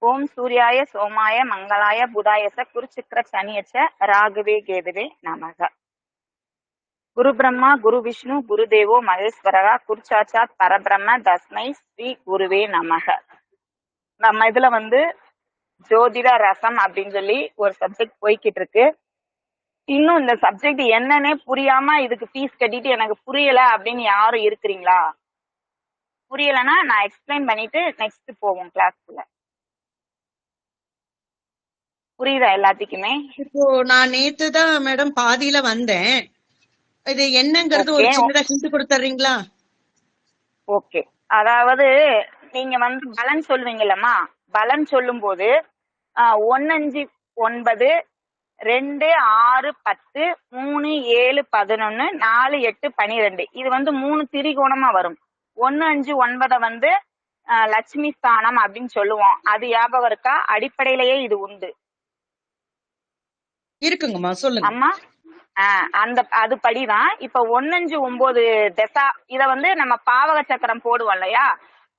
ஓம் சூர்யாய சோமாய மங்களாய புதாயச குருசுக்ர சனியச்ச ராகவே கேதுவே நமக. குரு பிரம்மா குரு விஷ்ணு குரு தேவோ மகேஸ்வரரா குருசாட்சாத் பரபிரம்ம தஸ்மை ஸ்ரீ குருவே நமக. நம்ம இதுல ஜோதிட ரசம் அப்படின்னு சொல்லி ஒரு சப்ஜெக்ட் போய்கிட்டு இருக்கு. இன்னும் இந்த சப்ஜெக்ட் என்னன்னே புரியாம இதுக்கு ஃபீஸ் கட்டிட்டு எனக்கு புரியல அப்படின்னு யாரும் இருக்கிறீங்களா? புரியலன்னா நான் எக்ஸ்பிளைன் பண்ணிட்டு நெக்ஸ்ட் போவோம் கிளாஸ்க்குள்ள. புரியுதா எல்லாத்துக்குமே? இப்போ நான் நேத்து தான் மேடம் பாதியில வந்தேன். இது என்னங்கிறது ஒரு சின்னதா ஹிண்ட் கொடுத்துறீங்களா? ஓகே, அதாவது நீங்க பலன் சொல்லுவீங்கல்லம்மா, பலன் சொல்லும் போது 1 5 9 2 6 10 3 7 11 4 8 12 இது 3 திரிகோணமா வரும். 1 5 9 லட்சுமி ஸ்தானம் அப்படின்னு சொல்லுவோம். அது ஞாபகம் இருக்கா? அடிப்படையிலேயே இது உண்டு. இருக்குங்கம்மா, சொல்லுங்க அம்மா. அது படிதான். இப்ப 1 5 9 தசா இத நம்ம பாவக சக்கரம் போடுவோம் இல்லையா?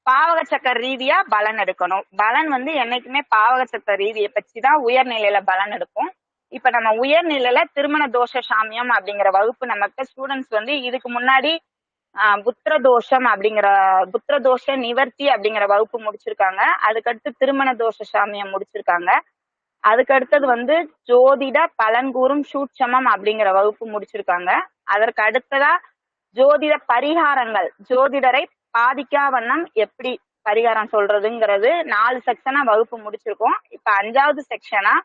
பாவக சக்கர ரீதியா பலன் எடுக்கணும். பலன் என்னைக்குமே பாவக சக்கர ரீதியை பற்றிதான் உயர்நிலையில பலன் எடுக்கும். இப்ப நம்ம உயர்நிலையில திருமண தோஷ சாமியம் அப்படிங்கிற வகுப்பு நமக்கு ஸ்டூடெண்ட்ஸ் இதுக்கு முன்னாடி புத்திர தோஷம் புத்திர தோஷ நிவர்த்தி அப்படிங்கிற வகுப்பு முடிச்சிருக்காங்க. அதுக்கடுத்து திருமண தோஷ சாமியம் முடிச்சிருக்காங்க. அதுக்கு அடுத்தது ஜோதிட பலன்கூறும் சூட்சமம் அப்படிங்கிற வகுப்பு முடிச்சிருக்காங்க. அதற்கு அடுத்ததா ஜோதிட பரிகாரங்கள், ஜோதிடரை பாதிக்கா வண்ணம் எப்படி பரிகாரம் சொல்றதுங்கிறது 4 செக்ஷனா வகுப்பு முடிச்சிருக்கோம். இப்ப 5வது செக்ஷனா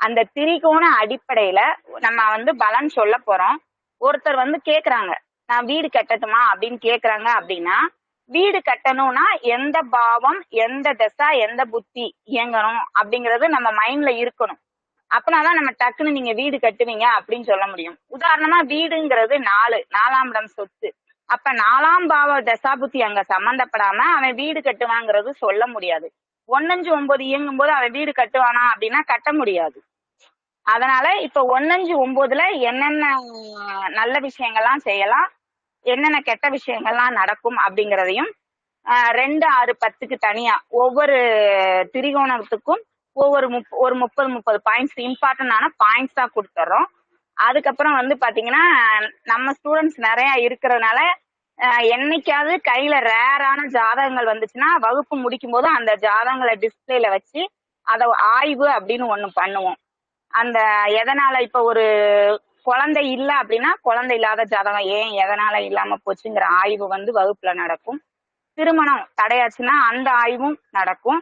அந்த திரிகோண அடிப்படையில நம்ம பலன் சொல்ல போறோம். ஒருத்தர் கேக்குறாங்க, நான் வீடு கட்டட்டுமா அப்படின்னு கேக்குறாங்க. அப்படின்னா வீடு கட்டணும்னா எந்த பாவம், எந்த தசா, எந்த புத்தி இயங்கணும் அப்படிங்கறது நம்ம மைண்ட்ல இருக்கணும். அப்பனாதான் நம்ம டக்குன்னு நீங்க வீடு கட்டுவீங்க அப்படின்னு சொல்ல முடியும். உதாரணமா வீடுங்கிறது 4ஆம் இடம் சொத்து. அப்ப 4ஆம் பாவ தசாபுத்தி அங்க சம்பந்தப்படாம அவன் வீடு கட்டுவாங்கிறது சொல்ல முடியாது. 1 5 9 இயங்கும் போது அவன் வீடு கட்டுவானா அப்படின்னா கட்ட முடியாது. அதனால இப்ப 1 5 9ல என்னென்ன நல்ல விஷயங்கள்லாம் செய்யலாம், என்னென்ன கெட்ட விஷயங்கள்லாம் நடக்கும் அப்படிங்கிறதையும் 2 6 10க்கு தனியா ஒவ்வொரு திரிகோணத்துக்கும் ஒவ்வொரு ஒரு 30 பாயிண்ட்ஸ் இம்பார்ட்டன்டான பாயிண்ட்ஸா கொடுத்துறோம். அதுக்கப்புறம் பாத்தீங்கன்னா நம்ம ஸ்டூடெண்ட்ஸ் நிறைய இருக்கிறதுனால என்னைக்காவது கையில ரேரான ஜாதகங்கள் வந்துச்சுன்னா வகுப்பு முடிக்கும் போது அந்த ஜாதகங்களை டிஸ்பிளேல வச்சு அதை ஆய்வு அப்படின்னு ஒண்ணு பண்ணுவோம். அந்த எதனால இப்ப ஒரு குழந்தை இல்ல அப்படின்னா குழந்தை இல்லாத ஜாதகம் ஏன் எதனால இல்லாம போச்சுங்கிற ஆய்வு வகுப்புல நடக்கும். திருமணம் தடையாச்சுன்னா அந்த ஆய்வும் நடக்கும்.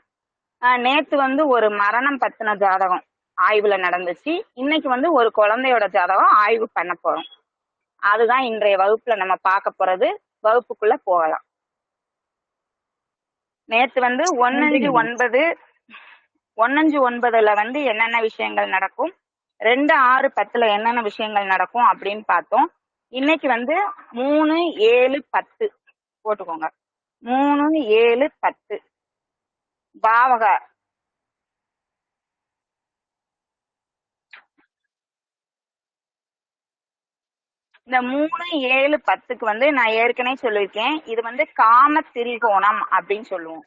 நேத்து ஒரு மரணம் பத்தின ஜாதகம் ஆய்வுல நடந்துச்சு. இன்னைக்கு ஒரு குழந்தையோட ஜாதகம் ஆய்வு பண்ண போறோம். அதுதான் இன்றைய வகுப்புல நம்ம பார்க்க போறது. வகுப்புக்குள்ள போகலாம். நேத்து 1 5 9 1 5 9ல என்னென்ன விஷயங்கள் நடக்கும், 2 6 10ல என்னென்ன விஷயங்கள் நடக்கும் அப்படின்னு பார்த்தோம். இன்னைக்கு 3 7 10 போட்டுக்கோங்க. 3 7 10 பாவக இந்த 3 7 10க்கு நான் ஏற்கனவே சொல்லியிருக்கேன். இது காம திரிகோணம் அப்படின்னு சொல்லுவோம்.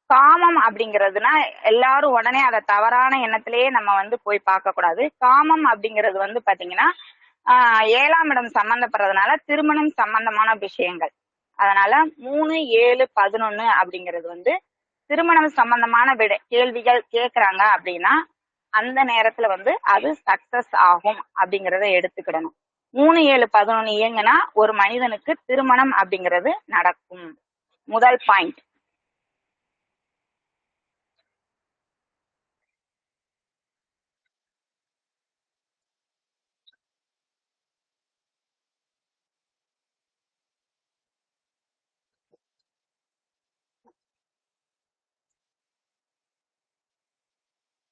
காமம் அப்படிங்கிறதுனா எல்லாரும் உடனே அதை தவறான எண்ணத்திலேயே நம்ம போய் பார்க்க கூடாது. காமம் அப்படிங்கிறது பாத்தீங்கன்னா 7ஆம் இடம் சம்பந்தப்படுறதுனால திருமணம் சம்பந்தமான விஷயங்கள். அதனால 3 7 11 அப்படிங்கிறது திருமணம் சம்பந்தமான கேள்விகள் கேக்குறாங்க அப்படின்னா அந்த நேரத்துல அது சக்சஸ் ஆகும் அப்படிங்கறத எடுத்துக்கிடணும். 3 7 11 இயங்குனா ஒரு மனிதனுக்கு திருமணம் அப்படிங்கிறது நடக்கும். முதல் பாயிண்ட்.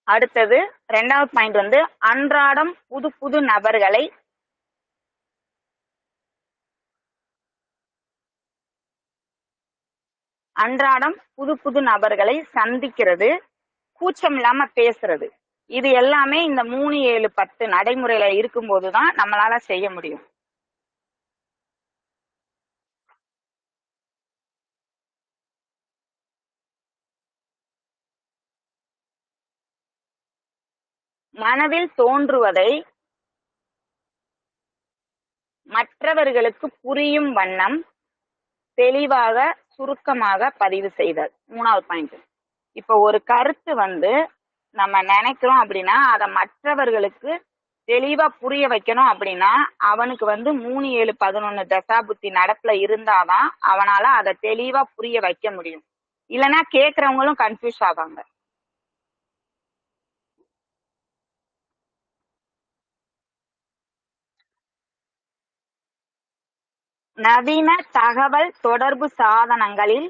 அடுத்தது 2வது பாயிண்ட் அன்றாடம் புது புது நபர்களை சந்திக்கிறது, கூச்சம் இல்லாம பேசுறது. இது எல்லாமே இந்த 3 7 10 நடைமுறையில இருக்கும்போதுதான் நம்மளால செய்ய முடியும். மனதில் தோன்றுவதை மற்றவர்களுக்கு புரியும் வண்ணம் தெளிவாக சுருக்கமாக பதிவு செய்தல். 3வது பாயிண்ட். இப்ப ஒரு கருத்து வந்து நம்ம நினைக்கிறோம் அப்படின்னா அதை மற்றவர்களுக்கு தெளிவா புரிய வைக்கணும் அப்படின்னா அவனுக்கு வந்து 3, 7, 11 தசாபுத்தி நடப்புல இருந்தாதான் அவனால அதை தெளிவா புரிய வைக்க முடியும். இல்லைன்னா கேக்குறவங்களும் கன்ஃபியூஸ் ஆவாங்க. நவீன தகவல் தொடர்பு சாதனங்களில்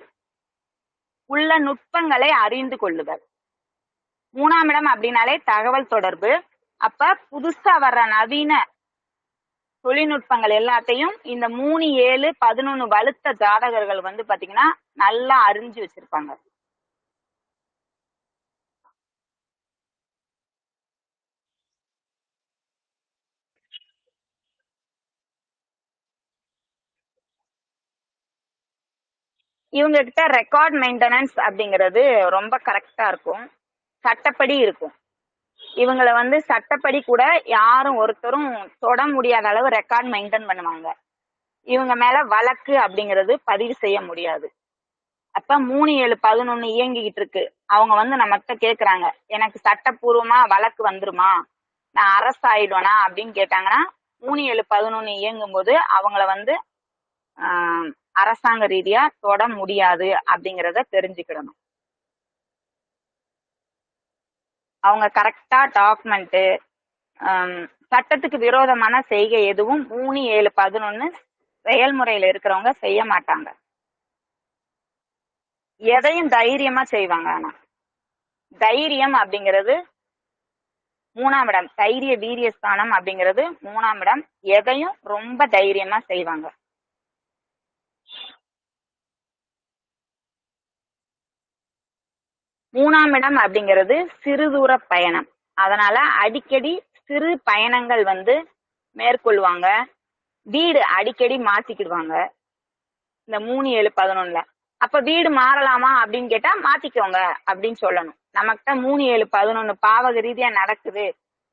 உள்ள நுட்பங்களை அறிந்து கொள்ளுதல். 3ஆம் இடம் அப்படின்னாலே தகவல் தொடர்பு. அப்ப புதுசா வர்ற நவீன தொழில்நுட்பங்கள் எல்லாத்தையும் இந்த 3, 7, 11 வலுத்த ஜாதகர்கள் வந்து பாத்தீங்கன்னா நல்லா அறிஞ்சு வச்சிருப்பாங்க. இவங்க கிட்ட ரெக்கார்ட் மெயின்டெனன்ஸ் அப்படிங்கிறது ரொம்ப கரெக்டா இருக்கும், சட்டப்படி இருக்கும். இவங்களை வந்து சட்டப்படி கூட யாரும் ஒருத்தரும் தொட முடியாத அளவு ரெக்கார்ட் மெயின்டைன் பண்ணுவாங்க. இவங்க மேல வழக்கு அப்படிங்கிறது பதிவு செய்ய முடியாது. அப்ப 3, 7, 11 இயங்கிக்கிட்டு இருக்கு. அவங்க வந்து நம்மகிட்ட கேக்குறாங்க, எனக்கு சட்டப்பூர்வமா வழக்கு வந்துருமா, நான் அரசு ஆயிடுவேனா அப்படின்னு கேட்டாங்கன்னா 3, 7, 11 இயங்கும் போது அவங்கள வந்து அரசாங்க ரீதியா தொட முடியாது அப்படிங்கிறத தெரிஞ்சுக்கிடணும். அவங்க கரெக்டா டாக்குமெண்ட், சட்டத்துக்கு விரோதமான செய்கை எதுவும் 3, 7, 11 செயல்முறையில இருக்கிறவங்க செய்ய மாட்டாங்க. எதையும் தைரியமா செய்வாங்க. ஆனா தைரியம் அப்படிங்கிறது 3ஆம் இடம், தைரிய வீரிய ஸ்தானம் அப்படிங்கிறது 3ஆம் இடம். எதையும் ரொம்ப தைரியமா செய்வாங்க. 3ஆம் இடம் அப்படிங்கிறது சிறு தூர பயணம். அதனால அடிக்கடி சிறு பயணங்கள் வந்து மேற்கொள்வாங்க. வீடு அடிக்கடி மாத்திக்கிடுவாங்க இந்த 3, 7, 11ல. அப்ப வீடு மாறலாமா அப்படின்னு கேட்டா மாத்திக்கோங்க அப்படின்னு சொல்லணும். நமக்கிட்ட 3, 7, 11 பாவக ரீதியா நடக்குது,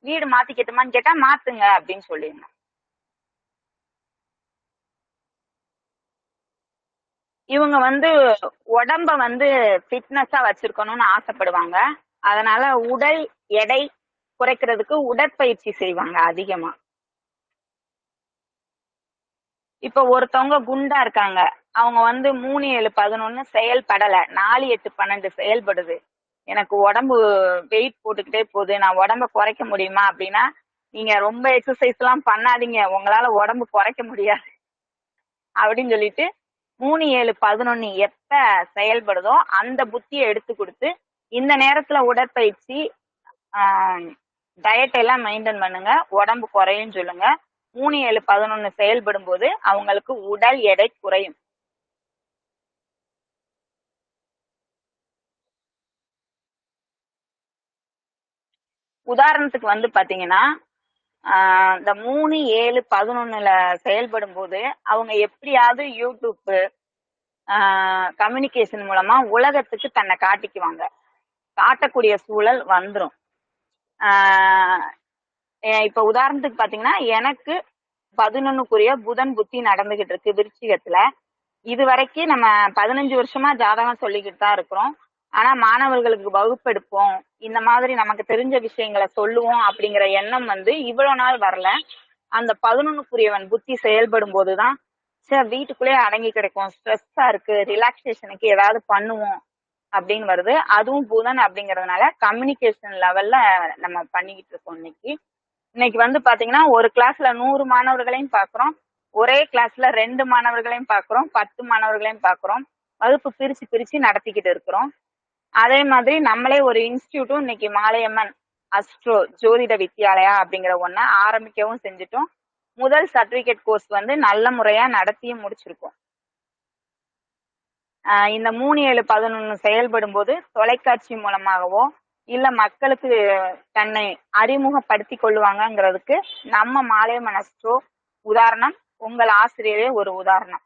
வீடு மாத்திக்கட்டுமான்னு கேட்டா மாத்துங்க அப்படின்னு சொல்லிடுங்க. இவங்க வந்து உடம்ப வந்து ஃபிட்னஸா வச்சிருக்கணும்னு ஆசைப்படுவாங்க. அதனால உடல் எடை குறைக்கிறதுக்கு உடற்பயிற்சி செய்வாங்க அதிகமா. இப்ப ஒருத்தவங்க குண்டா இருக்காங்க, அவங்க வந்து 3, 7, 11 செயல்படல, 4, 8, 12 செயல்படுது, எனக்கு உடம்பு வெயிட் போட்டுக்கிட்டே போகுது, நான் உடம்ப குறைக்க முடியுமா அப்படின்னா நீங்க ரொம்ப எக்ஸசைஸ் எல்லாம் பண்ணாதீங்க, உங்களால உடம்பு குறைக்க முடியாது அப்படின்னு சொல்லிட்டு 3, 7, 11 எப்ப செயல்படுதோ அந்த புத்தியை எடுத்து கொடுத்து இந்த நேரத்துல உடற்பயிற்சி டயட் எல்லாம் மெயின்டைன் பண்ணுங்க, உடம்பு குறையும் சொல்லுங்க. 3, 7, 11 செயல்படும் போது அவங்களுக்கு உடல் எடை குறையும். உதாரணத்துக்கு வந்து பாத்தீங்கன்னா இந்த 3, 7, 11ல செயல்படும் போது அவங்க எப்படியாவது யூடியூப் கம்யூனிகேஷன் மூலமா உலகத்துக்கு தன்னை காட்டிக்குவாங்க, காட்டக்கூடிய சூழல் வந்துரும். இப்ப உதாரணத்துக்கு பாத்தீங்கன்னா எனக்கு 11க்குரிய புதன் புத்தி நடந்துகிட்டு இருக்கு விருச்சிகத்துல. இது வரைக்கும் நம்ம 15 வருஷமா ஜாதகம் சொல்லிக்கிட்டு தான் இருக்கிறோம். ஆனா மாணவர்களுக்கு வகுப்பெடுப்போம், இந்த மாதிரி நமக்கு தெரிஞ்ச விஷயங்களை சொல்லுவோம் அப்படிங்கிற எண்ணம் வந்து இவ்வளவு நாள் வரல. அந்த 11க்குரியவன் புத்தி செயல்படும் போதுதான் சரி வீட்டுக்குள்ளேயே அடங்கி கிடைக்கும், ஸ்ட்ரெஸ்ஸா இருக்கு, ரிலாக்ஸேஷனுக்கு ஏதாவது பண்ணுவோம் அப்படின்னு வருது. அதுவும் புதன் அப்படிங்கறதுனால கம்யூனிகேஷன் லெவல்ல நம்ம பண்ணிக்கிட்டு இருக்கோம். இன்னைக்கு வந்து பாத்தீங்கன்னா ஒரு கிளாஸ்ல 100 மாணவர்களையும் பாக்குறோம், ஒரே கிளாஸ்ல 2 மாணவர்களையும் பாக்குறோம், 10 மாணவர்களையும் பாக்குறோம். வகுப்பு பிரிச்சு பிரிச்சு நடத்திக்கிட்டு இருக்கிறோம். அதே மாதிரி நம்மளே ஒரு இன்ஸ்டிடியூட்டும் இன்னைக்கு மாலையம்மன் அஸ்ட்ரோ ஜோதிட வித்யாலயா அப்படிங்கிற ஒன்ன ஆரம்பிக்கவும் செஞ்சுட்டோம். முதல் சர்டிபிகேட் கோர்ஸ் வந்து நல்ல முறையா நடத்தியும் முடிச்சிருக்கோம். இந்த 3, 7, 11 செயல்படும் போது தொலைக்காட்சி மூலமாகவோ இல்ல மக்களுக்கு தன்னை அறிமுகப்படுத்தி கொள்ளுவாங்கிறதுக்கு நம்ம மாலையம்மன் அஸ்ட்ரோ உதாரணம், உங்கள் ஆசிரியரே ஒரு உதாரணம்.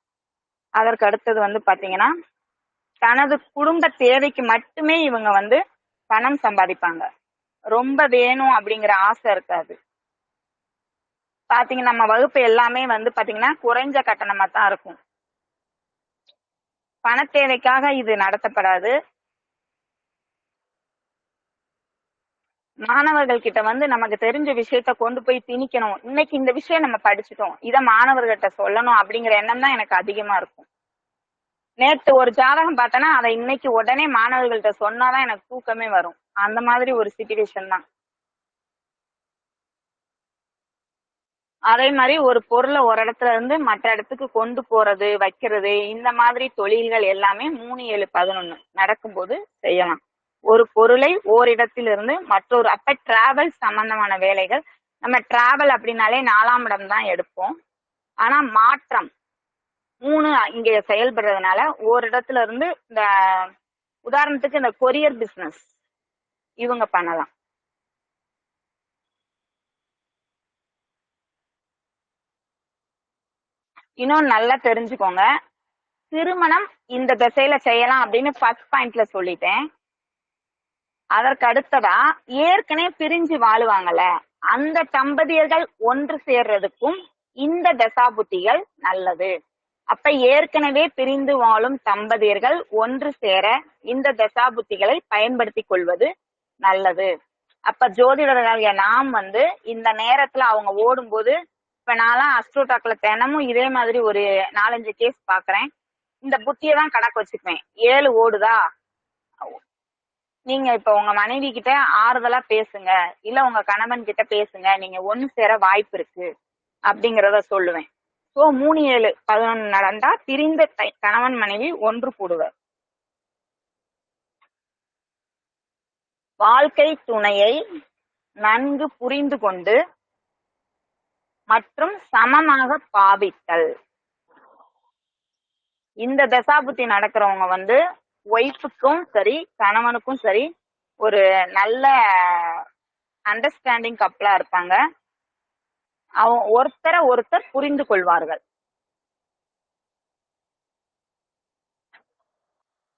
அதற்கு அடுத்தது வந்து பாத்தீங்கன்னா தனது குடும்ப தேவைக்கு மட்டுமே இவங்க வந்து பணம் சம்பாதிப்பாங்க. ரொம்ப வேணும் அப்படிங்கிற ஆசை இருக்காது. பாத்தீங்கன்னா நம்ம வகுப்பு எல்லாமே வந்து பாத்தீங்கன்னா குறைஞ்ச கட்டணமா தான் இருக்கும். பணத்தேவைக்காக இது நடத்தப்படாது. மாணவர்கள் கிட்ட வந்து நமக்கு தெரிஞ்ச விஷயத்த கொண்டு போய் திணிக்கணும். இன்னைக்கு இந்த விஷயம் நம்ம படிச்சுட்டோம், இத மாணவர்கள்ட்ட சொல்லணும் அப்படிங்கிற எண்ணம் தான் எனக்கு அதிகமா இருக்கும். நேத்து ஒரு ஜாதகம் பார்த்தேன்னா அதை இன்னைக்கு உடனே மாணவர்கள்ட்ட சொன்னாதான் எனக்கு தூக்கமே வரும். அந்த மாதிரி ஒரு சிச்சுவேஷன் தான். அதே மாதிரி ஒரு பொருளை ஒரு இடத்துல இருந்து மற்ற இடத்துக்கு கொண்டு போறது, வைக்கிறது, இந்த மாதிரி தொழில்கள் எல்லாமே 3-7-11 நடக்கும்போது செய்யலாம். ஒரு பொருளை ஓரிடத்திலிருந்து மற்றொரு, அப்ப டிராவல் சம்பந்தமான வேலைகள். நம்ம டிராவல் அப்படின்னாலே 4ஆம் இடம் தான் எடுப்போம். ஆனா மாற்றம் 3 இங்க செயல்படுறதுனால ஓரிடத்துல இருந்து இந்த உதாரணத்துக்கு இந்த கொரியர் பிசினஸ் இவங்க பண்ணலாம். இன்னொன்னு நல்லா தெரிஞ்சுக்கோங்க, திருமணம் இந்த திசையில செய்யலாம் அப்படின்னு ஃபர்ஸ்ட் பாயிண்ட்ல சொல்லிட்டேன். அதற்கு அடுத்ததா ஏற்கனவே பிரிஞ்சு வாழுவாங்கல்ல, அந்த தம்பதியர்கள் ஒன்று சேர்றதுக்கும் இந்த தசாபுத்திகள் நல்லது. அப்ப ஏற்கனவே பிரிந்து வாழும் தம்பதியர்கள் ஒன்று சேர இந்த தசாபுத்திகளை பயன்படுத்தி கொள்வது நல்லது. அப்ப ஜோதிடர்கள் நாம் வந்து இந்த நேரத்துல அவங்க ஓடும்போது, இப்ப நான்லாம் அஸ்ட்ரோடாக்ல தினமும் இதே மாதிரி ஒரு 4-5 கேஸ் பாக்குறேன். இந்த புத்தியை தான் கணக்கு வச்சுக்குவேன். 7 ஓடுதா, நீங்க இப்ப உங்க மனைவி கிட்ட ஆறுதலா பேசுங்க, இல்ல உங்க கணவன் கிட்ட பேசுங்க, நீங்க ஒண்ணு சேர வாய்ப்பு இருக்கு அப்படிங்கறத சொல்லுவேன். சோ 3-7-11 நடந்தா பிரிந்த கணவன் மனைவி ஒன்று கூடுவர். வாழ்க்கை துணையை நன்கு புரிந்து கொண்டு மற்றும் சமமாக பாவித்தல். இந்த தசாபுத்தி நடக்கிறவங்க வந்து ஒய்ஃபுக்கும் சரி கணவனுக்கும் சரி ஒரு நல்ல அண்டர்ஸ்டாண்டிங் கப்பலா இருப்பாங்க. அவங்க ஒருத்தரை ஒருத்தர் புரிந்து கொள்வார்கள்.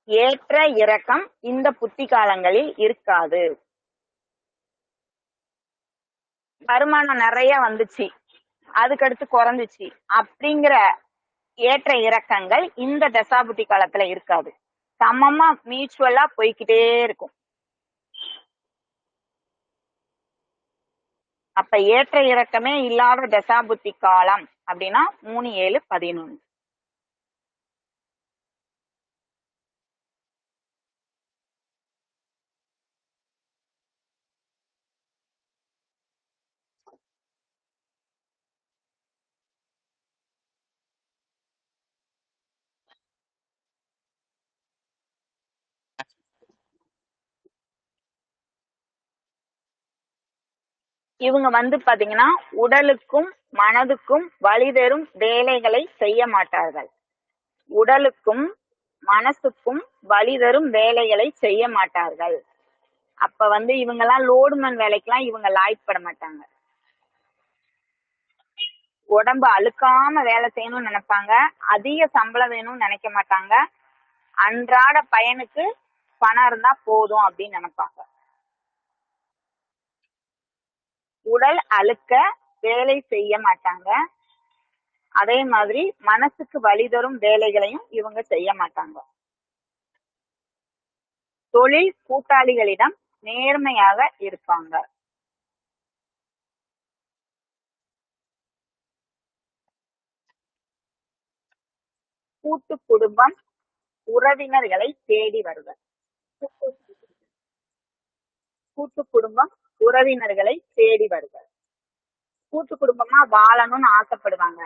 ஏற்ற இறக்கம் இந்த புத்தி காலங்களில் இருக்காது. வருமானம் நிறைய வந்துச்சு, அதுக்கடுத்து குறைஞ்சிச்சு அப்படிங்கிற ஏற்ற இறக்கங்கள் இந்த தசாபுத்தி காலத்துல இருக்காது. சமமா மியூச்சுவலா போய்கிட்டே இருக்கும். அப்ப ஏற்ற இறக்கமே இல்லாத தசாபுத்தி காலம் அப்படின்னா 3-7-11. இவங்க வந்து பாத்தீங்கன்னா உடலுக்கும் மனதுக்கும் வலி தரும் வேலைகளை செய்ய மாட்டார்கள். உடலுக்கும் மனசுக்கும் வலி தரும் வேலைகளை செய்ய மாட்டார்கள். அப்ப வந்து இவங்க எல்லாம் லோடுமேன் வேலைக்கெல்லாம் இவங்க லாய்க்கப்பட மாட்டாங்க. உடம்பு அழுக்காம வேலை செய்யணும்னு நினைப்பாங்க. அதிக சம்பளம் வேணும்னு நினைக்க மாட்டாங்க. அன்றாட பயனுக்கு பணம் இருந்தா போதும் அப்படின்னு நினைப்பாங்க. உடல் அழுக்க வேலை செய்ய மாட்டாங்க. அதே மாதிரி மனசுக்கு வலி தரும் வேலைகளையும் இவங்க செய்ய மாட்டாங்க. தொழில் கூட்டாளிகளிடம் நேர்மையாக இருப்பாங்க. கூட்டு குடும்பம் உறவினர்களை தேடி வருவர். கூட்டு குடும்பம் உறவினர்களை தேடி வருவர். கூட்டு குடும்பமா வாழணும்னு ஆசைப்படுவாங்க.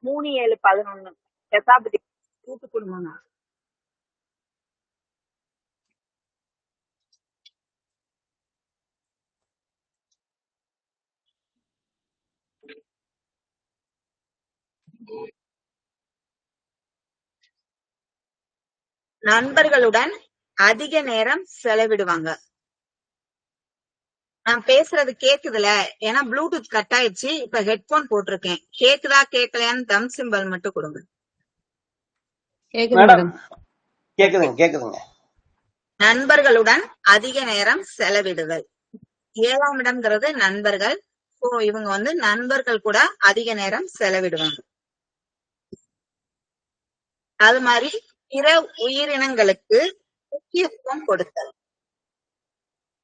3-7-11 தசாபதி கூட்டு குடும்பம் தான். நண்பர்களுடன் அதிக நேரம் செலவிடுவாங்க. நான் பேசுறது கேக்குதுல? ஏன்னா ப்ளூடூத் கட் ஆயிடுச்சு. இப்ப ஹெட்போன் போட்டிருக்கேன். கேக்குதா கேட்கலையான்னு தம் சிம்பல் மட்டும் கொடுங்க. கேக்குதுங்க. நண்பர்களுடன் அதிக நேரம் செலவிடுதல். 7ஆம் இடம்ங்கிறது நண்பர்கள். சோ இவங்க வந்து நண்பர்கள் கூட அதிக நேரம் செலவிடுவாங்க. அது மாதிரி பிற உயிரினங்களுக்கு முக்கியத்துவம் கொடுத்தல்.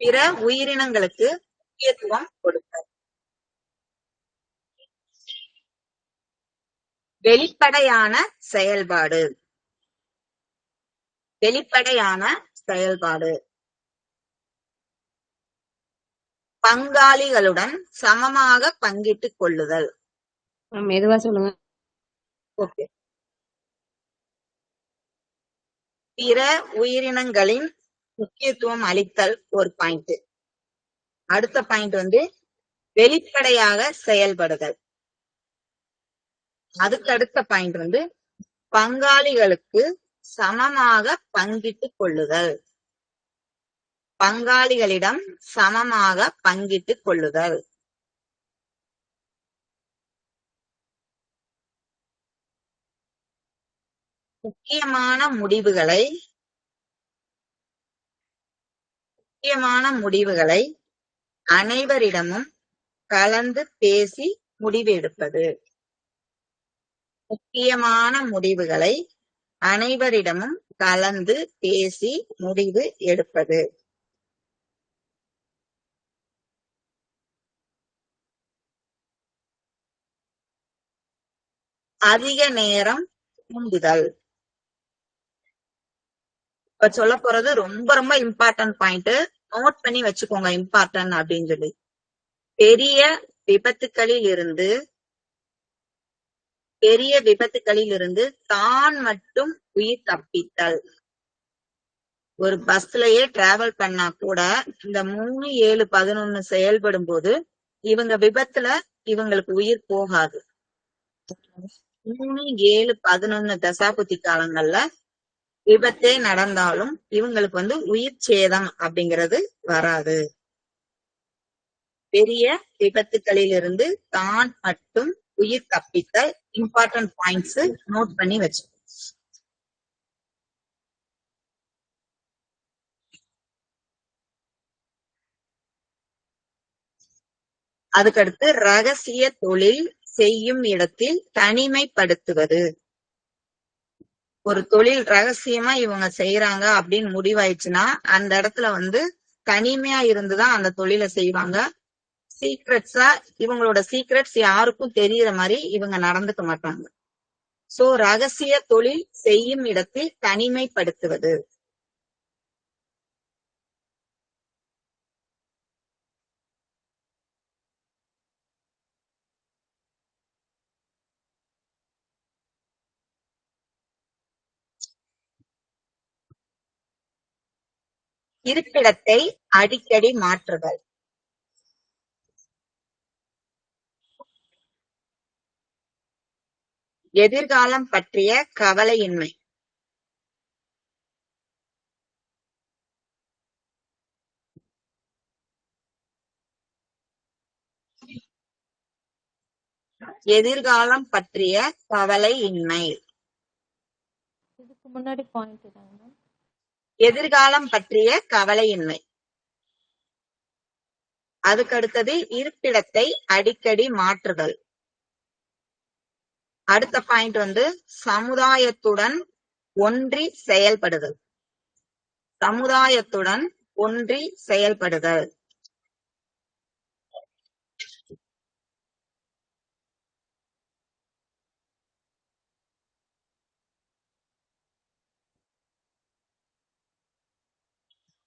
பிற உயிரினங்களுக்கு முக்கியத்துவம் கொடுத்தல். வெளிப்படையான செயல்பாடு. வெளிப்படையான செயல்பாடு. பங்காளிகளுடன் சமமாக பங்கிட்டுக் கொள்ளுதல். மெதுவா சொல்லுங்க. ஓகே. பிற உயிரினங்களின் முக்கியத்துவம் அளித்தல் ஒரு பாயிண்ட். அடுத்த பாயிண்ட் வந்து வெளிப்படையாக செயல்படுதல். அதுக்கு அடுத்த பாயிண்ட் வந்து பங்காளிகளுக்கு சமமாக பங்கிட்டுக் கொள்ளுதல். பங்காளிகளிடம் சமமாக பங்கிட்டுக் கொள்ளுதல். முக்கியமான முடிவுகளை அனைவரிடமும் கலந்து பேசி முடிவு எடுப்பது. முக்கியமான முடிவுகளை அனைவரிடமும் கலந்து பேசி முடிவு எடுப்பது. அதிக நேரம் தூங்குதல். இப்ப சொல்ல போறது ரொம்ப ரொம்ப இம்பார்ட்டன்ட் பாயிண்ட். நோட் பண்ணி வச்சுக்கோங்க இம்பார்ட்டன்ட் அப்படின்னு சொல்லி. பெரிய விபத்துக்களில் இருந்து தான் மட்டும் உயிர் தப்பித்தல். ஒரு பஸ்லயே டிராவல் பண்ணா கூட இந்த 3, 7, 11 செயல்படும் போது இவங்க விபத்துல இவங்களுக்கு உயிர் போகாது. 3, 7, 11 தசாபுத்தி காலங்கள்ல விபத்தே நடந்தாலும் இவங்களுக்கு வந்து உயிர் சேதம் அப்படிங்கிறது வராது. பெரிய விபத்துக்களில் இருந்து தான் மட்டும் உயிர் தப்பித்தல் இம்பார்ட்டன்ட் பாயிண்ட்ஸ் நோட் பண்ணி வச்சு. அதுக்கடுத்து ரகசிய தொழில் செய்யும் இடத்தில் தனிமைப்படுத்துவது. ஒரு தொழில் ரகசியமா இவங்க செய்யறாங்க அப்படின்னு முடிவாயிடுச்சுன்னா அந்த இடத்துல வந்து தனிமையா இருந்துதான் அந்த தொழிலை செய்வாங்க. சீக்ரெட்ஸா இவங்களோட சீக்ரெட்ஸ் யாருக்கும் தெரியற மாதிரி இவங்க நடந்துக்க மாட்டாங்க. சோ ரகசிய தொழில் செய்யும் இடத்தில் தனிமைப்படுத்துவது. இருப்பிடத்தை அடிக்கடி மாற்றுதல். எதிர்காலம் பற்றிய கவலையின்மை. எதிர்காலம் பற்றிய கவலையின்மை. இதுக்கு முன்னாடி பாயிண்ட் தாங்க. எதிர்காலம் பற்றிய கவலையின்மை. அதுக்கு அடுத்தது இருப்பிடத்தை அடிக்கடி மாற்றுதல். அடுத்த பாயிண்ட் வந்து சமுதாயத்துடன் ஒன்றி செயல்படுதல். சமுதாயத்துடன் ஒன்றி செயல்படுதல்.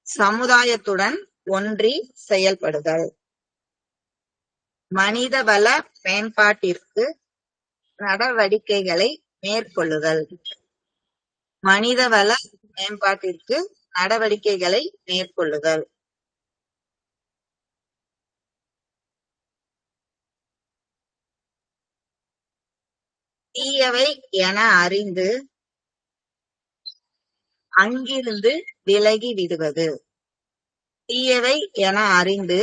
சமுதாயத்துடன் ஒன்றி செயல்படுதல். மனிதவள மேம்பாட்டிற்கு நடவடிக்கைகளை மேற்கொள்ளுதல். மனிதவள மேம்பாட்டிற்கு நடவடிக்கைகளை மேற்கொள்ளுதல். தீயவை என அறிந்து அங்கிருந்து விலகி விடுவது. தீயவை என அறிந்து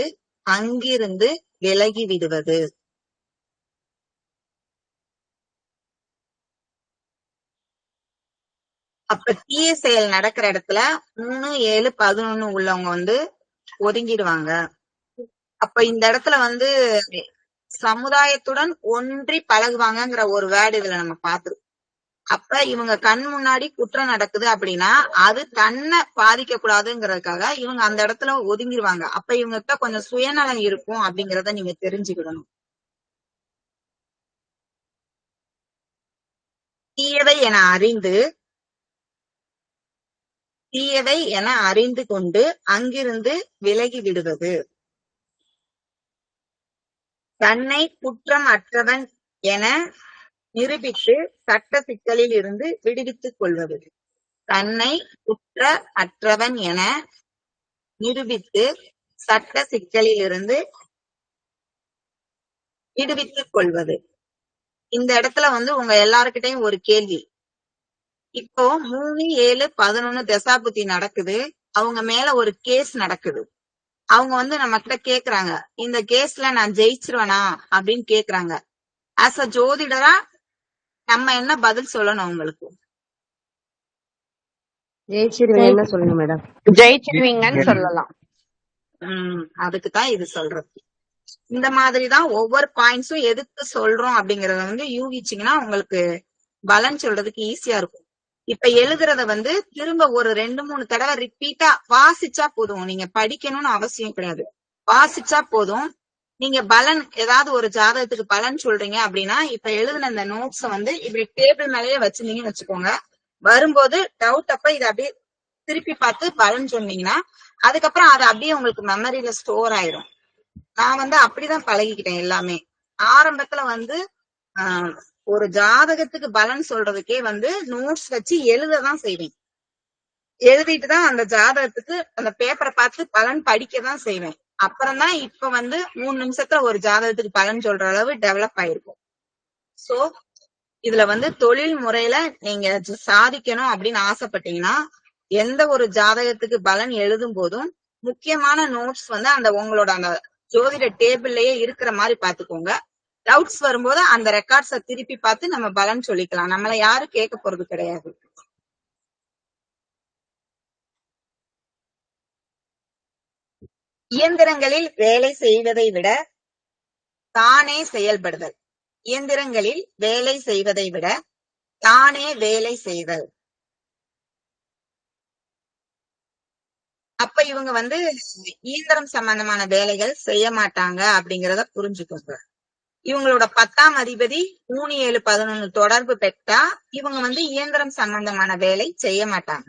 அங்கிருந்து விலகி விடுவது. அப்ப தீய செயல் நடக்கிற இடத்துல 3, 7, 11 உள்ளவங்க வந்து ஒதுங்கிடுவாங்க. அப்ப இந்த இடத்துல வந்து சமுதாயத்துடன் ஒன்றி பழகுவாங்கங்கிற ஒரு வேர்டு இதுல நம்ம பார்த்திருக்கோம். அப்ப இவங்க கண் முன்னாடி குற்றம் நடக்குது அப்படின்னா அது தன்னை பாதிக்க கூடாதுங்கிறதுக்காக இவங்க அந்த இடத்துல ஒதுங்கிடுவாங்க. அப்ப இவங்க கிட்ட கொஞ்சம் சுயநலம் இருக்கும் அப்படிங்கறத நீங்க தெரிஞ்சுக்கிடணும். தீயவை என அறிந்து கொண்டு அங்கிருந்து விலகி விடுவது. தன்னை குற்றம் அற்றவன் என நிரூபித்து சட்ட சிக்கலில் இருந்து விடுவித்துக் கொள்வது. தன்னை குற்ற அற்றவன் என நிரூபித்து சட்ட சிக்கலில் இருந்து விடுவித்துக் கொள்வது. இந்த இடத்துல வந்து உங்க எல்லாருக்கிட்டையும் ஒரு கேள்வி. இப்போ 3-7-11 தசாபுத்தி நடக்குது. அவங்க மேல ஒரு கேஸ் நடக்குது. அவங்க வந்து நம்ம கிட்ட கேக்குறாங்க, இந்த கேஸ்ல நான் ஜெயிச்சிருவேனா அப்படின்னு கேக்குறாங்க. ஆஸ் அ ஜோதிடரா நம்ம என்ன பதில் சொல்லணும் அவங்களுக்கு? ஜெயிச்சிருவேன்னு சொல்லுங்க மேடம். ஜெயிச்சிருவீங்கன்னு சொல்லலாம். அதுக்குதான் இது சொல்றது. இந்த மாதிரிதான் ஒவ்வொரு பாயிண்ட்ஸும் எதுக்கு சொல்றோம் அப்படிங்கறத வந்து யூகிச்சீங்கன்னா உங்களுக்கு பலன் சொல்றதுக்கு ஈஸியா இருக்கும். இப்ப எழுதுறத வந்து திரும்ப ஒரு 2-3 தடவை ரிப்பீட்டா வாசிச்சா போதும். நீங்க படிக்கணும்னு அவசியம் கிடையாது. வாசிச்சா போதும். நீங்க பலன் ஏதாவது ஒரு ஜாதகத்துக்கு பலன் சொல்றீங்க அப்படின்னா இப்ப எழுதுன இந்த நோட்ஸ வந்து இப்படி டேபிள் மேலேயே வச்சிருந்தீங்கன்னு வச்சுக்கோங்க. வரும்போது டவுட் அப்ப இதை அப்படியே திருப்பி பார்த்து பலன் சொன்னீங்கன்னா அதுக்கப்புறம் அது அப்படியே உங்களுக்கு மெமரியில ஸ்டோர் ஆயிரும். நான் வந்து அப்படிதான் பழகிக்கிட்டேன் எல்லாமே. ஆரம்பத்துல வந்து ஒரு ஜாதகத்துக்கு பலன் சொல்றதுக்கே வந்து நோட்ஸ் வச்சு எழுததான் செய்வேன். எழுதிட்டுதான் அந்த ஜாதகத்துக்கு அந்த பேப்பரை பார்த்து பலன் படிக்கதான் செய்வேன். அப்புறம்தான் இப்ப வந்து 3 நிமிஷத்துல ஒரு ஜாதகத்துக்கு பலன் சொல்ற அளவு டெவலப் ஆயிருக்கும். சோ இதுல வந்து தொழில் முறையில நீங்க சாதிக்கணும் அப்படின்னு ஆசைப்பட்டீங்கன்னா எந்த ஒரு ஜாதகத்துக்கு பலன் எழுதும் போதும் முக்கியமான நோட்ஸ் வந்து அந்த உங்களோட அந்த ஜோதிட டேபிள்லயே இருக்கிற மாதிரி பாத்துக்கோங்க. டவுட்ஸ் வரும்போது அந்த ரெக்கார்ட்ஸ திருப்பி பார்த்து நம்ம பலன் சொல்லிக்கலாம். நம்மள யாரும் கேட்க போறது கிடையாது. இயந்திரங்களில் வேலை செய்வதை விட தானே செயல்படுதல். இயந்திரங்களில் வேலை செய்வதை விட தானே வேலை செய்தல். அப்ப இவங்க வந்து இயந்திரம் சம்பந்தமான வேலைகள் செய்ய மாட்டாங்க அப்படிங்கறத புரிஞ்சுக்கோங்க. இவங்களோட 10ஆம் அதிபதி 3-7-11 தொடர்பு பெற்றா இவங்க வந்து இயந்திரம் சம்பந்தமான வேலை செய்ய மாட்டாங்க.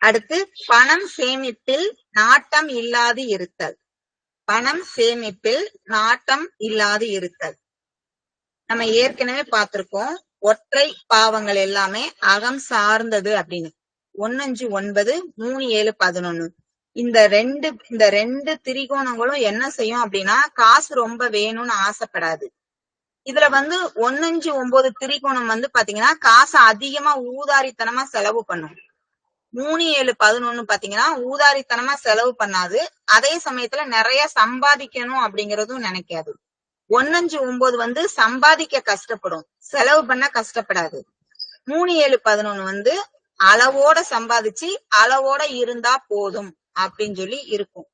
அடுத்து பணம் சேமிப்பில் நாட்டம் இல்லாது இருத்தல். பணம் சேமிப்பில் நாட்டம் இல்லாது இருத்தல். நம்ம ஏற்கனவே பார்த்திருக்கோம் ஒற்றை பாவங்கள் எல்லாமே அகம் சார்ந்தது அப்படின்னு. 1-5-9 3-7-11 இந்த ரெண்டு திரிகோணங்களும் என்ன செய்யும் அப்படின்னா காசு ரொம்ப வேணும்னு ஆசைப்படாது. இதுல வந்து 1-5-9 திரிகோணம் வந்து பாத்தீங்கன்னா காசு அதிகமா ஊதாரித்தனமா செலவு பண்ணும். 3-7-11 பாத்தீங்கன்னா ஊதாரித்தனமா செலவு பண்ணாது. அதே சமயத்துல நிறைய சம்பாதிக்கணும் அப்படிங்கறதும் நினைக்காது. 1-5-9 வந்து சம்பாதிக்க கஷ்டப்படும், செலவு பண்ண கஷ்டப்படாது. 3-7-11 வந்து அளவோட சம்பாதிச்சு அளவோட இருந்தா போதும் அப்படின்னு சொல்லி இருக்கும்.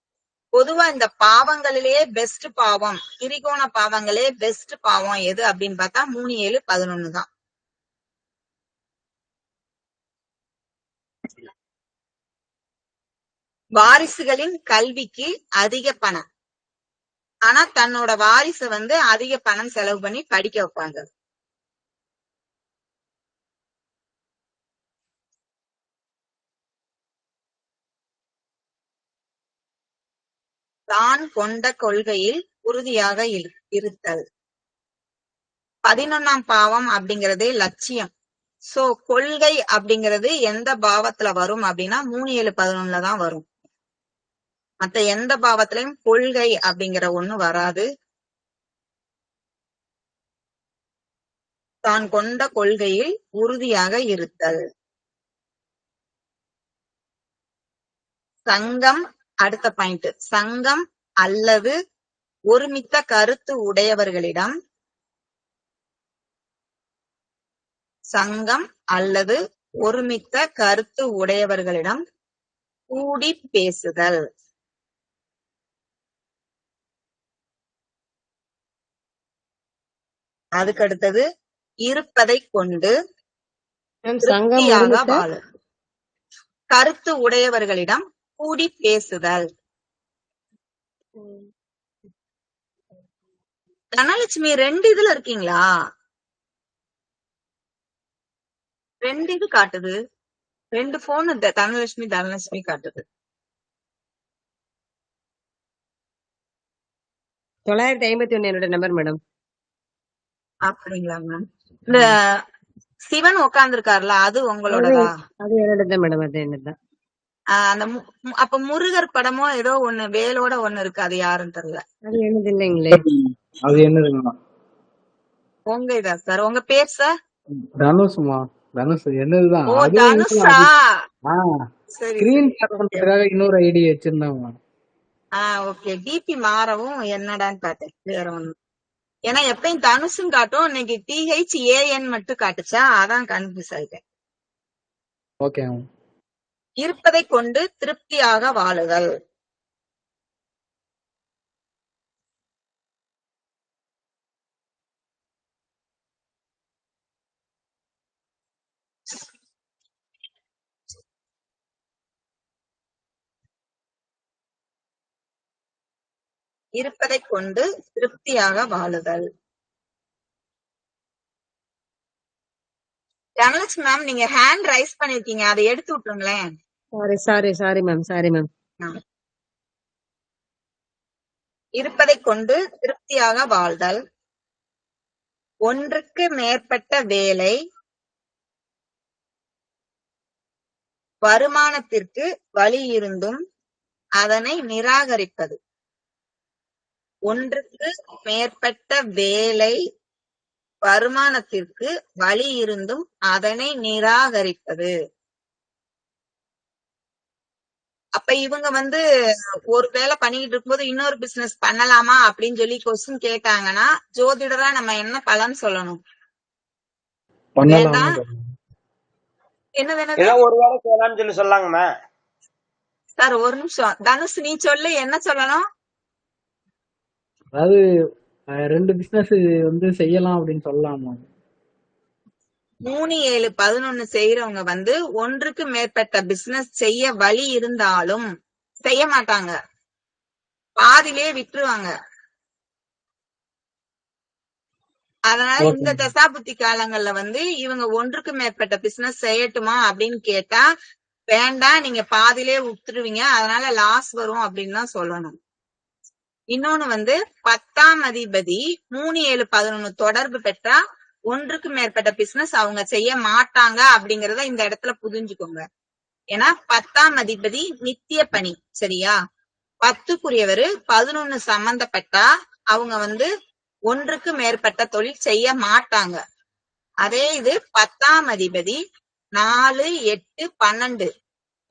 பொதுவா இந்த பாவங்களிலேயே பெஸ்ட் பாவம், திரிகோண பாவங்களே பெஸ்ட் பாவம் எது அப்படின்னு பார்த்தா 3-7-11 தான். வாரிசுகளின் கல்விக்கு அதிக பணம், ஆனா தன்னோட வாரிசை வந்து அதிக பணம் செலவு பண்ணி படிக்க வைப்பாங்க. தான் கொண்ட கொள்கையில் உறுதியாக இருத்தல். 11ஆம் பாவம் அப்படிங்கறதே லட்சியம். சோ கொள்கை அப்படிங்கிறது எந்த பாவத்துல வரும் அப்படின்னா 3-7-11 தான் வரும். மத்த எந்த பாவத்திலையும் கொள்கை அப்படிங்கிற ஒண்ணு வராது. தான் கொண்ட கொள்கையில் உறுதியாக இருத்தல். சங்கம் அடுத்த பாயிண்ட். சங்கம் அல்லது ஒருமித்த கருத்து உடையவர்களிடம் கூடி பேசுதல். அதுக்கு அடுத்தது இருப்பதை கொண்டு மேம் சங்கம் திருப்தியாக முடிஞ்சுட்டா வாழு. கருத்து உடையவர்களிடம் கூடி பேசுதல். தனலட்சுமி 2 இதுல இருக்கீங்களா? 2 இது காட்டுது. 2 போன் தனலட்சுமி காட்டுது. 951 என்னோட நம்பர் மேடம். அப்படிங்களா மேம்? இந்த சிவன் உட்கார்ந்து இருக்காருல அது உங்களோடதா? அது என்னோடதான் மேடம், அது என்னதான். அந்த அப்ப முருகர் படமோ ஏதோ ஒண்ணு வேலோட ஒண்ணு இருக்கு, அது யாருன்னு தெரியல. அது என்னது இல்லைங்களே. அது என்னதுங்களா? உங்க இதா சார்? உங்க பேர் சார்? தனுஷ்மா. தனுஷ் என்னதுதான். ஓ தனுஷா. சரி ஸ்கிரீன் ஷேர் பண்றதுக்காக இன்னொரு ஐடி வச்சிருந்தாங்க. ஓகே. டிபி மாறவும் என்னடான்னு பார்த்தேன், வேற ஒண்ணு. ஏன்னா எப்பயும் தனுஷும் காட்டும், இன்னைக்கு THAN மட்டும் காட்டுச்சா, அதான் கன்ஃபியூஸ் ஆயிட்டேன். ஓகே. இருப்பதை கொண்டு திருப்தியாக வாழுதல். இருப்பதை கொண்டு திருப்தியாக வாழுதல். தனலட்சுமி மேம், நீங்க ஹேண்ட் ரைஸ் பண்ணிருக்கீங்க, அதை எடுத்து விட்டுருங்களேன். Sorry ma'am. இருப்பதை கொண்டு திருப்தியாக வாழ்தல். ஒன்றுக்கு மேற்பட்ட வேலை வருமானத்திற்கு வழி இருந்தும் அதனை நிராகரிப்பது. ஒன்றுக்கு மேற்பட்ட வேலை வருமானத்திற்கு வழி இருந்தும் அதனை நிராகரிப்பது. அப்ப இவங்க ஒரு வேலை பண்ணிட்டு இருக்கும்போது இன்னொரு பிசினஸ் பண்ணலாமா அப்படின்னு சொல்லி கொஸ்டின் கேட்டாங்கன்னா ஜோதிடரா நம்ம என்ன பலன் சொல்லணும்? என்ன வேணும்? ஒரு வேலை செய்யலாம்னு சொல்லி சொல்லாங்கம்மா. சார் ஒரு நிமிஷம், தனுஷ் நீ சொல்லு, என்ன சொல்லணும்? அதாவது 2 பிசினஸ் செய்யலாம் அப்படின்னு சொல்லலாமா? 3, 7, 11 செய்யறவங்க ஒன்றுக்கு மேற்பட்ட பிசினஸ் செய்ய வழி இருந்தாலும் செய்ய மாட்டாங்க, பாதிலே விட்டுருவாங்க. அதனால இந்த தசாபுத்தி காலங்கள்ல இவங்க ஒன்றுக்கு மேற்பட்ட பிசினஸ் செய்யட்டுமா அப்படின்னு கேட்டா வேண்டாம், நீங்க பாதிலே விட்டுருவீங்க, அதனால லாஸ் வரும் அப்படின்னு தான் சொல்லணும். இன்னொன்னு 10ஆம் அதிபதி 3, 7, 11 தொடர்பு பெற்றா ஒன்றுக்கு மேற்பட்ட பிசினஸ் அவங்க செய்ய மாட்டாங்க அப்படிங்கறத இந்த இடத்துல புரிஞ்சுக்கோங்க. ஏன்னா 10ஆம் அதிபதி நித்திய பணி, சரியா? 10க்குரியவரு 11 சம்பந்தப்பட்டா அவங்க ஒன்றுக்கு மேற்பட்ட தொழில் செய்ய மாட்டாங்க. அதே இது 10ஆம் அதிபதி 4, 8, 12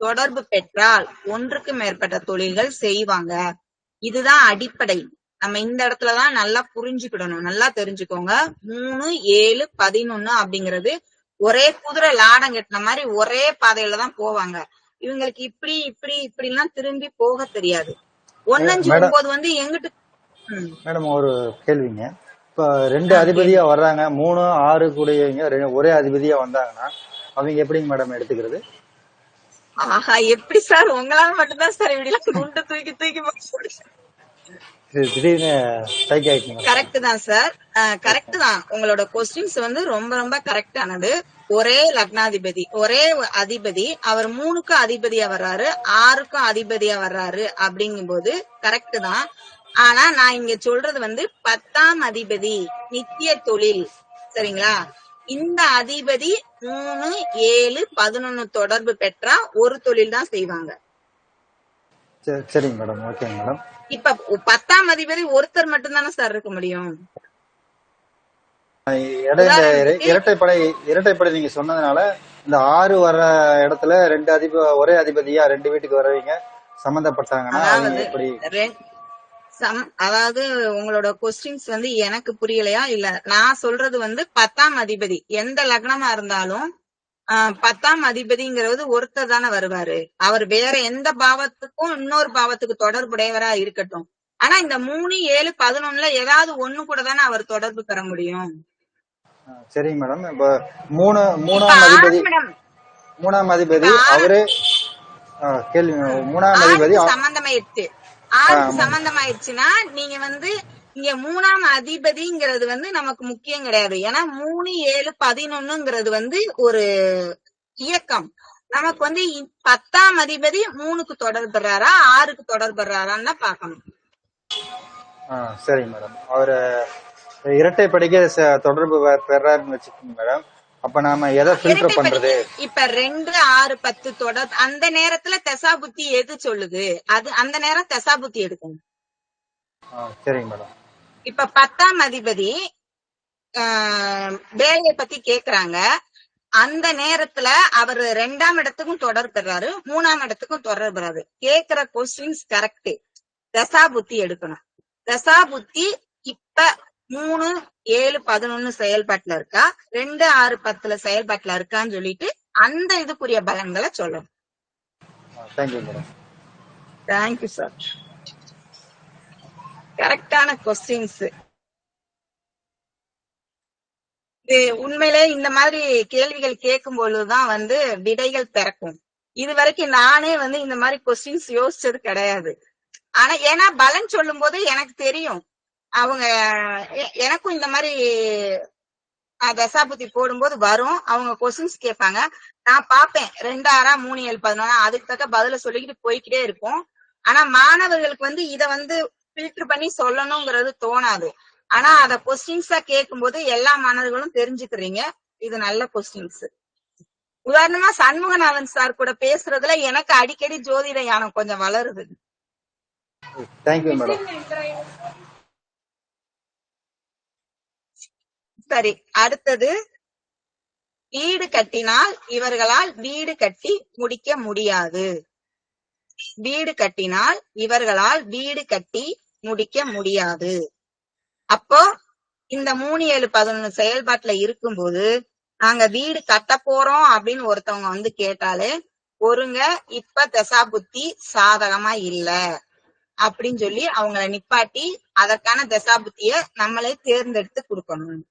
தொடர்பு பெற்றால் ஒன்றுக்கு மேற்பட்ட தொழில்கள் செய்வாங்க. இதுதான் அடிப்படை. நம்ம இந்த இடத்துலதான் நல்லா புரிஞ்சுக்கிடணும், நல்லா தெரிஞ்சுக்கோங்க. 3, 7, 11 அப்படிங்கிறது ஒரே குதிரை லாடம் கட்டின மாதிரி ஒரே பாதையில தான் போவாங்க. இவங்களுக்கு இப்படி இப்படி இப்படி எல்லாம் திரும்பி போக தெரியாது. 1, 5, 9 எங்கிட்டு. மேடம் ஒரு கேள்விங்க. இப்ப 2 அதிபதியா வர்றாங்க, 3, 6 கூடியவங்க ஒரே அதிபதியா வந்தாங்கன்னா அவங்க எப்படிங்க மேடம் எடுத்துக்கிறது? ஆஹா, எப்படி சார் உங்களால மட்டும்தான் சார் இப்படி குண்டு தூக்கி தூக்கி கரெக்ட் தான் சார், கரெக்ட் தான். உங்களோட கொஸ்டின்ஸ் ரொம்ப ரொம்ப கரெக்டானது. ஒரே லக்னாதிபதி, ஒரே அதிபதி, அவர் 3க்கும் அதிபதியா வர்றாரு, 6க்கும் அதிபதியா வர்றாரு அப்படிங்கும் போது கரெக்ட் தான். ஆனா நான் இங்க சொல்றது 10ஆம் அதிபதி நித்திய தொழில், சரிங்களா? இந்த அதிபதி 3, 7, 11 தொடர்பு பெற்றா ஒரு தொழில் தான் செய்வாங்க. சரிங்க மேடம், ஓகே மேடம். இப்ப 10ஆம் அதிபதி ஒருத்தர் மட்டும் தானே சார் இருக்க முடியும்? இரட்டைப்படை நீங்க சொன்னதுனால இந்த 6 வர்ற இடத்துல 2 ஒரே அதிபதியா 2 வீட்டுக்கு வரவங்க சம்பந்தப்பட்டாங்கன்னா அதாவது உங்களோட கொஸ்டின்ஸ் எனக்கு புரியலையா இல்ல? நான் சொல்றது 10ஆம் அதிபதி எந்த லக்னமா இருந்தாலும் 10ஆம் அதிபதிங்கிறது ஒருத்தர் தானே வருவாரு. அவர் வேற எந்த பாவத்துக்கும் இன்னொரு பாவத்துக்கு தொடர்புடையவரா இருக்கட்டும். ஆனா இந்த 3, 7, 11 ஏதாவது ஒண்ணு கூட தானே அவர் தொடர்பு பெற முடியும். சரிங்க மேடம். இப்ப மூணாம் அதிபதி மேடம் மூணாம் அதிபதி அவரே கேள்வி. மூணாம் அதிபதி சம்பந்தமாயிருச்சு. ஆறுக்கு சம்பந்தமாயிருச்சுன்னா நீங்க இங்க மூணாம் அதிபதிங்கிறது நமக்கு முக்கியம் கிடையாது. ஏன்னா 3, 7, 11ங்கிறது ஒரு இயக்கம். நமக்கு 10ஆம் அதிபதி 3க்கு தொடர்படுறாரா 6க்கு தொடர்படுறாரான்னு தான் பாக்கணும். சரிங்க மேடம். அவரு இரட்டை படிக்க தொடர்பு பெறாருன்னு வச்சுக்கோங்க மேடம். அப்ப நாம எதை ஃபில்டர் பண்றது? இப்ப 2, 6, 10 தொடர் அந்த நேரத்துல தசா புத்தி எது சொல்லுது, அது அந்த நேரம் தசா புத்தி எடுக்கணும். சரிங்க மேடம். இப்ப 10ஆம் அதிபதி வேலையை பத்தி கேக்குறாங்க. அந்த நேரத்துல அவர் 2ஆம் இடத்துக்கும் தொடர் பெறாரு, 3ஆம் இடத்துக்கும் தொடர் பெறாரு. கேக்குற கொஸ்டின்ஸ் கரெக்ட். தசா புத்தி எடுக்கணும். தசா புத்தி இப்ப 3, 7, 11 செயல்பாட்டுல இருக்கா, 2, 6, 10 செயல்பாட்டுல இருக்கான்னு சொல்லிட்டு அந்த இதுக்குரிய பலன்களை சொல்லணும். Thank you sir. கரெக்டான கொஸ்டின்ஸ். உண்மையிலே இந்த மாதிரி கேள்விகள் கேட்கும் பொழுதுதான் விடைகள் பிறக்கும். இது வரைக்கும் நானே இந்த மாதிரி கொஸ்டின்ஸ் யோசிச்சது கிடையாது. ஆனா ஏன்னா பலன் சொல்லும் போது எனக்கு தெரியும், அவங்க எனக்கும் இந்த மாதிரி தசாபுத்தி போடும்போது வரும். அவங்க கொஸ்டின்ஸ் கேட்பாங்க, நான் பாப்பேன் 2, 6, 3, 7, 11 அதுக்கு தக்க பதில சொல்லிக்கிட்டு போய்கிட்டே இருக்கும். ஆனா மாணவர்களுக்கு இத ஃபில்டர் பண்ணி சொல்லணுங்கிறது தோணாது. ஆனா அத கொஸ்டின்ஸா கேட்கும் போது எல்லா மாணவர்களும் தெரிஞ்சுக்கிறீங்க. இது நல்ல கொஸ்டின்ஸ். உதாரணமா சண்முகநாதன் சார் கூட பேசுறதுல எனக்கு அடிக்கடி ஜோதிட ஞானம் கொஞ்சம் வளருது. Thank you madam. சரி, அடுத்தது வீடு கட்டினால் இவர்களால் வீடு கட்டி முடிக்க முடியாது. வீடு கட்டினால் இவர்களால் வீடு கட்டி முடிக்க முடியாது. அப்போ இந்த 3, 7, 11 செயல்பாட்டுல இருக்கும்போது நாங்க வீடு கட்ட போறோம் அப்படின்னு ஒருத்தவங்க கேட்டாலே ஒருங்க இப்ப தசாபுத்தி சாதகமா இல்ல அப்படின்னு சொல்லி அவங்கள நிப்பாட்டி அதற்கான தசாபுத்திய நம்மளே தேர்ந்தெடுத்து கொடுக்கணும்.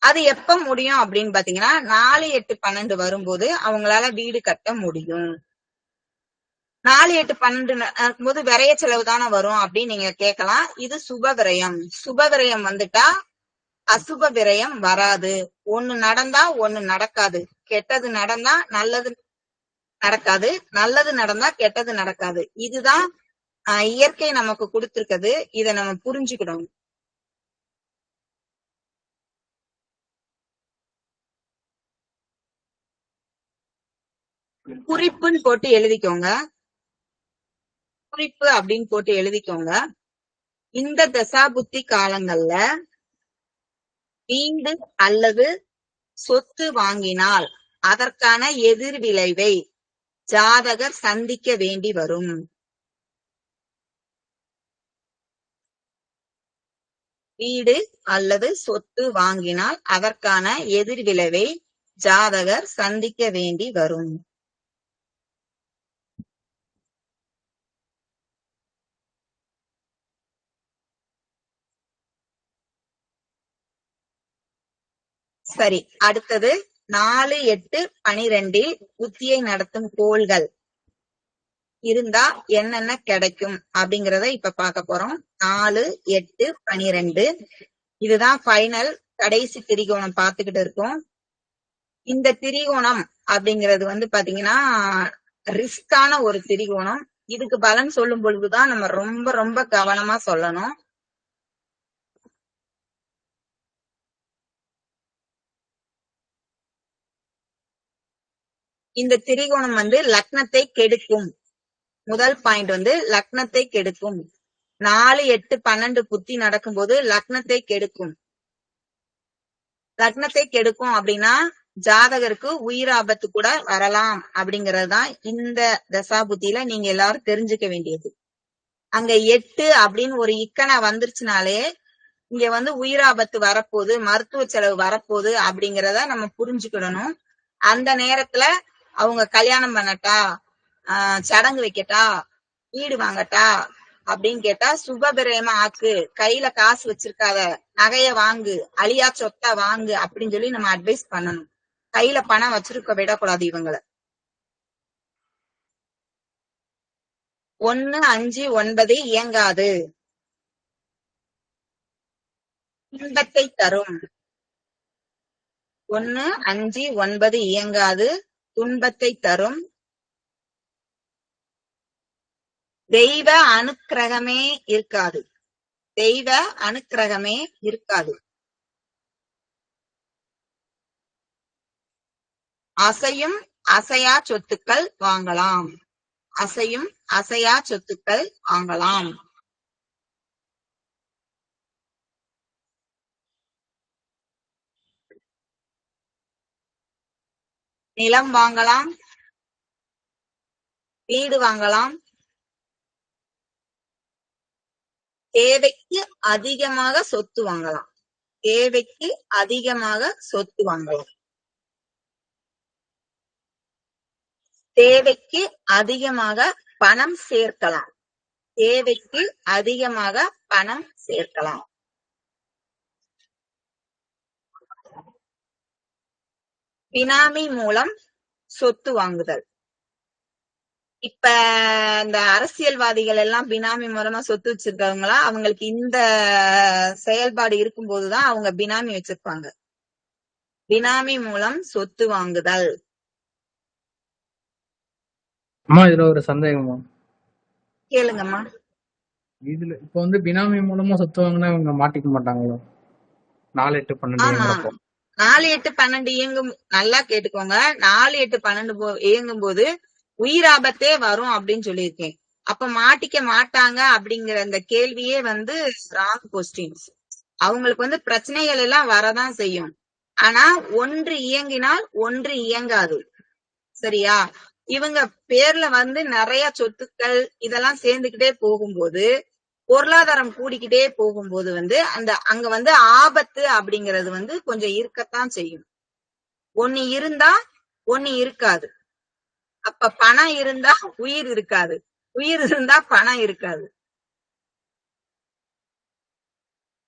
அது எப்ப முடியும் அப்படின்னு பாத்தீங்கன்னா 4, 8, 12 வரும்போது அவங்களால வீடு கட்ட முடியும். 4, 8, 12 போது விரைய செலவு தானே வரும் அப்படின்னு நீங்க கேட்கலாம். இது சுப விரயம். சுப விரயம் வந்துட்டா அசுப விரயம் வராது. ஒண்ணு நடந்தா ஒண்ணு நடக்காது. கெட்டது நடந்தா நல்லது நடக்காது, நல்லது நடந்தா கெட்டது நடக்காது. இதுதான் இயற்கை நமக்கு கொடுத்திருக்குது. இத நம்ம புரிஞ்சுக்கணும். குறிப்புன்னு போட்டு எழுதிக்கோங்க. குறிப்பு அப்படின்னு போட்டு எழுதிக்கோங்க. இந்த தசாபுத்தி காலங்கள்ல வீடு அல்லது சொத்து வாங்கினால் அதற்கான எதிர் விளைவை ஜாதகர் சந்திக்க வேண்டி வரும். வீடு அல்லது சொத்து வாங்கினால் அதற்கான எதிர் விளைவை ஜாதகர் சந்திக்க வேண்டி வரும். சரி, அடுத்தது 4, 8, 12 புத்தியை நடத்தும் கோள்கள் இருந்தா என்னென்ன கிடைக்கும் அப்படிங்கறத இப்ப பார்க்க போறோம். 4, 8, 12 இதுதான் ஃபைனல் கடைசி திரிகோணம் பார்த்துக்கிட்டு இருக்கோம். இந்த திரிகோணம் அப்படிங்கிறது பாத்தீங்கன்னா ரிஸ்கான ஒரு திரிகோணம். இதுக்கு பலன் சொல்லும் பொழுதுதான் நம்ம ரொம்ப ரொம்ப கவனமா சொல்லணும். இந்த திரிகோணம் லக்னத்தை கெடுக்கும். முதல் பாயிண்ட் லக்னத்தை கெடுக்கும். 4, 8, 12 புத்தி நடக்கும்போது லக்னத்தை கெடுக்கும். லக்னத்தை கெடுக்கும் அப்படின்னா ஜாதகருக்கு உயிர் ஆபத்து கூட வரலாம் அப்படிங்கறதுதான் இந்த தசாபுத்தியில நீங்க எல்லாரும் தெரிஞ்சுக்க வேண்டியது. அங்க 8 அப்படின்னு ஒரு இக்கனை வந்துருச்சுனாலே இங்க உயிராபத்து வரப்போகுது, மருத்துவ செலவு வரப்போகுது அப்படிங்கறத நம்ம புரிஞ்சுக்கிடணும். அந்த நேரத்துல அவங்க கல்யாணம் பண்ணட்டா, சடங்கு வைக்கட்டா, வீடு வாங்கட்டா அப்படின்னு கேட்டா சுபபிரயமா ஆக்கு, கையில காசு வச்சிருக்காத நகைய வாங்கு, அழியா சொத்தை வாங்கு அப்படின்னு சொல்லி நம்ம அட்வைஸ் பண்ணணும். கையில பணம் வச்சிருக்க விடக்கூடாது இவங்கள. 1, 5, 9 இயங்காது, துன்பத்தை தரும். 1, 5, 9 இயங்காது, துன்பத்தை தரும். தெய்வ அனுக்கிரகமே இருக்காது. தெய்வ அனுக்கிரகமே இருக்காது. அசையும் அசையா சொத்துக்கள் வாங்கலாம். அசையும் அசையா சொத்துக்கள் வாங்கலாம். நிலம் வாங்கலாம், வீடு வாங்கலாம். தேவைக்கு அதிகமாக சொத்து வாங்கலாம். தேவைக்கு அதிகமாக சொத்து வாங்கலாம். தேவைக்கு அதிகமாக பணம் சேர்க்கலாம். தேவைக்கு அதிகமாக பணம் சேர்க்கலாம். பினாமி மூலம் சொத்து வாங்குதல். இப்ப இந்த அரசியல்வாதிகள் எல்லாம் பினாமி மூலமா சொத்து வச்சிருக்காங்களா, அவங்களுக்கு இந்த செயல்பாடு இருக்கும்போதுதான் அவங்க பினாமி வச்சிருப்பாங்க. பினாமி மூலம் சொத்து வாங்குதல். அம்மா இதுல ஒரு சந்தேகமா, கேளுங்கம்மா. இதுல இப்ப வந்து பினாமி மூலமா சொத்து வாங்கினா இவங்க மாட்டிக்க மாட்டாங்களோ? 4, 8, 12 ஆமா, இயங்குறப்போ 4, 8, 12 இயங்கும். நல்லா கேட்டுக்கோங்க. 4, 8, 12 இயங்கும் போது உயிராபத்தே வரும் அப்படின்னு சொல்லியிருக்கேன். அப்ப மாட்டிக்க மாட்டாங்க அப்படிங்கிற அந்த கேள்வியே வந்து ராங் கொஸ்டின்ஸ். அவங்களுக்கு வந்து பிரச்சனைகள் எல்லாம் வரதான் செய்யும். ஆனா ஒன்று இயங்கினால் ஒன்று இயங்காது. சரியா? இவங்க பேர்ல வந்து நிறைய சொத்துக்கள் இதெல்லாம் சேர்ந்துகிட்டே போகும்போது, பொருளாதாரம் கூடிக்கிட்டே போகும்போது வந்து அங்க வந்து ஆபத்து அப்படிங்கிறது வந்து கொஞ்சம் இருக்கத்தான் செய்யும். ஒண்ணு இருந்தா ஒண்ணு இருக்காது. அப்ப பணம் இருந்தா உயிர் இருக்காது, உயிர் இருந்தா பணம் இருக்காது.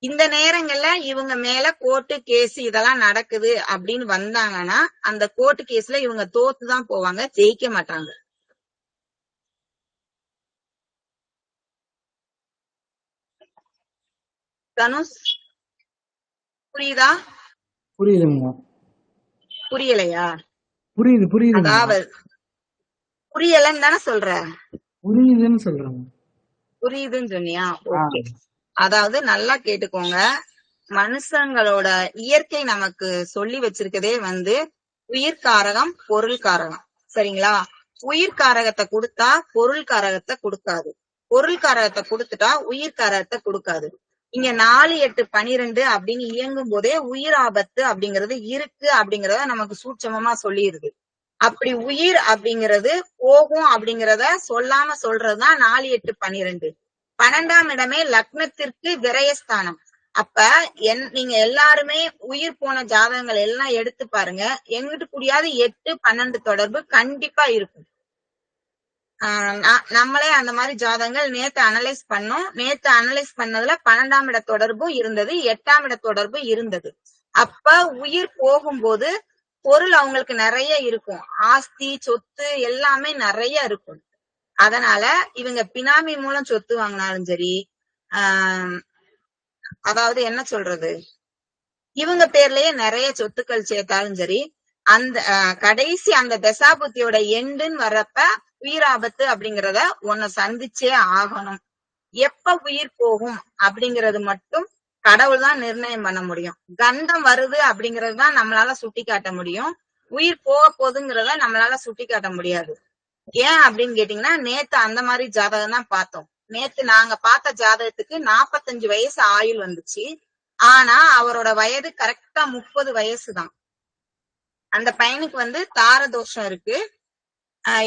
இந்த நேரங்கள்ல இவங்க மேல கோர்ட்டு கேஸ் இதெல்லாம் நடக்குது அப்படின்னு வந்தாங்கன்னா அந்த கோர்ட்டு கேஸ்ல இவங்க தோத்துதான் போவாங்க, ஜெயிக்க மாட்டாங்க. தனுஷ் புரியுதா? புரியுதுங்க. புரியலையா? புரியுது. அதாவது புரியலன்னு தானே சொல்ற? புரியுதுன்னு சொல்றேன். புரியுதுன்னு சொன்னியா? ஓகே. அதாவது நல்லா கேட்டுக்கோங்க. மனுஷங்களோட இயற்கை நமக்கு சொல்லி வச்சிருக்கதே வந்து உயிர்காரகம், பொருள் காரகம். சரிங்களா? உயிர்காரகத்தை கொடுத்தா பொருள் காரகத்தை கொடுக்காது, பொருள் காரகத்தை கொடுத்துட்டா உயிர்காரகத்தை கொடுக்காது. இங்க 4, 8, 12 அப்படின்னு இயங்கும் போதே உயிர் ஆபத்து அப்படிங்கிறது இருக்கு அப்படிங்கறத நமக்கு சூட்சமமா சொல்லிருது. அப்படி உயிர் அப்படிங்கிறது போகும் அப்படிங்கிறத சொல்லாம சொல்றதுதான் 4, 8, 12. 12ஆம் இடமே லக்னத்திற்கு விரயஸ்தானம். அப்ப நீங்க எல்லாருமே உயிர் போன ஜாதகங்கள் எல்லாம் எடுத்து பாருங்க, எங்கிட்டு கூடியாவது 8, 12 தொடர்பு கண்டிப்பா இருக்கும். நம்மளே அந்த மாதிரி ஜாதகங்கள் நேத்து அனலைஸ் பண்ணோம். நேத்து அனலைஸ் பண்ணதுல 12ஆம் இட தொடர்பும் இருந்தது, 8ஆம் இட தொடர்பு இருந்தது. அப்ப உயிர் போகும்போது பொருள் அவங்களுக்கு நிறைய இருக்கும், ஆஸ்தி சொத்து எல்லாமே நிறைய இருக்கும். அதனால இவங்க பினாமி மூலம் சொத்து வாங்கினாலும் சரி, அதாவது என்ன சொல்றது, இவங்க பேர்லயே நிறைய சொத்துக்கள் சேர்த்தாலும் சரி, அந்த கடைசி அந்த தசாபுத்தியோட எண்டுன்னு வர்றப்ப உயிராபத்து அப்படிங்கறத ஒன்ன சந்திச்சே ஆகணும். எப்ப உயிர் போகும் அப்படிங்கறது மட்டும் கடவுள் தான் நிர்ணயம் பண்ண முடியும். கண்டம் வருது அப்படிங்கறது தான் நம்மளால சுட்டி காட்ட முடியும். உயிர் போக போகுதுங்கிறத நம்மளால சுட்டி காட்ட முடியாது. ஏன் அப்படின்னு கேட்டீங்கன்னா, நேத்து அந்த மாதிரி ஜாதகம் தான் பார்த்தோம். நேத்து நாங்க பார்த்த ஜாதகத்துக்கு 45 வயசு ஆயுள் வந்துச்சு. ஆனா அவரோட வயது கரெக்டா 30 வயசுதான். அந்த பையனுக்கு வந்து தாரதோஷம் இருக்கு,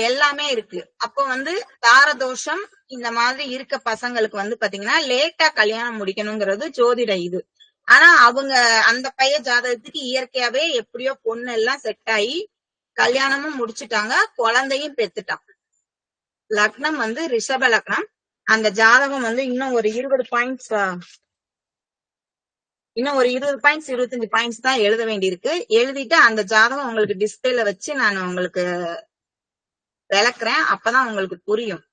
எல்லாமே இருக்கு. அப்போ வந்து தாரதோஷம் இந்த மாதிரி இருக்க பசங்களுக்கு வந்து பாத்தீங்கன்னா லேட்டா கல்யாணம் முடிக்கணுங்கிறது ஜோதிட இது. ஆனா அவங்க அந்த பையன் ஜாதகத்துக்கு இயற்கையாவே எப்படியோ பொண்ணு எல்லாம் செட் ஆகி கல்யாணமும் முடிச்சுட்டாங்க, குழந்தையும் பெத்துட்டான். லக்னம் வந்து ரிஷப லக்னம். அந்த ஜாதகம் வந்து இன்னும் ஒரு 20 பாயிண்ட்ஸ் இன்னும் ஒரு 20 பாயிண்ட்ஸ் 25 பாயிண்ட்ஸ் தான் எழுத வேண்டியிருக்கு. எழுதிட்டு அந்த ஜாதகம் உங்களுக்கு டிஸ்பிளேல வச்சு நான் உங்களுக்கு விளக்குறேன். அப்பதான் உங்களுக்கு புரியும்.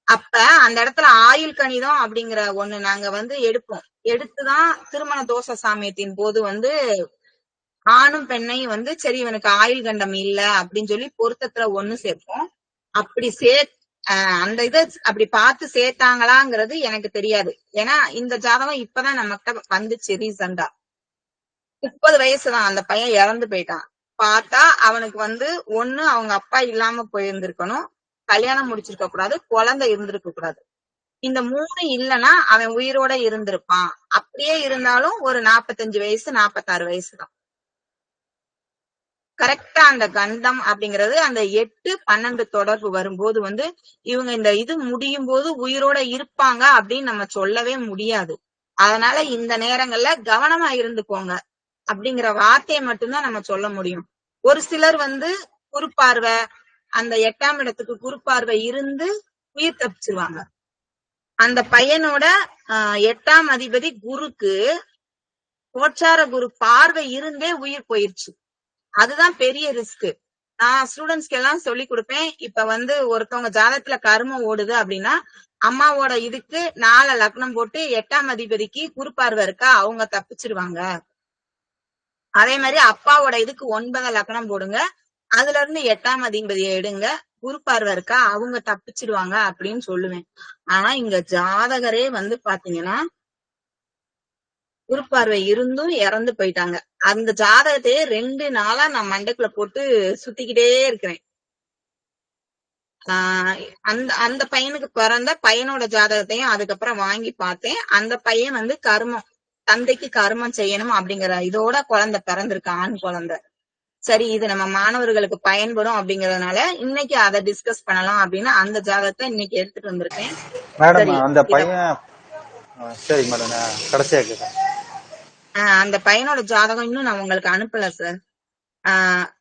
அப்ப அந்த இடத்துல ஆயுள் கணிதம் அப்படிங்கிற ஒண்ணு நாங்க எடுப்போம். எடுத்துதான் திருமண தோஷ சாமியத்தின் போது ஆணும் பெண்ணையும் சரி இவனுக்கு ஆயுள் கண்டம் இல்ல அப்படின்னு சொல்லி பொருத்தத்துல ஒண்ணு சேர்ப்போம். அப்படி அந்த இதை அப்படி பார்த்து சேர்த்தாங்களாங்கிறது எனக்கு தெரியாது. ஏன்னா இந்த ஜாதகம் இப்பதான் நம்மகிட்ட வந்துச்சு ரீசெண்டா. 30 வயசுதான் அந்த பையன் இறந்து போயிட்டான். பார்த்தா அவனுக்கு ஒண்ணு அவங்க அப்பா இல்லாம போயிருந்திருக்கணும், கல்யாணம் முடிச்சிருக்க கூடாது, குழந்தை இருந்திருக்க கூடாது. இந்த 3 இல்லைன்னா அவன் உயிரோட இருந்திருப்பான். அப்படியே இருந்தாலும் ஒரு 45 வயசு 46 வயசுதான். கரெக்டா அந்த கண்டம் அப்படிங்கிறது அந்த 8-12 தொடர்பு வரும்போது இவங்க இந்த இது முடியும் போது உயிரோட இருப்பாங்க அப்படின்னு நம்ம சொல்லவே முடியாது. அதனால இந்த நேரங்கள்ல கவனமா இருந்துக்கோங்க அப்படிங்கிற வார்த்தையை மட்டும்தான் நம்ம சொல்ல முடியும். ஒரு சிலர் குறுப்பார்வை, அந்த 8ஆம் இடத்துக்கு குறுப்பார்வை இருந்து உயிர் தப்பிச்சிருவாங்க. அந்த பையனோட 8ஆம் அதிபதி குருக்கு கோச்சார குரு பார்வை இருந்தே உயிர் போயிருச்சு. அதுதான் பெரிய ரிஸ்க். நான் ஸ்டூடெண்ட்ஸ்க்கு எல்லாம் சொல்லி கொடுப்பேன். இப்ப ஒருத்தவங்க ஜாதகத்துல கர்மம் ஓடுது அப்படின்னா அம்மாவோட இதுக்கு 4 லக்னம் போட்டு 8ஆம் அதிபதிக்கு குறுப்பார்வை இருக்கா, அவங்க தப்பிச்சிருவாங்க. அதே மாதிரி அப்பாவோட இதுக்கு 9 லக்னம் போடுங்க, அதுல இருந்து 8ஆம் அதிபதியை எடுங்க, குறுப்பார்வை இருக்கா, அவங்க தப்பிச்சிருவாங்க அப்படின்னு சொல்லுவேன். ஆனா இங்க ஜாதகரே பாத்தீங்கன்னா குறுப்பார்வை இருந்தும் இறந்து போயிட்டாங்க. அந்த ஜாதகத்தையே 2 நாளா நான் மண்டைக்குள்ள போட்டு சுத்திக்கிட்டே இருக்கிறேன். அந்த பையனுக்கு பிறந்த பையனோட ஜாதகத்தையும் அதுக்கப்புறம் வாங்கி பார்த்தேன். அந்த பையன் கர்மம், தந்தைக்கு கர்மம் செய்யணும் அப்படிங்கிற இதோட குழந்தை பிறந்திருக்கு, ஆண் குழந்தை. சரி இது நம்ம மாணவர்களுக்கு பயன்படும் அப்படிங்கறதுனால இன்னைக்கு அதை டிஸ்கஸ் பண்ணலாம் அப்படின்னு அந்த ஜாதகத்தை இன்னைக்கு எடுத்துட்டு வந்திருக்கேன். மேடம் அந்த பையன் சரி மேடம் கடைசியா கேட்கிறேன். அந்த பையனோட ஜாதகம் இன்னும் நான் உங்களுக்கு அனுப்பல சார்.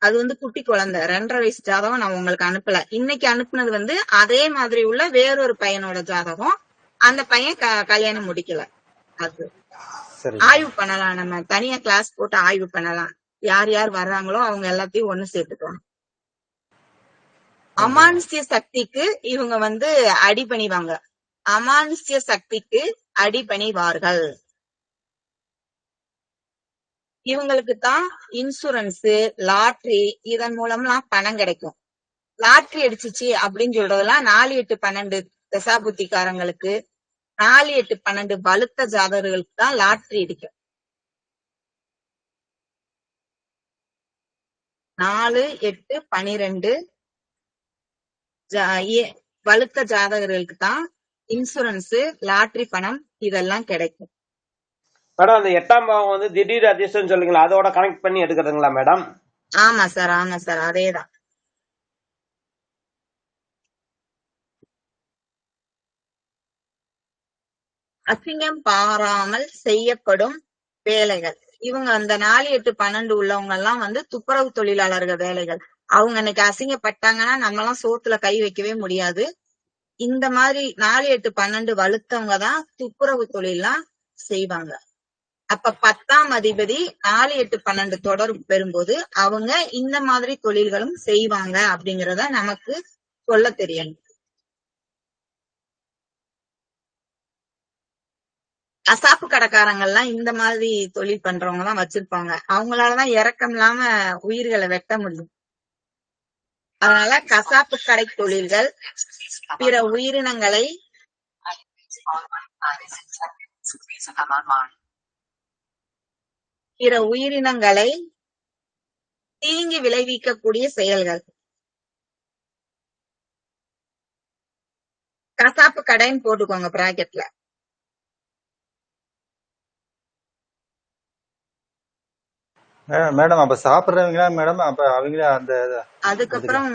அது குட்டி குழந்தை 2.5 வயசு ஜாதகம் நான் உங்களுக்கு அனுப்பல. இன்னைக்கு அனுப்புனது அதே மாதிரி உள்ள வேறொரு பையனோட ஜாதகம். அந்த பையன் கல்யாணம் முடிக்கல. அது ஆய்வு பண்ணலாம், நம்ம தனியா கிளாஸ் போட்டு ஆய்வு பண்ணலாம். யார் யார் வர்றாங்களோ அவங்க எல்லாத்தையும் ஒண்ணு சேர்த்துக்கலாம். அமானுஷ்ய சக்திக்கு இவங்க அடிபணிவாங்க. அமானுஷ்ய சக்திக்கு அடிபணிவார்கள். இவங்களுக்கு தான் இன்சூரன்ஸ், லாட்ரி இதன் மூலம்லாம் பணம் கிடைக்கும். லாட்ரி அடிச்சிச்சு அப்படின்னு சொல்றதெல்லாம் 4-8-12 தசாபுத்திக்காரங்களுக்கு, 4-8-12 வலுத்த ஜாதகர்களுக்கு தான் லாட்ரி அடிக்கும். 4-8-12 வலுத்த ஜாதகர்களுக்கு தான் இன்சூரன்ஸ், லாட்ரி பணம் இதெல்லாம் கிடைக்கும். மேடம் அந்த 8ஆம் பாவம் திடீர் அதிர்ஷ்டம் சொல்லுங்களா, அதோட கனெக்ட் பண்ணி எடுக்கிறதுங்களா மேடம்? ஆமா சார் அதேதான். அசிங்கம் பாராமல் செய்யப்படும் வேலைகள். இவங்க அந்த 4-8-12 உள்ளவங்க எல்லாம் துப்புரவு தொழிலாளர்கள் வேலைகள். அவங்க இன்னைக்கு அசிங்கப்பட்டாங்கன்னா நம்ம எல்லாம் சோத்துல கை வைக்கவே முடியாது. இந்த மாதிரி 4-8-12 வலுத்தவங்க தான் துப்புரவு தொழிலாம் செய்வாங்க. அப்ப 10ஆம் அதிபதி 4-8-12 தொடர்பு பெறும்போது அவங்க இந்த மாதிரி தொழில்களும் செய்வாங்க அப்படிங்கறத நமக்கு சொல்ல தெரியணும். கசாப்பு கடைக்காரங்கள்லாம் இந்த மாதிரி தொழில் பண்றவங்க தான் வச்சிருப்பாங்க. அவங்களாலதான் இறக்கம் இல்லாம உயிர்களை வெட்ட முடியும். அதனால கசாப்பு கடை தொழில்கள் பிற உயிரினங்களை தீங்கி விளைவிக்கக்கூடிய செயல்கள். கசாப்பு கடைன்னு போட்டுக்கோங்க பிராக்கெட்ல. மேடம் அப்ப சாப்பிடுறவங்களா மேடம்? அப்ப அவங்களே அந்த அதுக்கப்புறம்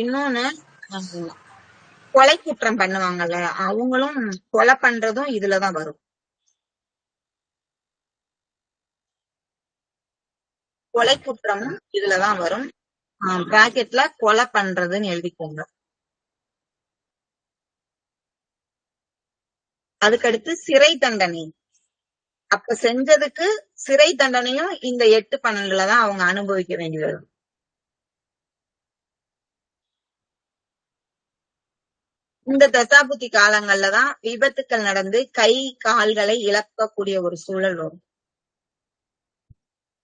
இன்னொன்னு கொலை குற்றம் பண்ணுவாங்கல்ல, அவங்களும் கொலை பண்றதும் இதுலதான் வரும். கொலை குற்றமும் இதுலதான் வரும். பிராக்கெட்ல கொலை பண்றதுன்னு எழுதிக்கோங்க. அதுக்கடுத்து சிறை தண்டனை. அப்ப செஞ்சதுக்கு சிறை தண்டனையும் இந்த 8-12 தான் அவங்க அனுபவிக்க வேண்டி வரும். இந்த தசாபுத்தி காலங்கள்லதான் விபத்துக்கள் நடந்து கை கால்களை இழக்கக்கூடிய ஒரு சூழல் வரும்.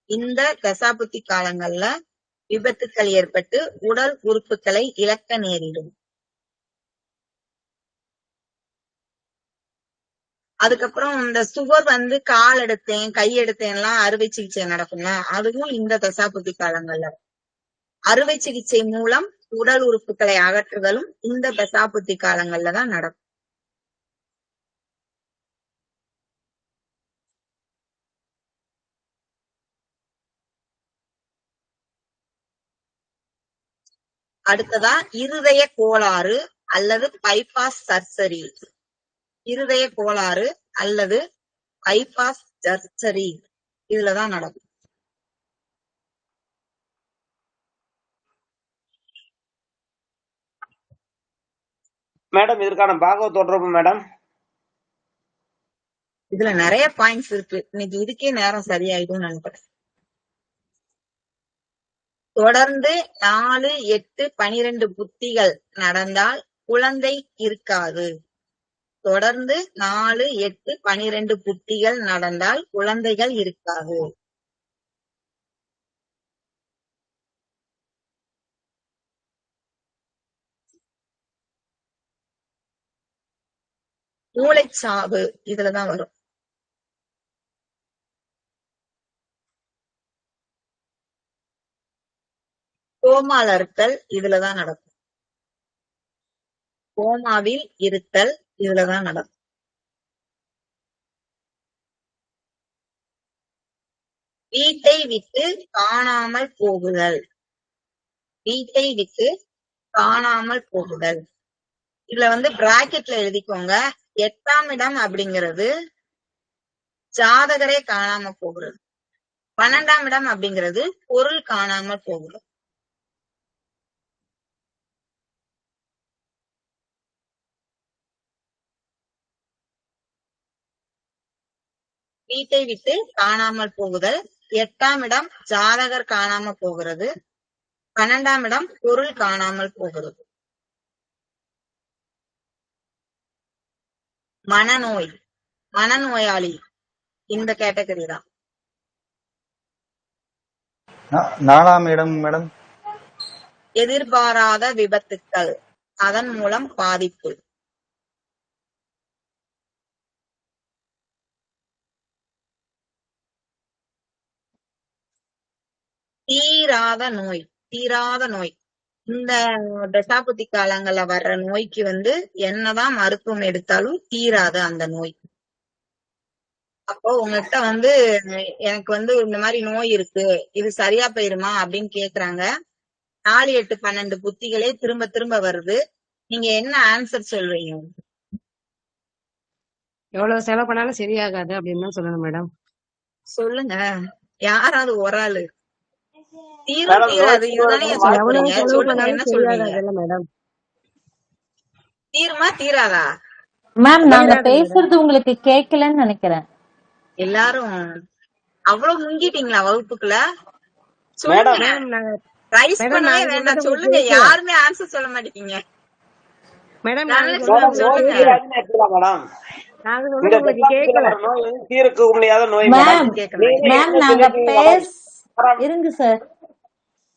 இந்த தசாபுத்தி காலங்கள்ல விபத்துக்கள் ஏற்பட்டு உடல் உறுப்புகளை இழக்க நேரிடும். அதுக்கப்புறம் இந்த சுகர் கால் எடுத்தேன் கை எடுத்தேன்லாம் அறுவை சிகிச்சை நடக்கும்ல, அதுவும் இந்த தசாபுத்தி காலங்கள்ல. அறுவை சிகிச்சை மூலம் உடல் உறுப்புகளை அகற்றுதலும் இந்த தசாபுத்தி காலங்கள்ல தான் நடக்கும். அடுத்ததா இருதய கோளாறு அல்லது பைபாஸ் சர்ஜரி. இருதய கோளாறு அல்லது பைபாஸ் சர்ஜரி இதுலதான் நடக்கும். மேடம் இதற்கான பாகவ தொடர்பு மேடம். இதுல நிறைய பாயிண்ட்ஸ் இருக்கு. இன்னைக்கு இதுக்கே நேரம் சரியாயிடும் நினைக்கிறேன். தொடர்ந்து 4, 8, 12 புத்திகள் நடந்தால் குழந்தை இருக்காது. தொடர்ந்து 4, 8, 12 புத்திகள் நடந்தால் குழந்தைகள் இருக்காது. மூளைச்சாவு இதுலதான் வரும். கோமால இருத்தல் இதுலதான் நடக்கும். கோமாவில் இருத்தல் இதுலதான் நடக்கும். வீட்டை விட்டு காணாமல் போகுதல். வீட்டை விட்டு காணாமல் போகுதல். இதுல பிராக்கெட்ல எழுதிக்கோங்க. 8ஆம் இடம் அப்படிங்கிறது ஜாதகரே காணாம போகிறது. 12ஆம் இடம் அப்படிங்கிறது பொருள் காணாமல் போகுது. வீட்டை விட்டு காணாமல் போகுதல். 8ஆம் இடம் ஜாதகர் காணாம போகிறது. 12ஆம் இடம் பொருள் காணாமல் போகிறது. மனநோய், மனநோயாளி இந்த கேட்டகரி தான். 4ஆம் இடம் மேடம் எதிர்பாராத விபத்துக்கள், அதன் மூலம் பாதிப்பு. தீராத நோய், தீராத நோய். இந்த தசாபுத்தி காலங்கள்ல வர்ற நோய்க்கு என்னதான் மருத்துவம் எடுத்தாலும் தீராது அந்த நோய். அப்போ உங்ககிட்ட எனக்கு இந்த மாதிரி நோய் இருக்கு, இது சரியா போயிருமா அப்படின்னு கேக்குறாங்க. 4, 8, 12 புத்திகளே திரும்ப திரும்ப வருது. நீங்க என்ன ஆன்சர் சொல்றீங்க? எவ்வளவு செலவு பண்ணாலும் சரியாகாது அப்படின்னு தான் சொல்லணும் மேடம். சொல்லுங்க, யாராவது ஒரு ஆளு. தீரும் தீராது இதுதானே சொல்ல போறீங்க. சொல்லுங்க, என்ன சொல்றீங்க? மேடம் தீருமா தீராதா? மேம் நாங்க பேசுறது உங்களுக்கு கேட்கலன்னு நினைக்கிறேன். எல்லாரும் அவ்வளவு முங்கிட்டீங்களா வகுப்புக்குள்ள? சொல்லுங்க, ரைஸ் பண்ணவே வேண்டாம், சொல்லுங்க. யாருமே ஆன்சர் சொல்ல மாட்டேங்க மேடம். தீர்க்க முடியாத நோய் மேம். நாங்க இருங்க சார்,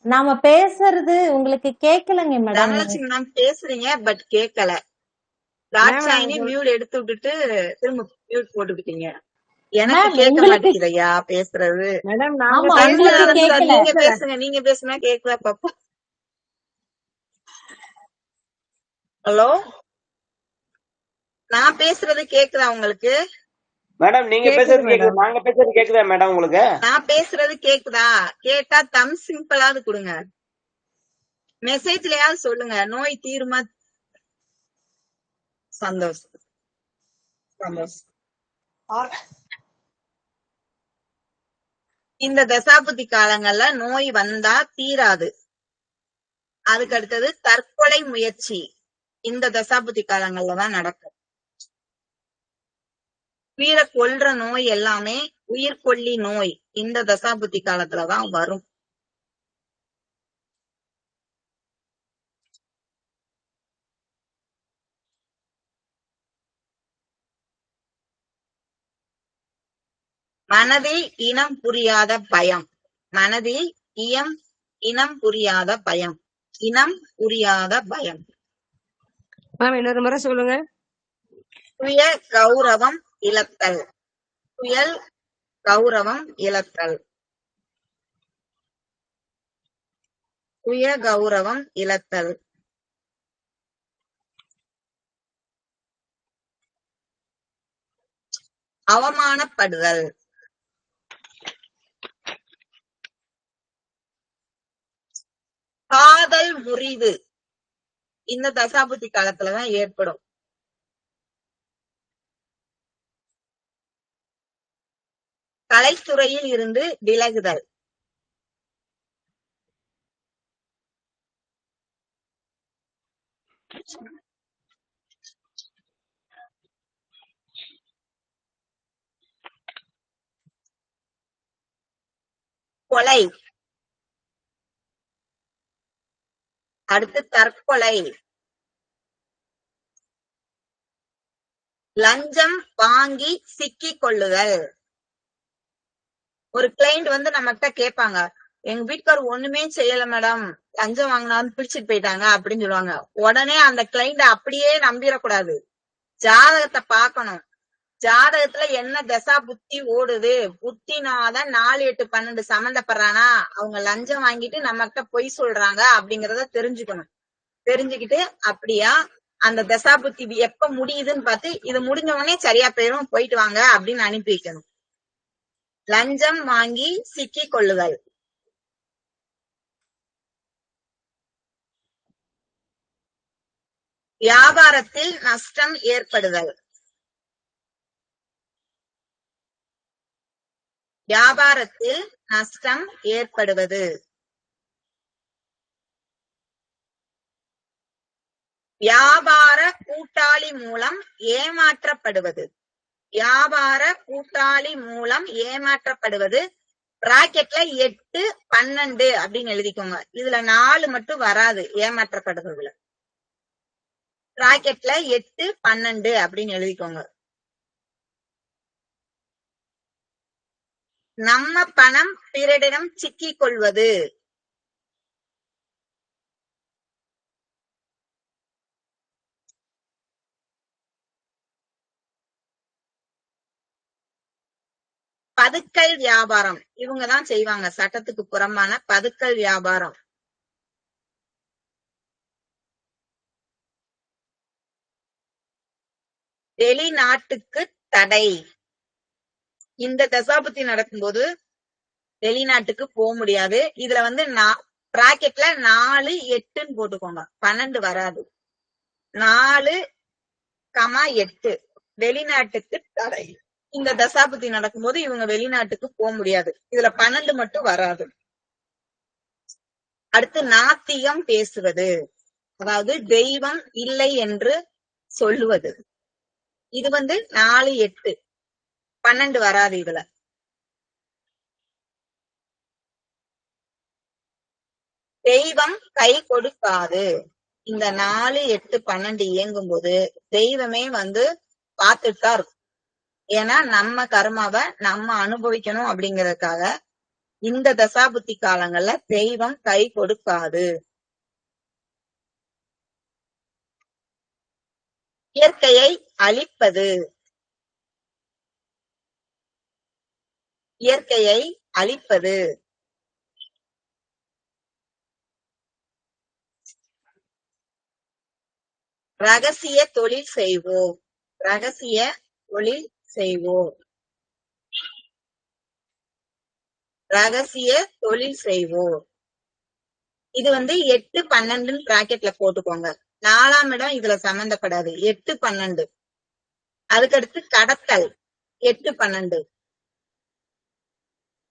நாம பேசுறது உங்களுக்கு கேட்கலங்க மேடம். மேம் பேசுறீங்க பட் கேட்கல. ராட்சாயினி மியூட் எடுத்து விட்டுட்டு திரும்ப மியூட் போட்டுக்கிட்டீங்க. எனக்கு கேட்க மாட்டேங்குதையா பேசுறது? நீங்க பேசுங்க, நீங்க பேசுனா கேக்குதா பாப்பா? ஹலோ, நான் பேசுறது கேக்குதா உங்களுக்கு? மேடம் நீங்க பேசுறது கேக்குது, நாங்க பேசுறது கேக்குதா மேடம் உங்களுக்கு? நான் பேசுறது கேக்குதா? கேட்டா தம் சிம்பிளாவது கொடுங்க. மெசேஜ்லயாவது சொல்லுங்க, நோய் தீருமா? சந்தோஷம் சந்தோஷம். இந்த தசாபுத்தி காலங்கள்ல நோய் வந்தா தீராது. அதுக்கு அடுத்தது தற்கொலை முயற்சி இந்த தசாபுத்தி காலங்கள்ல தான் நடக்கும். உயிரை கொல்ற நோய் எல்லாமே உயிர்கொல்லி நோய் இந்த தசாபுத்தி காலத்துலதான் வரும். மனதில் இனம் புரியாத பயம். மனதில் இனம் புரியாத பயம். இனம் புரியாத பயம். மேம் இன்னொரு முறை சொல்லுங்க. சுய கௌரவம் இழத்தல். சுயல் கௌரவம் இழத்தல். சுய கௌரவம் இழத்தல். அவமானப்படுதல். காதல் முறிவு இந்த தசாபுத்தி காலத்துலதான் ஏற்படும். கலைத்துறையில் இருந்து விலகுதல். கொலை. அடுத்து தற்கொலை. லஞ்சம் வாங்கி சிக்கிக் கொள்ளுதல். ஒரு கிளைண்ட் வந்து நம்மகிட்ட கேட்பாங்க, எங்க வீட்டுக்காரர் ஒண்ணுமே செய்யல மேடம், லஞ்சம் வாங்கினாலும் பிடிச்சிட்டு போயிட்டாங்க அப்படின்னு சொல்லுவாங்க. உடனே அந்த கிளைண்ட் அப்படியே நம்பிடக்கூடாது. ஜாதகத்தை பார்க்கணும். ஜாதகத்துல என்ன தசா புத்தி ஓடுது, புத்தினாதான் 4, 8, 12 சம்மந்தப்படுறானா, அவங்க லஞ்சம் வாங்கிட்டு நம்மகிட்ட பொய் சொல்றாங்க அப்படிங்கறத தெரிஞ்சுக்கணும். தெரிஞ்சுக்கிட்டு அப்படியா அந்த தசா புத்தி எப்ப முடியுதுன்னு பார்த்து இது முடிஞ்ச உடனே சரியா போயிடும், போயிட்டு வாங்க அப்படின்னு அனுப்பி வைக்கணும். லஞ்சம் வாங்கி சிக்கிக் கொள்ளுதல். வியாபாரத்தில் நஷ்டம் ஏற்படுதல். வியாபாரத்தில் நஷ்டம் ஏற்படுவது. வியாபார கூட்டாளி மூலம் ஏமாற்றப்படுவது. வியாபார கூட்டாளி மூலம் ஏமாற்றப்படுவது. பிராக்கெட்ல 8, 12 அப்படின்னு எழுதிக்கோங்க. இதுல 4 மட்டும் வராது ஏமாற்றப்படுறதுல. பிராக்கெட்ல 8, 12 அப்படின்னு எழுதிக்கோங்க. நம்ம பணம் பிறரிடம் சிக்கிக் கொள்வது. பதுக்கல் வியாபாரம். இவங்கதான் செய்வாங்க சட்டத்துக்கு புறம்பான பதுக்கல் வியாபாரம். வெளிநாட்டுக்கு தடை. இந்த தசாபுத்தி நடக்கும்போது வெளிநாட்டுக்கு போக முடியாது. இதுல வந்து பிராக்கெட்ல 4, 8ன்னு போட்டுக்கோங்க. 12 வராது. 4, 8 வெளிநாட்டுக்கு தடை. இந்த தசாபுத்தி நடக்கும்போது இவங்க வெளிநாட்டுக்கு போக முடியாது. இதுல 12 மட்டும் வராது. அடுத்து நாத்திகம் பேசுவது, அதாவது தெய்வம் இல்லை என்று சொல்லுவது. இது வந்து 4, 8, 12 வராது. இதுல தெய்வம் கை கொடுக்காது. இந்த 4, 8, 12 இயங்கும் போது தெய்வமே வந்து பார்த்துட்டு தான் இருக்கும். ஏன்னா நம்ம கர்மாவை நம்ம அனுபவிக்கணும் அப்படிங்கறதுக்காக இந்த தசாபுத்தி காலங்கள்ல தெய்வம் கை கொடுக்காது. இயற்கையை அழிப்பது. இயற்கையை அழிப்பது. ரகசிய தொழில் செய்வோர். ரகசிய தொழில் செய்வோர். ரகசிய தொழில் செய்வோர். இது வந்து 8, 12 பிராக்கெட்ல போட்டுக்கோங்க. 4ஆம் இடம் இதுல சம்பந்தப்படாது. 8, 12. அதுக்கடுத்து கடத்தல் 8, 12.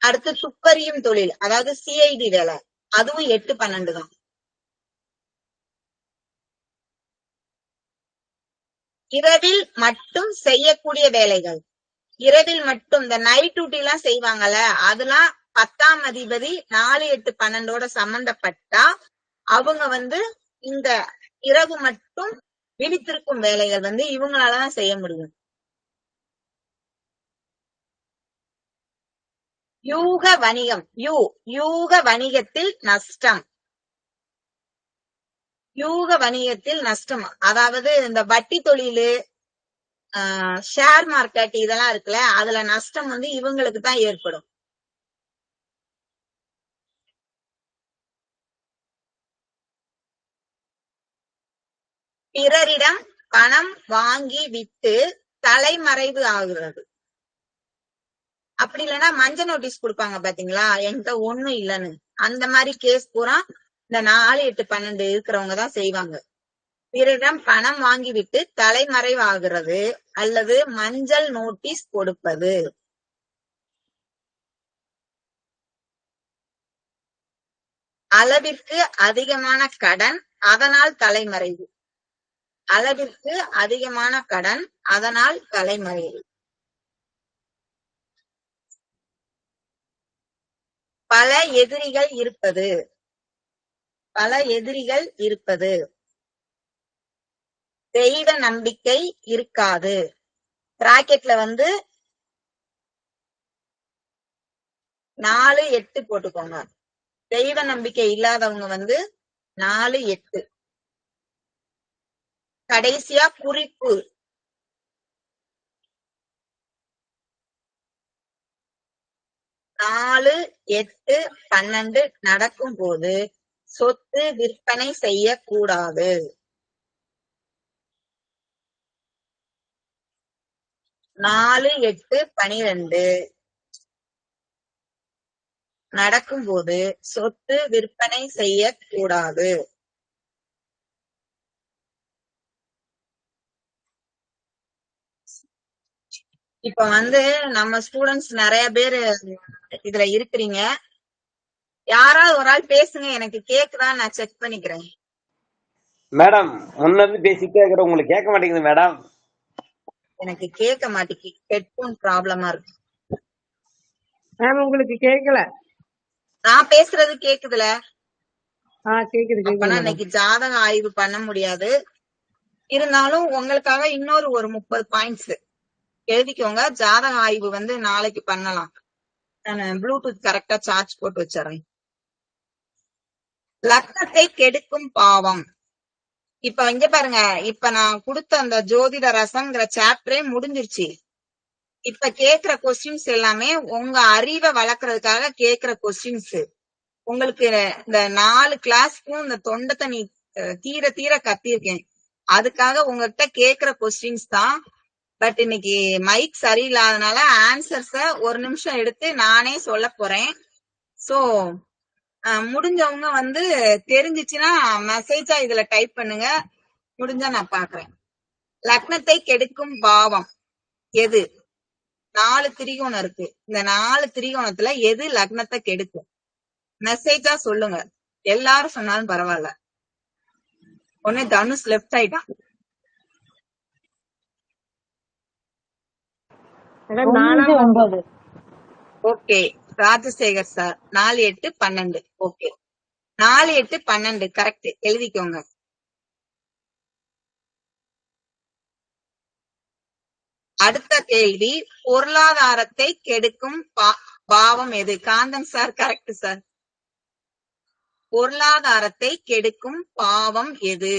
அடுத்து துப்பறியும் தொழில், அதாவது சிஐடி வேலை, அதுவும் 8, 12 தான். இரவில் மட்டும் செய்யக்கூடிய வேலைகள். இரவில் மட்டும் இந்த நைட் டியூட்டி எல்லாம் செய்வாங்கல்ல, அதெல்லாம் 10ஆம் அதிபதி 4, 8, 12ஓட சம்பந்தப்பட்டா அவங்க வந்து இந்த இரவு மட்டும் விழித்திருக்கும் வேலைகள் வந்து இவங்களாலதான் செய்ய முடியும். யூக வணிகம், யூக வணிகத்தில் நஷ்டம். யூக வணிகத்தில் நஷ்டம், அதாவது இந்த வட்டி தொழிலு, ஷேர் மார்க்கெட் இதெல்லாம் இருக்குல்ல, அதுல நஷ்டம் வந்து இவங்களுக்கு தான் ஏற்படும். பிறரிடம் பணம் வாங்கி விட்டு தலைமறைவு ஆகுறது. அப்படி இல்லைன்னா மஞ்சள் நோட்டீஸ் கொடுப்பாங்க பாத்தீங்களா, என்கிட்ட ஒண்ணும் இல்லைன்னு. அந்த மாதிரி கேஸ் பூரா இந்த 4, 8, 12 இருக்கிறவங்க தான் செய்வாங்க. பிறரிடம் பணம் வாங்கி விட்டு தலைமறைவு ஆகிறது அல்லது மஞ்சள் நோட்டீஸ் கொடுப்பது. அளவிற்கு அதிகமான கடன், அதனால் தலைமறைவு. அளவிற்கு அதிகமான கடன், அதனால் தலைமறைவு. பல எதிரிகள் இருப்பது, பல எதிரிகள் இருப்பது. தெய்வ நம்பிக்கை இருக்காது. பிராக்கெட்ல வந்து 4, 8 போட்டுக்கோங்க. தெய்வ நம்பிக்கை இல்லாதவங்க வந்து 4, 8. கடைசியா குறிப்பு. நாலு, 8, 12 நடக்கும் போது சொத்து விற்பனை செய்யக்கூடாது. 4, 8, 12 நடக்கும்போது சொத்து விற்பனை செய்யக்கூடாது. இப்ப வந்து நம்ம ஸ்டூடெண்ட்ஸ் நிறைய பேரு இதுல இருக்கிறீங்க. யாராவது ஒரு ஆள் பேசுங்க, எனக்கு கேக்குதான்னு நான் செக் பண்ணிக்கிறேன். மேடம் முன்ன இருந்து பேசிட்டே இருக்கிற உங்களுக்கு கேட்க மாட்டேங்குது மேடம். எனக்கு கேட்க மாட்டேங்குது, ஹெட்போன் ப்ராப்ளமா இருக்கு. மேம் உங்களுக்கு கேட்கல. நான் பேசுறது கேக்குதுல? கேக்குது அப்பனா கேக்குது மேடம். இன்னைக்கு ஜாதக ஆய்வு பண்ண முடியாது. இருந்தாலும் உங்களுக்காக இன்னொரு ஒரு 30 பாயிண்ட்ஸ் எழுதிக்கோங்க. ஜாதக ஆய்வு வந்து நாளைக்கு பண்ணலாம். நான் ப்ளூடூத் கரெக்டா சார்ஜ் போட்டு வச்சிடறேன். லக்னத்தை கெடுக்கும் பாவம். இப்ப இங்க பாருங்க, இப்ப நான் கொடுத்த அந்த ஜோதிட ரசம்ங்கிற சாப்டரே முடிஞ்சிருச்சு. இப்ப கேக்குற கொஸ்டின்ஸ் எல்லாமே உங்க அறிவை வளர்க்கறதுக்காக கேக்குற கொஸ்டின்ஸ். உங்களுக்கு இந்த 4 கிளாஸ்க்கும் இந்த தொண்டை தண்ணி தீர தீர கத்திருக்கேன். அதுக்காக உங்ககிட்ட கேக்குற கொஸ்டின்ஸ் தான். பட் இன்னைக்கு மைக் சரியில்லாதனால ஆன்சர்ஸ ஒரு நிமிஷம் எடுத்து நானே சொல்ல போறேன். சோ முடிஞ்சவங்க வந்து தெரிஞ்சிச்சுன்னா மெசேஜா இதுல டைப் பண்ணுங்க, முடிஞ்சா நான் பாக்குறேன். லக்னத்தை கெடுக்கும் பாவம் எது? 4 திரிகோணம் இருக்கு. இந்த 4 திரிகோணத்துல எது லக்னத்தை கெடுக்கும்? மெசேஜா சொல்லுங்க. எல்லாரும் சொன்னாலும் பரவாயில்ல. ஒண்ணு தனுஷ் லெஃப்ட் ஆயிட்டான். Madam 5, 9. Okay Rajasekar sir 4, 8, 12. Okay 4, 8, 12 correct, எழுதிக்கோங்க. அடுத்த கேள்வி, பொருளாதாரத்தை கெடுக்கும் பாவம் எது? Kanthan sir correct sir. பொருளாதாரத்தை கெடுக்கும் பாவம் எது?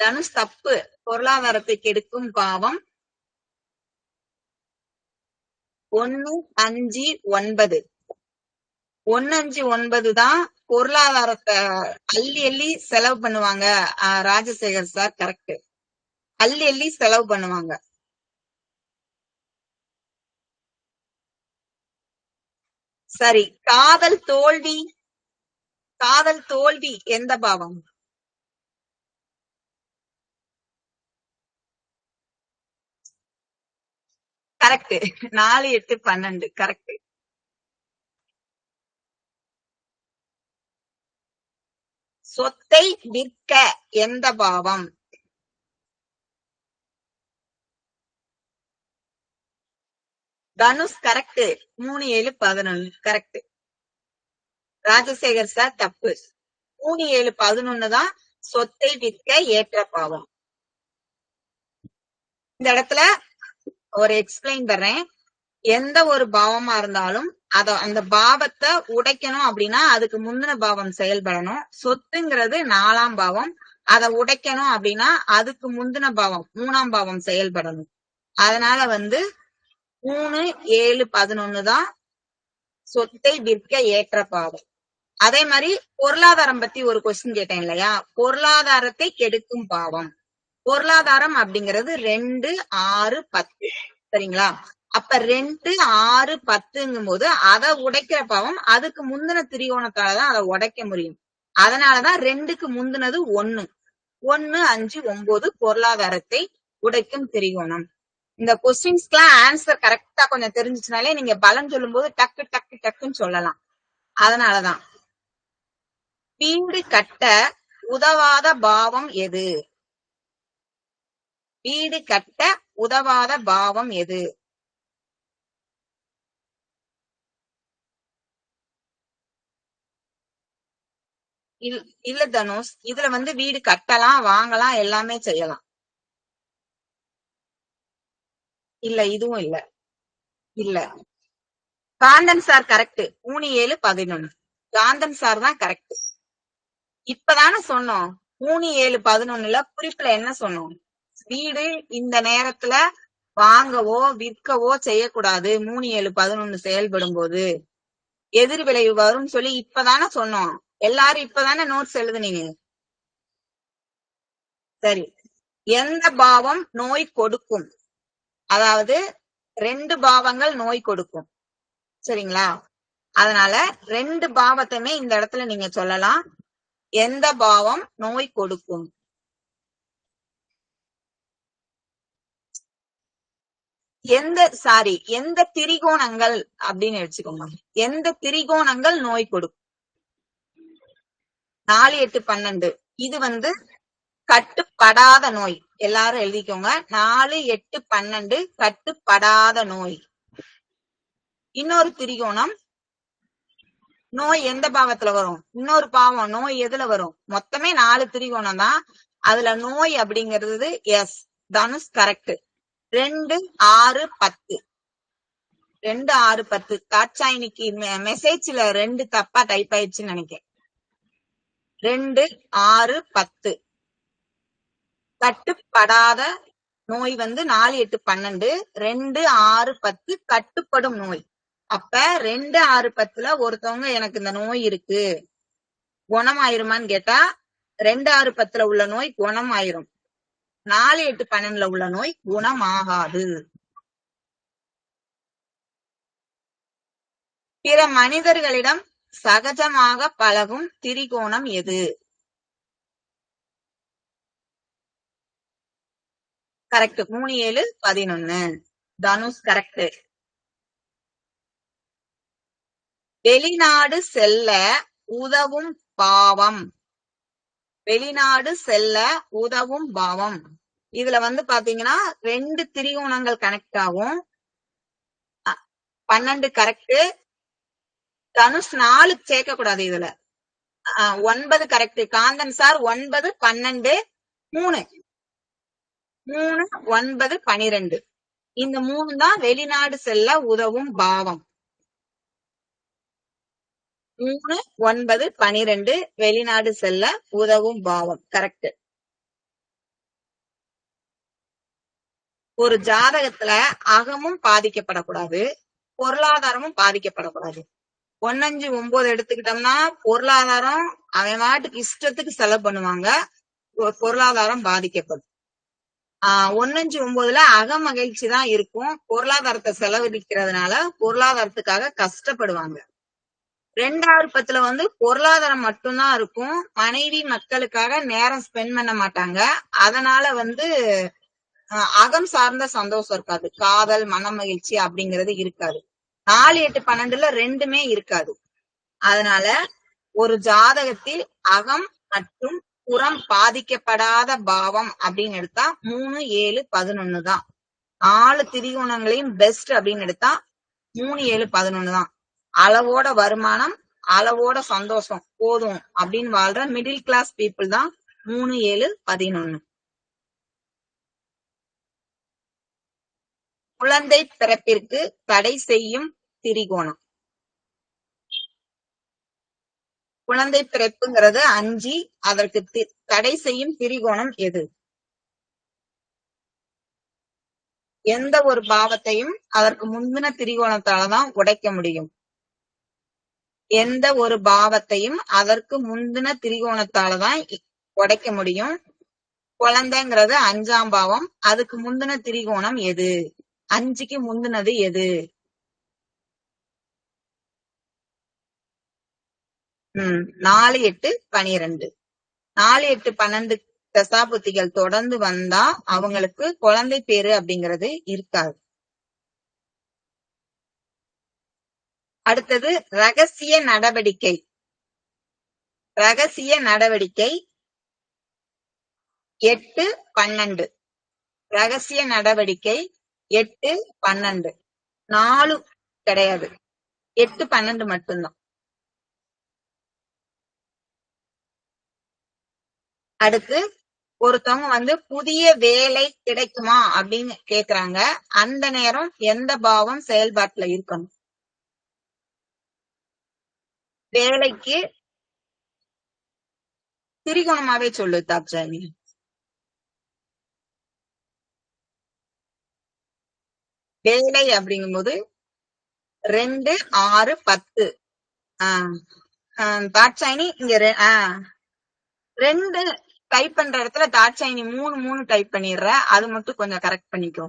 தனுஷ் தப்பு. பொருளாதாரத்தை கெடுக்கும் பாவம் 1, 5, 9. 1, 5, 9 தான் பொருளாதாரத்தை அள்ளி அள்ளி செலவு பண்ணுவாங்க. Rajasekar sir correct. அள்ளி அள்ளி செலவு பண்ணுவாங்க. சரி, காதல் தோல்வி. காதல் தோல்வி எந்த பாவம்? கரெக்ட். 4, 8, 12 கரெக்ட். சொத்தை விற்க எந்த பாவம்? Dhanush correct. 3 7 11 correct. Rajasekar sir தப்பு. 3 7 11 தான் சொத்தை விற்க ஏற்ற பாவம். இந்த இடத்துல ஒரு எக்ஸ்பிளைன் பண்றேன். எந்த ஒரு பாவமா இருந்தாலும் அந்த பாவத்தை உடைக்கணும் அப்படின்னா அதுக்கு முந்தின பாவம் செயல்படணும். சொத்துங்கிறது 4ஆம் பாவம், அதை உடைக்கணும் அப்படின்னா அதுக்கு முந்தின பாவம் 3ஆம் பாவம் செயல்படணும். அதனால 3 7 11 தான் சொத்தை விற்க ஏற்ற பாவம். அதே மாதிரி பொருளாதாரம் பத்தி ஒரு கொஸ்டின் கேட்டேன் இல்லையா? பொருளாதாரத்தை கெடுக்கும் பாவம். பொருளாதாரம் அப்படிங்கிறது 2 6 10 சரிங்களா? அப்ப 2 6 10ங்கும் போது அதை உடைக்கிற பாவம் அதுக்கு முந்தின திரிகோணத்தாலதான் அதை உடைக்க முடியும். அதனாலதான் 2க்கு முந்தினது 1 1 5 9 பொருளாதாரத்தை உடைக்கும் திரிகோணம். இந்த கொஸ்டின்ஸ்க்குலாம் ஆன்சர் கரெக்டா கொஞ்சம் தெரிஞ்சுச்சுனாலே நீங்க பலன் சொல்லும் போது டக்கு டக்கு டக்குன்னு சொல்லலாம். அதனாலதான் வீடு கட்ட உதவாத பாவம் எது? வீடு கட்ட உதவாத பாவம் எது? இல்ல தனுஷ், இதுல வீடு கட்டலாம், வாங்கலாம், எல்லாமே செய்யலாம். இல்ல இதுவும் இல்ல. இல்ல Kanthan sir correct. 3 7 11 Kanthan sir தான் கரெக்ட். இப்பதானே சொன்னோம் 3 7 11ல குறிப்புல என்ன சொன்னோம்? வீடு இந்த நேரத்துல வாங்கவோ விற்கவோ செய்யக்கூடாது. 3 7 11 செயல்படும் போது எதிர் விளைவு வரும்னு சொல்லி இப்பதானே சொன்னோம். எல்லாரும் இப்பதானே நோட்ஸ் எழுதுனீங்க. சரி, எந்த பாவம் நோய் கொடுக்கும்? அதாவது 2 பாவங்கள் நோய் கொடுக்கும் சரிங்களா? அதனால 2 பாவத்தையுமே இந்த இடத்துல நீங்க சொல்லலாம். எந்த பாவம் நோய் கொடுக்கும்? எந்த திரிகோணங்கள் அப்படின்னு வச்சுக்கோங்க. எந்த திரிகோணங்கள் நோய் கொடுக்கும்? 4 8 12 இது கட்டுப்படாத நோய். எல்லாரும் எழுதிக்கோங்க. 4 8 12 கட்டுப்படாத நோய். இன்னொரு திரிகோணம் நோய் எந்த பாவத்துல வரும்? இன்னொரு பாவம் நோய் எதுல வரும்? மொத்தமே 4 திரிகோணம் தான். அதுல நோய் அப்படிங்கிறது எஸ் தனுஷ் கரெக்ட். 2 6 10 2 6 10 காட்சாயினிக்கு மெசேஜ்ல 2 தப்பா டைப் ஆயிடுச்சுன்னு நினைக்கிறேன். 2 6 10 கட்டுப்படாத நோய் 4 8 12 2 6 10 கட்டுப்படும் நோய். அப்ப 2 6 10ல ஒருத்தவங்க எனக்கு இந்த நோய் இருக்கு குணமாயிருமான்னு கேட்டா 2 6 10ல உள்ள நோய் குணமாயிரும். 4 8 12ல உள்ள நோய் குணமாகாது. பிற மனிதர்களிடம் சகஜமாக பழகும் திரிகோணம் எது? கரெக்ட். 3 7 11 தனுஷ் கரெக்ட். வெளிநாடு செல்ல உதவும் பாவம். வெளிநாடு செல்ல உதவும் பாவம். இதுல பாத்தீங்கன்னா 2 திரிகோணங்கள் கனெக்ட் ஆகும். 12 கரெக்ட். தனுஷ் 4 சேர்க்க கூடாது. இதுல 9 கரெக்ட். காந்தன் சார் 9 12 3 3 9 12 இந்த 3 தான் வெளிநாடு செல்ல உதவும் பாவம். 3 9 12 வெளிநாடு செல்ல உதவும் பாவம் கரெக்ட். ஒரு ஜாதகத்துல அகமும் பாதிக்கப்படக்கூடாது, பொருளாதாரமும் பாதிக்கப்படக்கூடாது. 1 5 9 எடுத்துக்கிட்டோம்னா பொருளாதாரம் அவன் நாட்டுக்கு இஷ்டத்துக்கு செலவு பண்ணுவாங்க, பொருளாதாரம் பாதிக்கப்படும். 1 5 9ல அக மகிழ்ச்சி தான் இருக்கும், பொருளாதாரத்தை செலவழிக்கிறதுனால பொருளாதாரத்துக்காக கஷ்டப்படுவாங்க. 2 6 10ல பொருளாதாரம் மட்டும்தான் இருக்கும், மனைவி மக்களுக்காக நேரம் ஸ்பெண்ட் பண்ண மாட்டாங்க. அதனால அகம் சார்ந்த சந்தோஷம் இருக்காது, காதல் மன மகிழ்ச்சி அப்படிங்கிறது இருக்காது. 4 8 12ல ரெண்டுமே இருக்காது. அதனால ஒரு ஜாதகத்தில் அகம் மற்றும் புறம் பாதிக்கப்படாத பாவம் அப்படின்னு எடுத்தா 3 7 11 தான். 4 திரிகோணங்களையும் பெஸ்ட் அப்படின்னு எடுத்தா 3 7 11 தான். அளவோட வருமானம், அளவோட சந்தோஷம் போதும் அப்படின்னு வாழ்ற மிடில் கிளாஸ் பீப்புள் தான் 3 7 11. குழந்தை பிறப்பிற்கு தடை செய்யும் திரிகோணம். குழந்தை பிறப்புங்கிறது 5. அதற்கு தடை செய்யும் திரிகோணம் எது? எந்த ஒரு பாவத்தையும் அதற்கு முந்தின திரிகோணத்தாலதான் உடைக்க முடியும். எந்த ஒரு பாவத்தையும் அதற்கு முந்தின திரிகோணத்தாலதான் உடைக்க முடியும். குழந்தைங்கிறது 5ஆம் பாவம். அதுக்கு முந்தின திரிகோணம் எது? 5க்கு முந்தினது எது? 4 8 12. 4 8 12 தசாபுத்திகள் தொடர்ந்து வந்தா அவங்களுக்கு குழந்தை பேரு அப்படிங்கிறது இருக்காது. அடுத்தது ரகசிய நடவடிக்கை. ரகசிய நடவடிக்கை 8 12. ரகசிய நடவடிக்கை 8 12. 4 கிடையாது, 8 12 மட்டும்தான். அடுத்து ஒருத்தவங்க புதிய வேலை கிடைக்குமா அப்படின்னு கேக்குறாங்க. அந்த நேரம் எந்த பாவம் செயல்பாட்டுல இருக்கணும்? வேலைக்கு திரிகோணமாவே சொல்லு தாப்ஜானி. வேலை அப்படிங்கும்போது 2 6 10. தாட்சாயினி இங்க 2 டைப் பண்ற இடத்துல தாட்சாயினி 3 3 டைப் பண்ணிடுற. அது மட்டும் கொஞ்சம் கரெக்ட் பண்ணிக்கோ.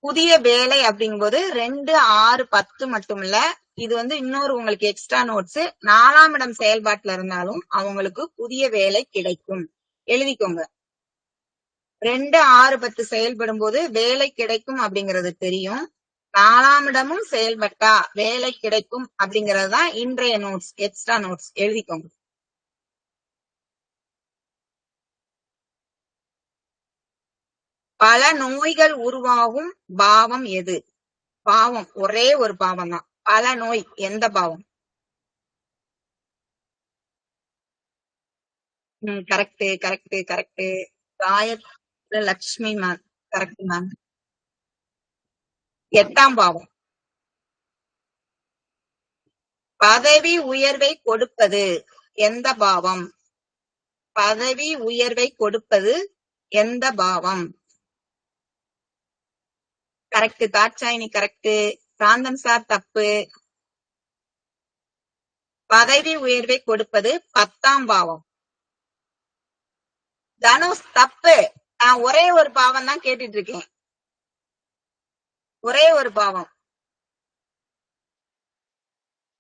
புதிய வேலை அப்படிங்கும்போது 2 6 10 மட்டும் இல்ல, இது இன்னொரு உங்களுக்கு எக்ஸ்ட்ரா நோட்ஸ். 4ஆம் இடம் செயல்பாட்டுல இருந்தாலும் அவங்களுக்கு புதிய வேலை கிடைக்கும். எழுதிக்கோங்க. 2 6 10 செயல்படும் போது வேலை கிடைக்கும் அப்படிங்கறது தெரியும். 4ஆம் இடமும் செயல்பட்டா வேலை கிடைக்கும் அப்படிங்கறது தான் இன்றைய நோட்ஸ், எக்ஸ்ட்ரா நோட்ஸ். எழுதிக்கோங்க. பல நோய்கள் உருவாகும் பாவம் எது? பாவம் ஒரே ஒரு பாவம் தான். பல நோய் எந்த பாவம்? Correct correct correct. Lakshmi ma'am correct ma'am. 8ஆம் பாவம். பதவி உயர்வை கொடுப்பது எந்த பாவம்? பதவி உயர்வை கொடுப்பது எந்த பாவம்? Correct Dakshayini correct. Santhan sir தப்பு. பதவி உயர்வை கொடுப்பது 10ஆம் பாவம். தனுஷ் தப்பு. நான் ஒரே ஒரு பாவம் தான் கேட்டுட்டு இருக்கேன். ஒரே ஒரு பாவம்.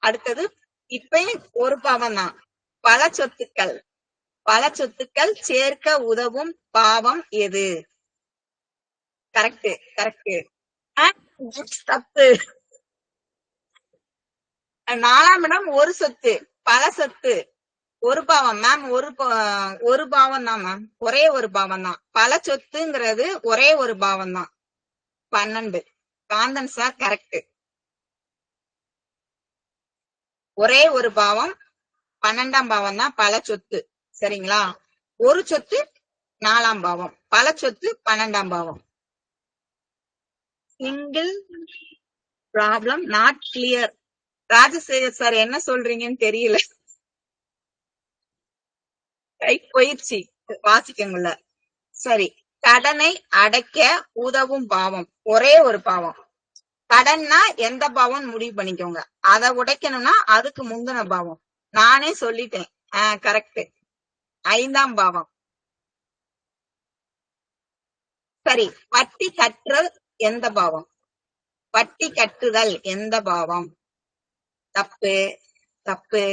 அடுத்தது இப்பயும் ஒரு பாவம் தான். பல சொத்துக்கள். பல சொத்துக்கள் சேர்க்க உதவும் பாவம் எது? Correct correct. தப்பு. 4ஆம் இடம் ஒரு சொத்து, பல சொத்து, ஒரு பாவம் மேம். ஒரு பாவம் தான் மேம். ஒரே ஒரு பாவம் தான். பல சொத்துங்கிறது ஒரே ஒரு பாவம் தான். 12. Kanthan sir correct. ஒரே ஒரு பாவம் 12ஆம் பாவம் தான் பல சொத்து. சரிங்களா? ஒரு சொத்து 4ஆம் பாவம், பல சொத்து 12ஆம் பாவம். Single problem not clear. Rajasekar sir என்ன சொல்றீங்கன்னு தெரியல. போயிடுச்சு வாசிக்கங்குள்ள. சரி, கடனை அடைக்க உதவும் பாவம் ஒரே ஒரு பாவம். கடன்னா எந்த பாவம் முடிவு பண்ணிக்கோங்க. அதை உடைக்கணும்னா அதுக்கு முந்தின பாவம். நானே சொல்லிட்டேன். கரெக்ட். 5ஆம் பாவம். சரி, வட்டி கற்று எந்த பாவம்? வட்டி கட்டுதல் எந்த பாவம்? தப்பு தப்பு.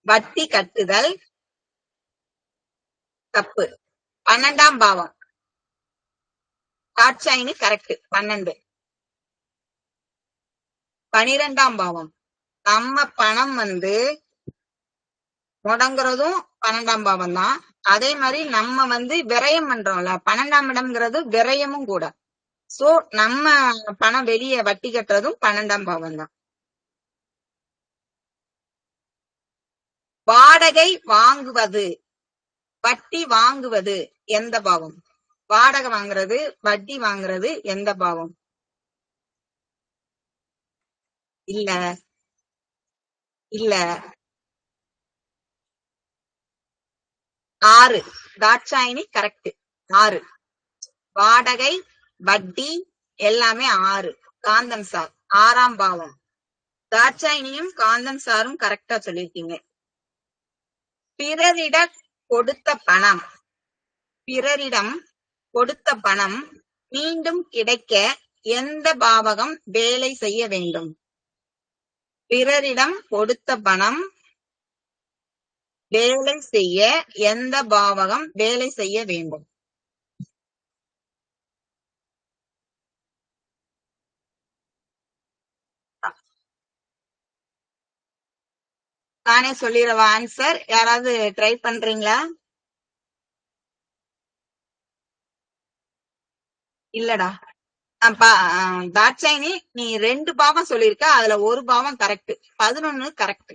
வட்டி கட்டுதல் தப்பு. 12ஆம் பாவம். காட்சாயினி கரெக்ட். 12. 12ஆம் பாவம். நம்ம பணம் முடங்குறதும் 12ஆம் பாவம் தான். அதே மாதிரி நம்ம வந்து விரயம் பண்றோம்ல, 12ஆம் இடம்ங்கிறது விரயமும் கூட. சோ நம்ம பணம் வெளியே வட்டி கட்டுறதும் 12ஆம் பாவம் தான். வாடகை வாங்குவது, வட்டி வாங்குவது எந்த பாவம்? வாடகை வாங்குறது, வட்டி வாங்குறது எந்த பாவம்? இல்ல இல்ல 6. தாட்சாயினி கரெக்ட். 6. வாடகை, வட்டி எல்லாமே 6. காந்தன் சார் 6ஆம் பாவம். தாட்சாயினியும் காந்தன் சாரும் கரெக்டா சொல்லிருக்கீங்க. பிறரிட கொடுத்த பணம், பிறரிடம் கொடுத்த பணம் மீண்டும் கிடைக்க எந்த பாவகம் வேலை செய்ய வேண்டும்? பிறரிடம் கொடுத்த பணம் வேலை செய்ய எந்த பாவகம் வேலை செய்ய வேண்டும்? நானே சொல்லிடவா ஆன்சர்? யாராவது ட்ரை பண்றீங்களா? இல்லடா. தாட்சாயினி நீ 2 பாவம் சொல்லிருக்க, அதுல ஒரு பாவம் கரெக்ட், 11 கரெக்ட்.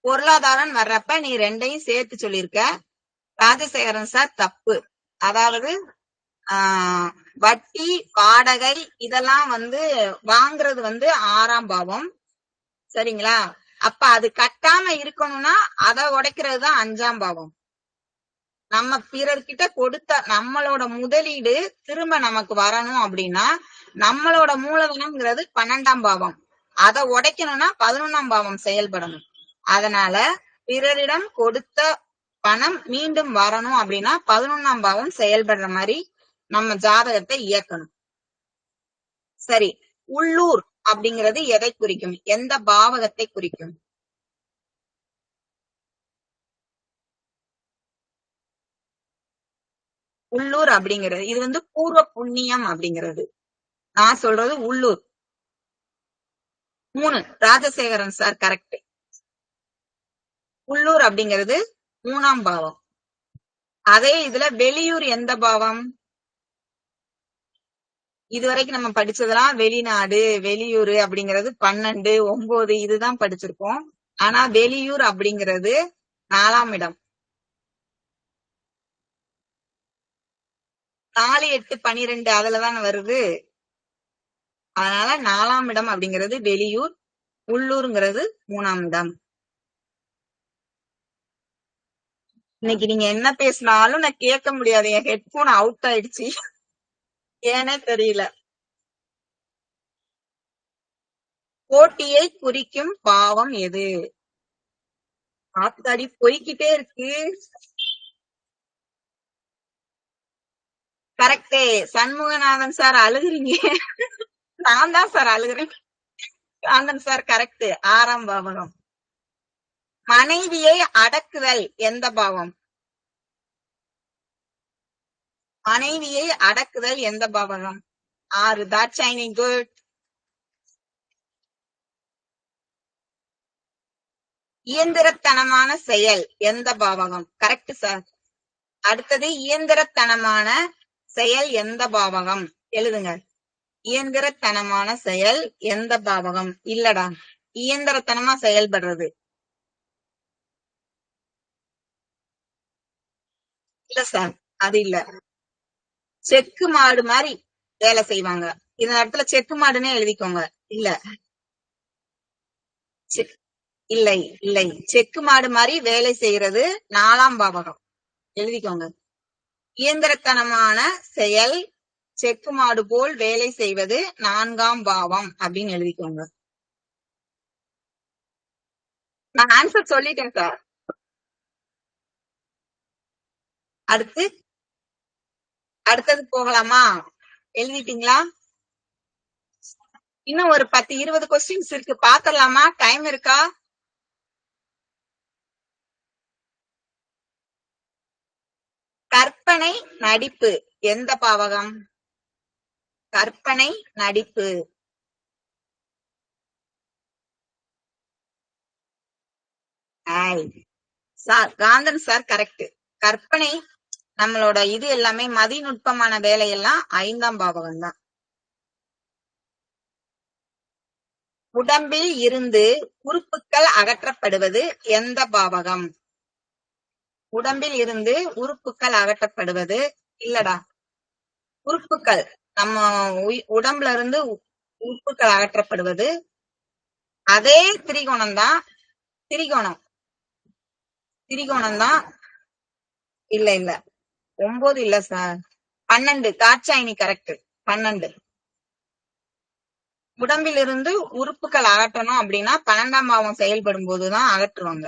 பொருளாதாரம் வர்றப்ப நீ 2ஐயும் சேர்த்து சொல்லிருக்க. ராஜசேகரன் சார் தப்பு. அதாவது வட்டி, வாடகை இதெல்லாம் வந்து வாங்குறது வந்து 6ஆம் பாவம், சரிங்களா? அப்ப அது கட்டாம இருக்கணும்னா அதை உடைக்கிறது தான் 5ஆம் பாவம். நம்ம பிறர்கிட்ட கொடுத்த நம்மளோட முதலீடு திரும்ப நமக்கு வரணும் அப்படின்னா நம்மளோட மூலதனம்ங்கிறது 12ஆம் பாவம். அதை உடைக்கணும்னா 11ஆம் பாவம் செயல்படணும். அதனால பிறரிடம் கொடுத்த பணம் மீண்டும் வரணும் அப்படின்னா 11ஆம் பாவம் செயல்படுற மாதிரி நம்ம ஜாதகத்தை இயக்கணும். சரி, உள்ளூர் அப்படிங்கிறது எதை குறிக்கும்? எந்த பாவகத்தை குறிக்கும்? உள்ளூர் அப்படிங்கிறது இது வந்து பூர்வ புண்ணியம் அப்படிங்கிறது. நான் சொல்றது உள்ளூர். 3. Rajasekaran sir correct. உள்ளூர் அப்படிங்கிறது 3ஆம் பாவம். அதே இதுல வெளியூர் எந்த பாவம்? இதுவரைக்கும் நம்ம படிச்சதெல்லாம் வெளிநாடு, வெளியூர் அப்படிங்கிறது 12, 9 இதுதான் படிச்சிருக்கோம். ஆனா வெளியூர் அப்படிங்கிறது 4ஆம் இடம். 4, 8, 12 அதுலதானே வருது. அதனால 4ஆம் இடம் அப்படிங்கிறது வெளியூர், உள்ளூருங்கிறது 3ஆம் இடம். இன்னைக்கு நீங்க என்ன பேசினாலும் நான் கேட்க முடியாது, என் ஹெட்போன் அவுட் ஆயிடுச்சு, ஏனே தெரியல. போட்டியை குறிக்கும் பாவம் எது? ஆத்தாடி போய்கிட்டே இருக்கு. கரெக்டே. சண்முகநாதன் சார் அழுகுறீங்க. நான் தான் சார் அழுகுறேன். Kanthan sir correct. 6ஆம் பாவகம். மனைவியை அடக்குதல் எந்த பாவம்? மனைவியை அடக்குதல் எந்த பாவகம்? 6. தாட்சாயினி குட். இயந்திரத்தனமான செயல் எந்த பாவகம்? Correct sir. அடுத்தது இயந்திரத்தனமான செயல் எந்த பாவகம்? எழுதுங்க. இயந்திரத்தனமான செயல் எந்த பாவகம்? இல்லடா, இயந்திரத்தனமா செயல்படுறது இல்ல சார், அது இல்ல. செக்கு மாடு மாதிரி வேலை செய்வாங்க. இந்த இடத்துல செக்கு மாடுன்னே எழுதிக்கோங்க. இல்ல இல்லை இல்லை, செக்கு மாடு மாதிரி வேலை செய்யறது 4ஆம் பாவகம், எழுதிக்கோங்க. இயந்திரத்தனமான செயல் செக்கு மாடு போல் வேலை செய்வது 4ஆம் பாவம் அப்படின்னு எழுதிக்கோங்க. நான் ஆன்சர் சொல்லிட்டேன் சார். அடுத்தது போகலாமா? எழுதிட்டீங்களா? இன்னும் ஒரு 10, 20 கொஸ்டின்ஸ் இருக்கு, பாத்திரலாமா? டைம் இருக்கா? கற்பனை நடிப்பு எந்த பாவகம்? கற்பனை நடிப்பு. Sir Kanthan sir correct. கற்பனை நம்மளோட இது எல்லாமே மதிநுட்பமான வேலையெல்லாம் 5ஆம் பாவகம் தான். உடம்பில் இருந்து உறுப்புகள் அகற்றப்படுவது எந்த பாவகம்? உடம்பில் இருந்து உறுப்புகள் அகற்றப்படுவது இல்லடா, உறுப்புகள் நம்ம உடம்புல இருந்து உறுப்புகள் அகற்றப்படுவது அதே திரிகோணம் தான். திரிகோணம் தான். இல்ல 9 இல்ல சார், 12. காட்சாயினி கரெக்ட். 12. உடம்பில் இருந்து உறுப்புகள் அகற்றணும் அப்படின்னா 12ஆம் பாவம் செயல்படும் போதுதான் அகற்றுவாங்க.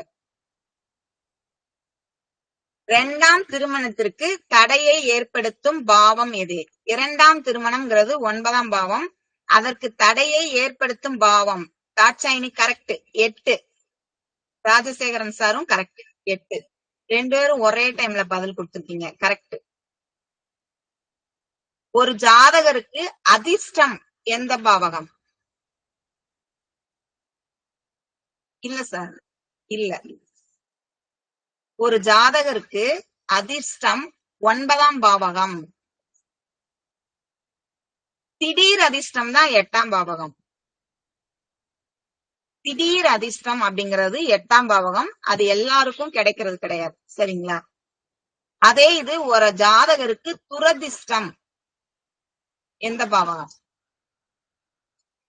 2ஆம் திருமணத்திற்கு தடையை ஏற்படுத்தும் பாவம் எது? 2ஆம் திருமணம்ங்கிறது 9ஆம் பாவம். அதற்கு தடையை ஏற்படுத்தும் பாவம் தாட்சாயினி கரெக்ட் 8. ராஜசேகரன் சாரும் கரெக்ட் 8. 2 பேரும் ஒரே டைம்ல பதில் கொடுத்திருக்கீங்க. கரெக்ட். ஒரு ஜாதகருக்கு அதிர்ஷ்டம் எந்த பாவகம்? இல்ல சார், இல்ல. ஒரு ஜாதகருக்கு அதிர்ஷ்டம் 9ஆம் பாவகம். திடீர் அதிர்ஷ்டம் தான் 8ஆம் பாவகம். திடீர் அதிர்ஷ்டம் அப்படிங்கிறது 8ஆம் பாவகம். அது எல்லாருக்கும் கிடைக்கிறது கிடையாது. சரிங்களா? அதே இது ஒரு ஜாதகருக்கு துரதிர்ஷ்டம் எந்த பாவகம்?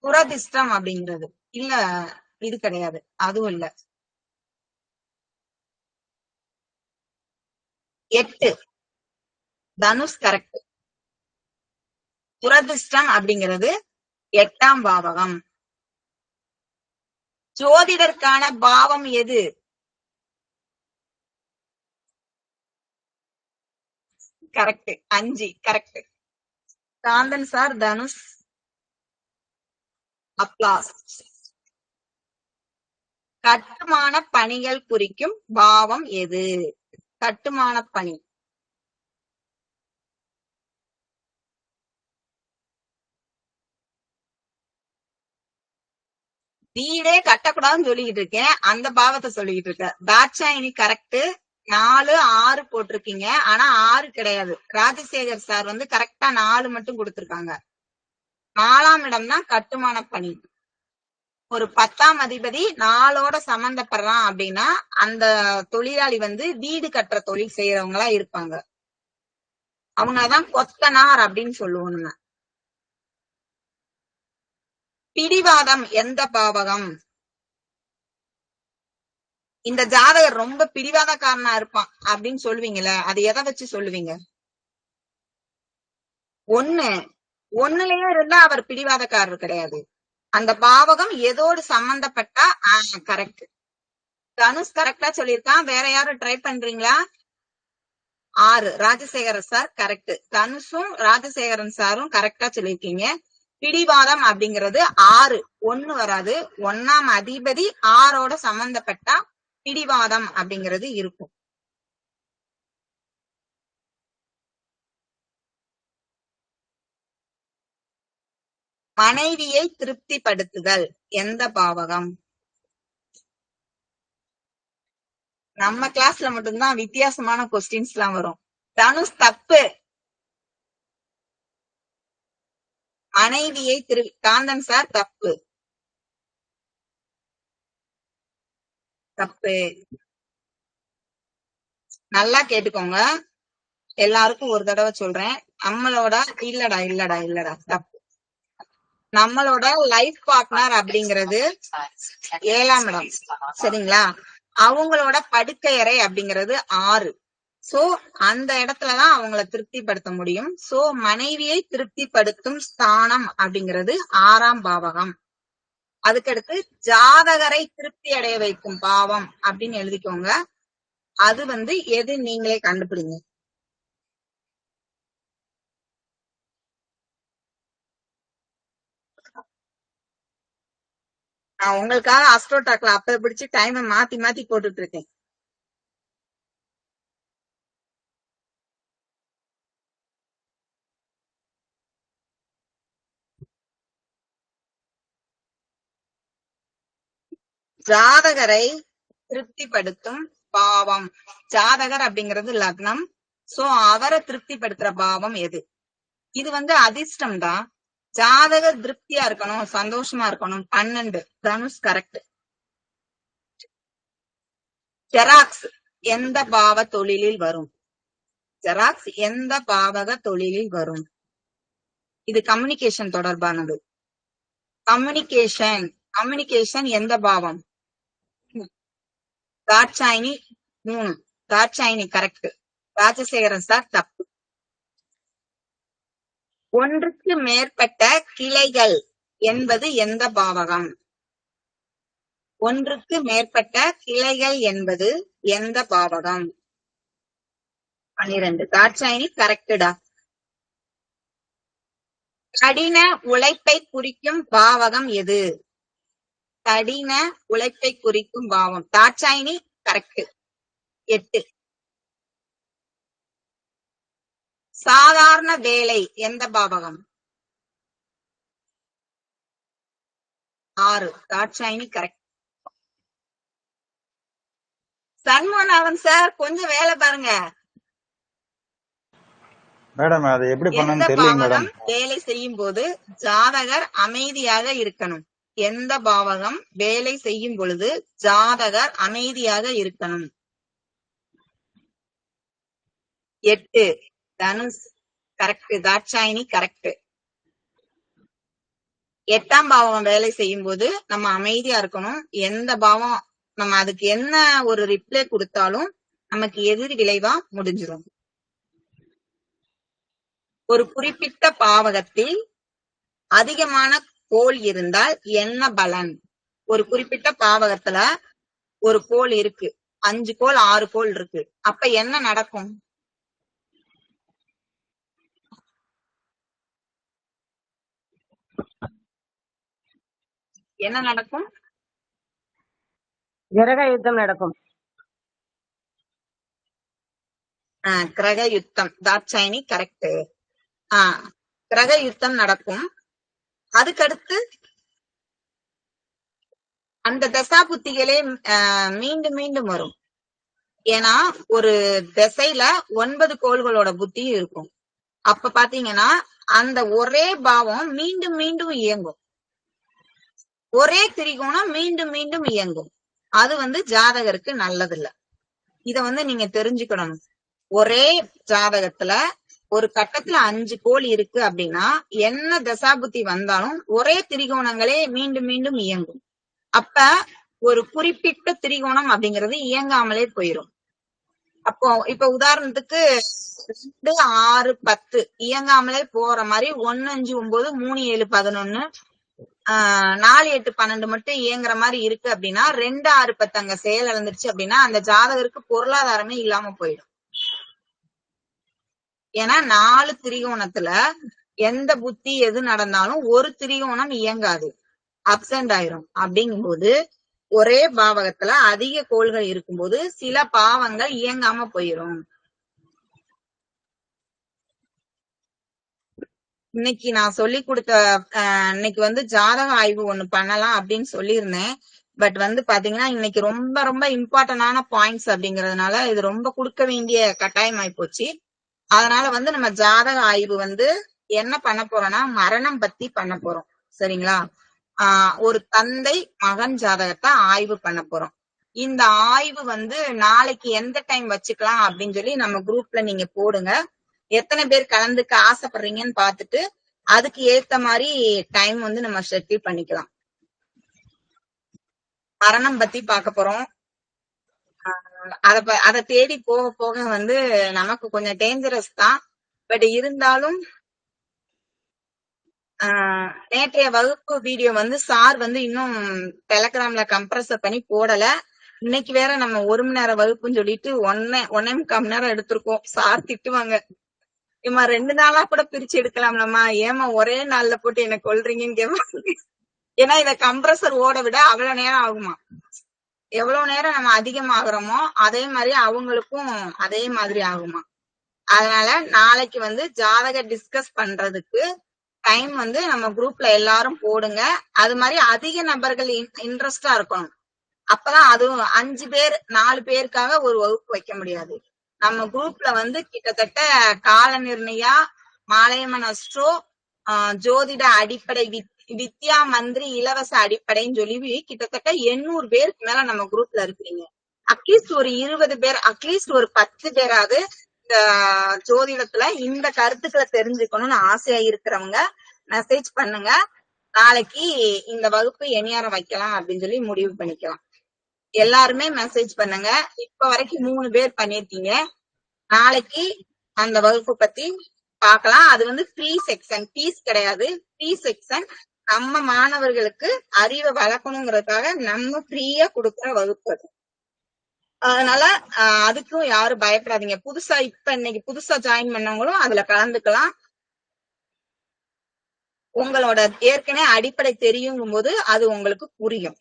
துரதிர்ஷ்டம் அப்படிங்கிறது இல்ல, இது கிடையாது, அதுவும் இல்ல. 8. தனுஷ் கரெக்ட். துரதிர்ஷ்டம் அப்படிங்கிறது 8ஆம் பாவகம். ஜோதிடருக்கான பாவம் எது? Correct 5. Correct. Kanthan sir, Dhanush applause. கட்டுமான பணிகள் குறிக்கும் பாவம் எது? கட்டுமான பணி. வீடே கட்டக்கூடாதுன்னு சொல்லிக்கிட்டு இருக்கேன், அந்த பாவத்தை சொல்லிக்கிட்டு இருக்க. தாட்சாயினி கரெக்ட். 4, 6 போட்டிருக்கீங்க. ஆனா 6 கிடையாது. ராஜசேகர் சார் வந்து கரெக்டா 4 மட்டும் கொடுத்திருக்காங்க. 4ஆம் இடம் தான் கட்டுமான பணி. ஒரு 10ஆம் அதிபதி 4ஓட சம்பந்தப்படுறான் அப்படின்னா அந்த தொழிலாளி வந்து வீடு கட்டுற தொழில் செய்யறவங்களா இருப்பாங்க. அவங்கதான் கொத்தனார் அப்படின்னு சொல்லுவோம் நம்ம. பிடிவாதம் எந்த பாவகம்? இந்த ஜாதகர் ரொம்ப பிடிவாதக்காரனா இருப்பான் அப்படின்னு சொல்லுவீங்கல்ல, அது எதை வச்சு சொல்லுவீங்க? 1லயே இருந்தா அவர் பிடிவாதக்காரர் கிடையாது. அந்த பாவகம் எதோடு சம்பந்தப்பட்டா கரெக்ட். தனுஷ் கரெக்டா சொல்லியிருக்கான். வேற யாரும் ட்ரை பண்றீங்களா? 6. Rajasekaran sir correct. தனுஷும் ராஜசேகரன் சாரும் கரெக்டா சொல்லியிருக்கீங்க. பிடிவாதம் அப்படிங்கிறது 6. 1 வராது. 1ஆம் அதிபதி 6ஓட சம்பந்தப்பட்டா பிடிவாதம் அப்படிங்கிறது இருக்கும். மனைவியை திருப்திப்படுத்துதல் எந்த பாவகம்? நம்ம கிளாஸ்ல மட்டும்தான் வித்தியாசமான கொஸ்டின்ஸ் எல்லாம் வரும். தனுஷ் தப்பு. மனைவியை காந்தன் சார் தப்பு. நல்லா கேட்டுக்கோங்க, எல்லாருக்கும் ஒரு தடவை சொல்றேன். நம்மளோட இல்லடா தப்பு. நம்மளோட லைஃப் பார்ட்னர் அப்படிங்கிறது 7ஆம் இடம். சரிங்களா? அவங்களோட படுக்கையறை அப்படிங்கிறது 6. சோ அந்த இடத்துலதான் அவங்கள திருப்திப்படுத்த முடியும். சோ மனைவியை திருப்திப்படுத்தும் ஸ்தானம் அப்படிங்கிறது 6ஆம் பாவகம். அதுக்கடுத்து ஜாதகரை திருப்தி அடைய வைக்கும் பாவம் அப்படின்னு எழுதிக்கோங்க. அது வந்து எது நீங்களே கண்டுபிடிங்க. நான் உங்களுக்காக அஸ்ட்ரோடாக்ல அப்ப பிடிச்சு டைமை மாத்தி மாத்தி போட்டுட்டு இருக்கேன். ஜாதகரை திருப்திப்படுத்தும் பாவம். ஜாதகர் அப்படிங்கிறது லக்னம். சோ அவரை திருப்திப்படுத்துற பாவம் எது? இது வந்து அதிர்ஷ்டம் தான். ஜாதகர் திருப்தியா இருக்கணும், சந்தோஷமா இருக்கணும். 12 தனுஷ் கரெக்ட். ஜெராக்ஸ் எந்த பாவ தொழிலில் வரும்? ஜெராக்ஸ் எந்த பாவக தொழிலில் வரும்? இது கம்யூனிகேஷன் தொடர்பானது. கம்யூனிகேஷன் எந்த பாவம்? தாட்சாயினி 3. தாட்சாயினி கரெக்ட். ராஜசேகரன் சார் தப்பு. ஒன்றுக்கு மேற்பட்ட கிளைகள் என்பது எந்த பாவகம்? ஒன்றுக்கு மேற்பட்ட கிளைகள் என்பது எந்த பாவகம்? 12 தாட்சாயினி கரெக்டா. கடின உழைப்பை குறிக்கும் பாவகம் எது? கடின உழைப்பை குறிக்கும் பாவம் தாட்சாயினி கரெக்ட். 8. சாதாரண வேலை எந்த பாவகம்? 6 தாட்சாயினி கரெக்ட். சண்முகநாதன் சார் கொஞ்சம் வேலை பாருங்க. மேடம் அது எப்படி எந்த பண்ணணும்னு தெரியல மேடம். பாவகம் வேலை செய்யும் போது ஜாதகர் அமைதியாக இருக்கணும்? எந்த பாவகம் வேலை செய்யும் பொழுது ஜாதகர் அமைதியாக இருக்கணும்? 8 தனுஷ் கரெக்ட். தாட்சாயினி கரெக்ட். 8ஆம் பாவம் வேலை செய்யும் போது நம்ம அமைதியா இருக்கணும். எந்த பாவம் நம்ம அதுக்கு என்ன ஒரு ரிப்ளை கொடுத்தாலும் நமக்கு எதிர் விளைவா முடிஞ்சிடும். ஒரு குறிப்பிட்ட பாவகத்தில் அதிகமான கோள் இருந்தால் என்ன பலன்? ஒரு குறிப்பிட்ட பாவகத்துல ஒரு கோள் இருக்கு, 5 கோள் 6 கோள் இருக்கு. அப்ப என்ன நடக்கும்? என்ன நடக்கும்? கிரக யுத்தம் நடக்கும். கிரக யுத்தம். தாட்சாயினி கரெக்ட். கிரக யுத்தம் நடக்கும். அதுக்கடுத்து அந்த தசா புத்திகளே மீண்டும் மீண்டும் வரும். ஏன்னா ஒரு திசையில 9 கோள்களோட புத்தியும் இருக்கும். அப்ப பாத்தீங்கன்னா அந்த ஒரே பாவம் மீண்டும் மீண்டும் இயங்கும். ஒரே திரிகோணம் மீண்டும் மீண்டும் இயங்கும். அது வந்து ஜாதகருக்கு நல்லதில்ல. இத வந்து நீங்க தெரிஞ்சுக்கணும். ஒரே ஜாதகத்துல ஒரு கட்டத்துல 5 கோள் இருக்கு அப்படின்னா என்ன தசாபுத்தி வந்தாலும் ஒரே திரிகோணங்களே மீண்டும் மீண்டும் இயங்கும். அப்ப ஒரு குறிப்பிட்ட திரிகோணம் அப்படிங்கிறது இயங்காமலே போயிரும். அப்போ இப்ப உதாரணத்துக்கு 2, 6, 10 இயங்காமலே போற மாதிரி 1, 5, 9, 3, 7, 11, 4, 8, 12 மட்டும் இயங்குற மாதிரி இருக்கு அப்படின்னா 2, 6, 10 அங்க செயல் இழந்துருச்சு அப்படின்னா அந்த ஜாதகருக்கு பொருளாதாரமே இல்லாம போயிடும். ஏன்னா 4 திரிகோணத்துல எந்த புத்தி எது நடந்தாலும் ஒரு திரிகோணம் இயங்காது, அப்சென்ட் ஆயிரும். அப்படிங்கும்போது ஒரே பாவகத்துல அதிக கோள்கள் இருக்கும்போது சில பாவங்கள் இயங்காம போயிரும். இன்னைக்கு நான் சொல்லி கொடுத்த இன்னைக்கு வந்து ஜாதக ஆய்வு ஒண்ணு பண்ணலாம் அப்படின்னு சொல்லியிருந்தேன். பட் வந்து பாத்தீங்கன்னா இன்னைக்கு ரொம்ப ரொம்ப இம்பார்ட்டன்டான பாயிண்ட்ஸ் அப்படிங்கறதுனால இது ரொம்ப கொடுக்க வேண்டிய கட்டாயம் ஆயிப்போச்சு. அதனால வந்து நம்ம ஜாதக ஆய்வு வந்து என்ன பண்ண போறோம்னா மரணம் பத்தி பண்ண போறோம். சரிங்களா? ஒரு தந்தை மகன் ஜாதகத்தை ஆய்வு பண்ண போறோம். இந்த ஆய்வு வந்து நாளைக்கு எந்த டைம் வச்சுக்கலாம் அப்படின்னு சொல்லி நம்ம குரூப்ல நீங்க போடுங்க. எத்தனை பேர் கலந்துக்க ஆசைப்படுறீங்கன்னு பாத்துட்டு அதுக்கு ஏத்த மாதிரி டைம் வந்து நம்ம ஷெட்யூல் பண்ணிக்கலாம். மரணம் பத்தி பார்க்க போறோம். அத தேடி போக போக வந்து நமக்கு கொஞ்சம் டேஞ்சரஸ் தான். பட் இருந்தாலும் நேற்றைய வகுப்பு வீடியோ வந்து சார் வந்து இன்னும் டெலகிராம்ல கம்ப்ரஸர் பண்ணி போடல. இன்னைக்கு வேற நம்ம 1 மணி நேரம் வகுப்புன்னு சொல்லிட்டு 1.25 மணி நேரம் எடுத்திருக்கோம். சார் திட்டுவாங்க, ஏமா 2 நாளா கூட பிரிச்சு எடுக்கலாம்லம்மா, ஏமா ஒரே நாள்ல போட்டு என்ன கொல்றீங்கன்னு கேட்பாங்க. ஏன்னா இத கம்ப்ரஸர் ஓட விட அவ்வளவு நேரம் ஆகுமா. எவ்வளவு நேரம் நம்ம அதிகமாகறோமோ அதே மாதிரி அவங்களுக்கும் அதே மாதிரி ஆகுமா. அதனால நாளைக்கு வந்து ஜாதக டிஸ்கஸ் பண்றதுக்கு டைம் வந்து நம்ம குரூப்ல எல்லாரும் போடுங்க. அது மாதிரி அதிக நபர்கள் இன்ட்ரெஸ்டா இருக்கணும். அப்பதான் அதுவும் 5 பேர் 4 பேருக்காக ஒரு வகுப்பு வைக்க முடியாது. நம்ம குரூப்ல வந்து கிட்டத்தட்ட கால நிர்ணயா, மாலையம்மன் அஸ்ட்ரோ, ஜோதிட அடிப்படை, வித்யா மந்திரி இலவச அடிப்படைன்னு சொல்லி கிட்டத்தட்ட 800 பேருக்கு மேல நம்ம குரூப்ல இருக்கிறீங்க. அட்லீஸ்ட் ஒரு 20 பேர், அட்லீஸ்ட் ஒரு 10 பேராவது இந்த ஜோதிடத்துல இந்த கருத்துக்களை தெரிஞ்சுக்கணும்னு ஆசையா இருக்கிறவங்க மெசேஜ் பண்ணுங்க. நாளைக்கு இந்த வகுப்பு எந்நேரம் வைக்கலாம் அப்படின்னு சொல்லி முடிவு பண்ணிக்கலாம். எல்லாருமே மெசேஜ் பண்ணுங்க. இப்ப வரைக்கும் 3 பேர் பண்ணிருக்கீங்க. நாளைக்கு அந்த வகுப்பு பத்தி பார்க்கலாம். அது வந்து ஃப்ரீ செக்ஷன், ஃபீஸ் கிடையாது. Free section. நம்ம மாணவர்களுக்கு அறிவை வளர்க்கணுங்கிறதுக்காக நம்ம ஃப்ரீயா கொடுக்குற வகுப்பு அது. அதனால அதுக்கும் யாரும் பயப்படாதீங்க. புதுசா இன்னைக்கு புதுசா ஜாயின் பண்ணவங்களும் அதுல கலந்துக்கலாம். உங்களோட ஏற்கனவே அடிப்படை தெரியுங்கும் போது அது உங்களுக்கு புரியும்.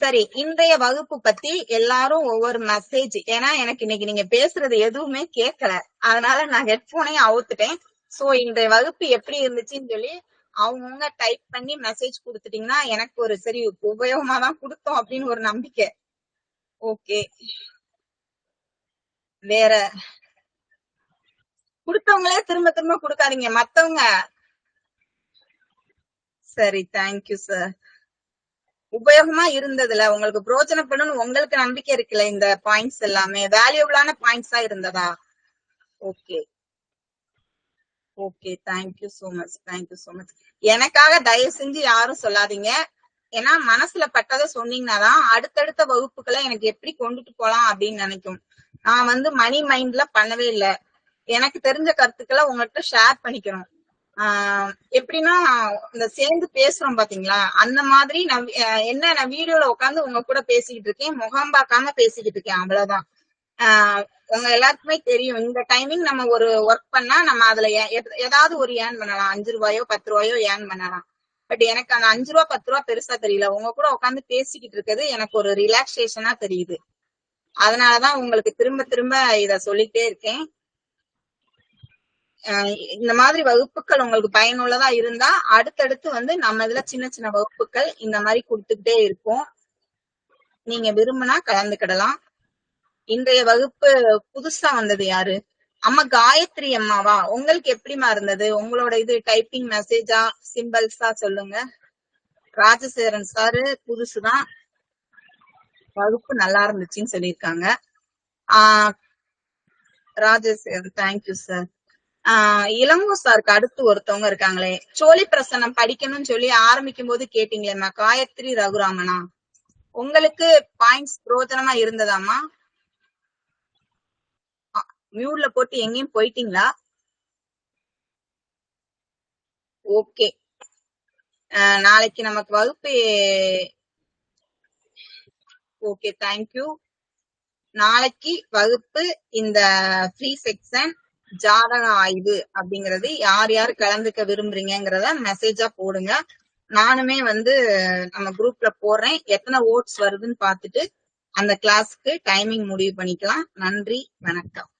சரி, இன்றைய வகுப்பு பத்தி எல்லாரும் ஒவ்வொரு மெசேஜ், ஏன்னா எனக்கு இன்னைக்கு நீங்க பேசுறது எதுவுமே கேட்கல, அதனால நான் ஹெட்போனையும் அவுத்துட்டேன். சோ இன்றைய வகுப்பு எப்படி இருந்துச்சுன்னு சொல்லி அவங்கவுங்க டைப் பண்ணி மெசேஜ் கொடுத்துட்டீங்கன்னா எனக்கு ஒரு சரி உபயோகமா தான் கொடுத்தோம் அப்படின்னு ஒரு நம்பிக்கை. ஓகே, வேற கொடுத்தவங்களே திரும்ப திரும்ப கொடுக்காதீங்க மத்தவங்க. சரி, தேங்க்யூ சார். உபயோகமா இருந்ததுல உங்களுக்கு பிரோஜனப்படும் உங்களுக்கு நம்பிக்கை இருக்குல்ல, இந்த பாயிண்ட்ஸ் எல்லாமே வேல்யூபிளான பாயிண்ட்ஸா இருந்ததா? Okay okay, thank you so much, thank you so much. எனக்காக தயவு செஞ்சு யாரும் சொல்லாதீங்க. ஏன்னா மனசுல பட்டதை சொன்னீங்கன்னாதான் அடுத்தடுத்த வகுப்புகளை எனக்கு எப்படி கொண்டுட்டு போலாம் அப்படின்னு நினைக்கும். நான் வந்து மணி மைண்ட்ல பண்ணவே இல்லை. எனக்கு தெரிஞ்ச கருத்துக்களை உங்கள்கிட்ட ஷேர் பண்ணிக்கணும். எப்படின்னா இந்த சேர்ந்து பேசுறோம் பாத்தீங்களா, அந்த மாதிரி நான் நான் வீடியோல உட்காந்து உங்க கூட பேசிக்கிட்டு இருக்கேன், முகம் பார்க்காம பேசிக்கிட்டு இருக்கேன், அவ்வளவுதான். உங்க எல்லாருக்குமே தெரியும் இந்த டைமிங் நம்ம ஒரு ஒர்க் பண்ணா நம்ம அதுல ஏதாவது ஒரு ஏர்ன் பண்ணலாம். 5 ரூபாயோ 10 ரூபாயோ ஏர்ன் பண்ணலாம். பட் எனக்கு அந்த 5 ரூபா 10 ரூபா பெருசா தெரியல. உங்க கூட உட்காந்து பேசிக்கிட்டு இருக்கிறது எனக்கு ஒரு ரிலாக்ஸேஷனா தெரியுது. அதனாலதான் உங்களுக்கு திரும்ப திரும்ப இத சொல்லிட்டே இருக்கேன். இந்த மாதிரி வகுப்புகள் உங்களுக்கு பயனுள்ளதா இருந்தா அடுத்தடுத்து வந்து நம்ம இதுல சின்ன சின்ன வகுப்புகள் இந்த மாதிரி கொடுத்துக்கிட்டே இருப்போம். நீங்க விரும்பினா கலந்துக்கிடலாம். இன்றைய வகுப்பு புதுசா வந்தது யாரு? அம்மா காயத்ரி அம்மாவா? உங்களுக்கு எப்படிமா இருந்தது? உங்களோட இது டைப்பிங் மெசேஜா சிம்பிள்ஸா சொல்லுங்க. ராஜசேகரன் சாரு புதுசுதான், வகுப்பு நல்லா இருந்துச்சுன்னு சொல்லியிருக்காங்க. Rajasekaran thank you sir. இளங்கோ சாருக்கு அடுத்து ஒருத்தவங்க இருக்காங்களே, சோழி பிரசன்னம் படிக்கணும்னு சொல்லி ஆரம்பிக்கும் போது கேட்டீங்களேம்மா, காயத்ரி ரகுராமனா, உங்களுக்கு பாயிண்ட்ஸ் பிரோஜனமா இருந்ததாமா? மியூட்ல போட்டு எங்கேயும் போயிட்டீங்களா? ஓகே, நாளைக்கு நமக்கு வகுப்பு. Okay, thank you. நாளைக்கு வகுப்பு இந்த ஃப்ரீ செக்ஷன் ஜாதக ஆய்வு அப்படிங்கறது யார் யார் கலந்துக்க விரும்புறீங்கிறத மெசேஜா போடுங்க. நானுமே வந்து நம்ம குரூப்ல போடுறேன். எத்தனை ஓட்ஸ் வருதுன்னு பார்த்துட்டு அந்த கிளாஸ்க்கு டைமிங் முடிவு பண்ணிக்கலாம். நன்றி, வணக்கம்.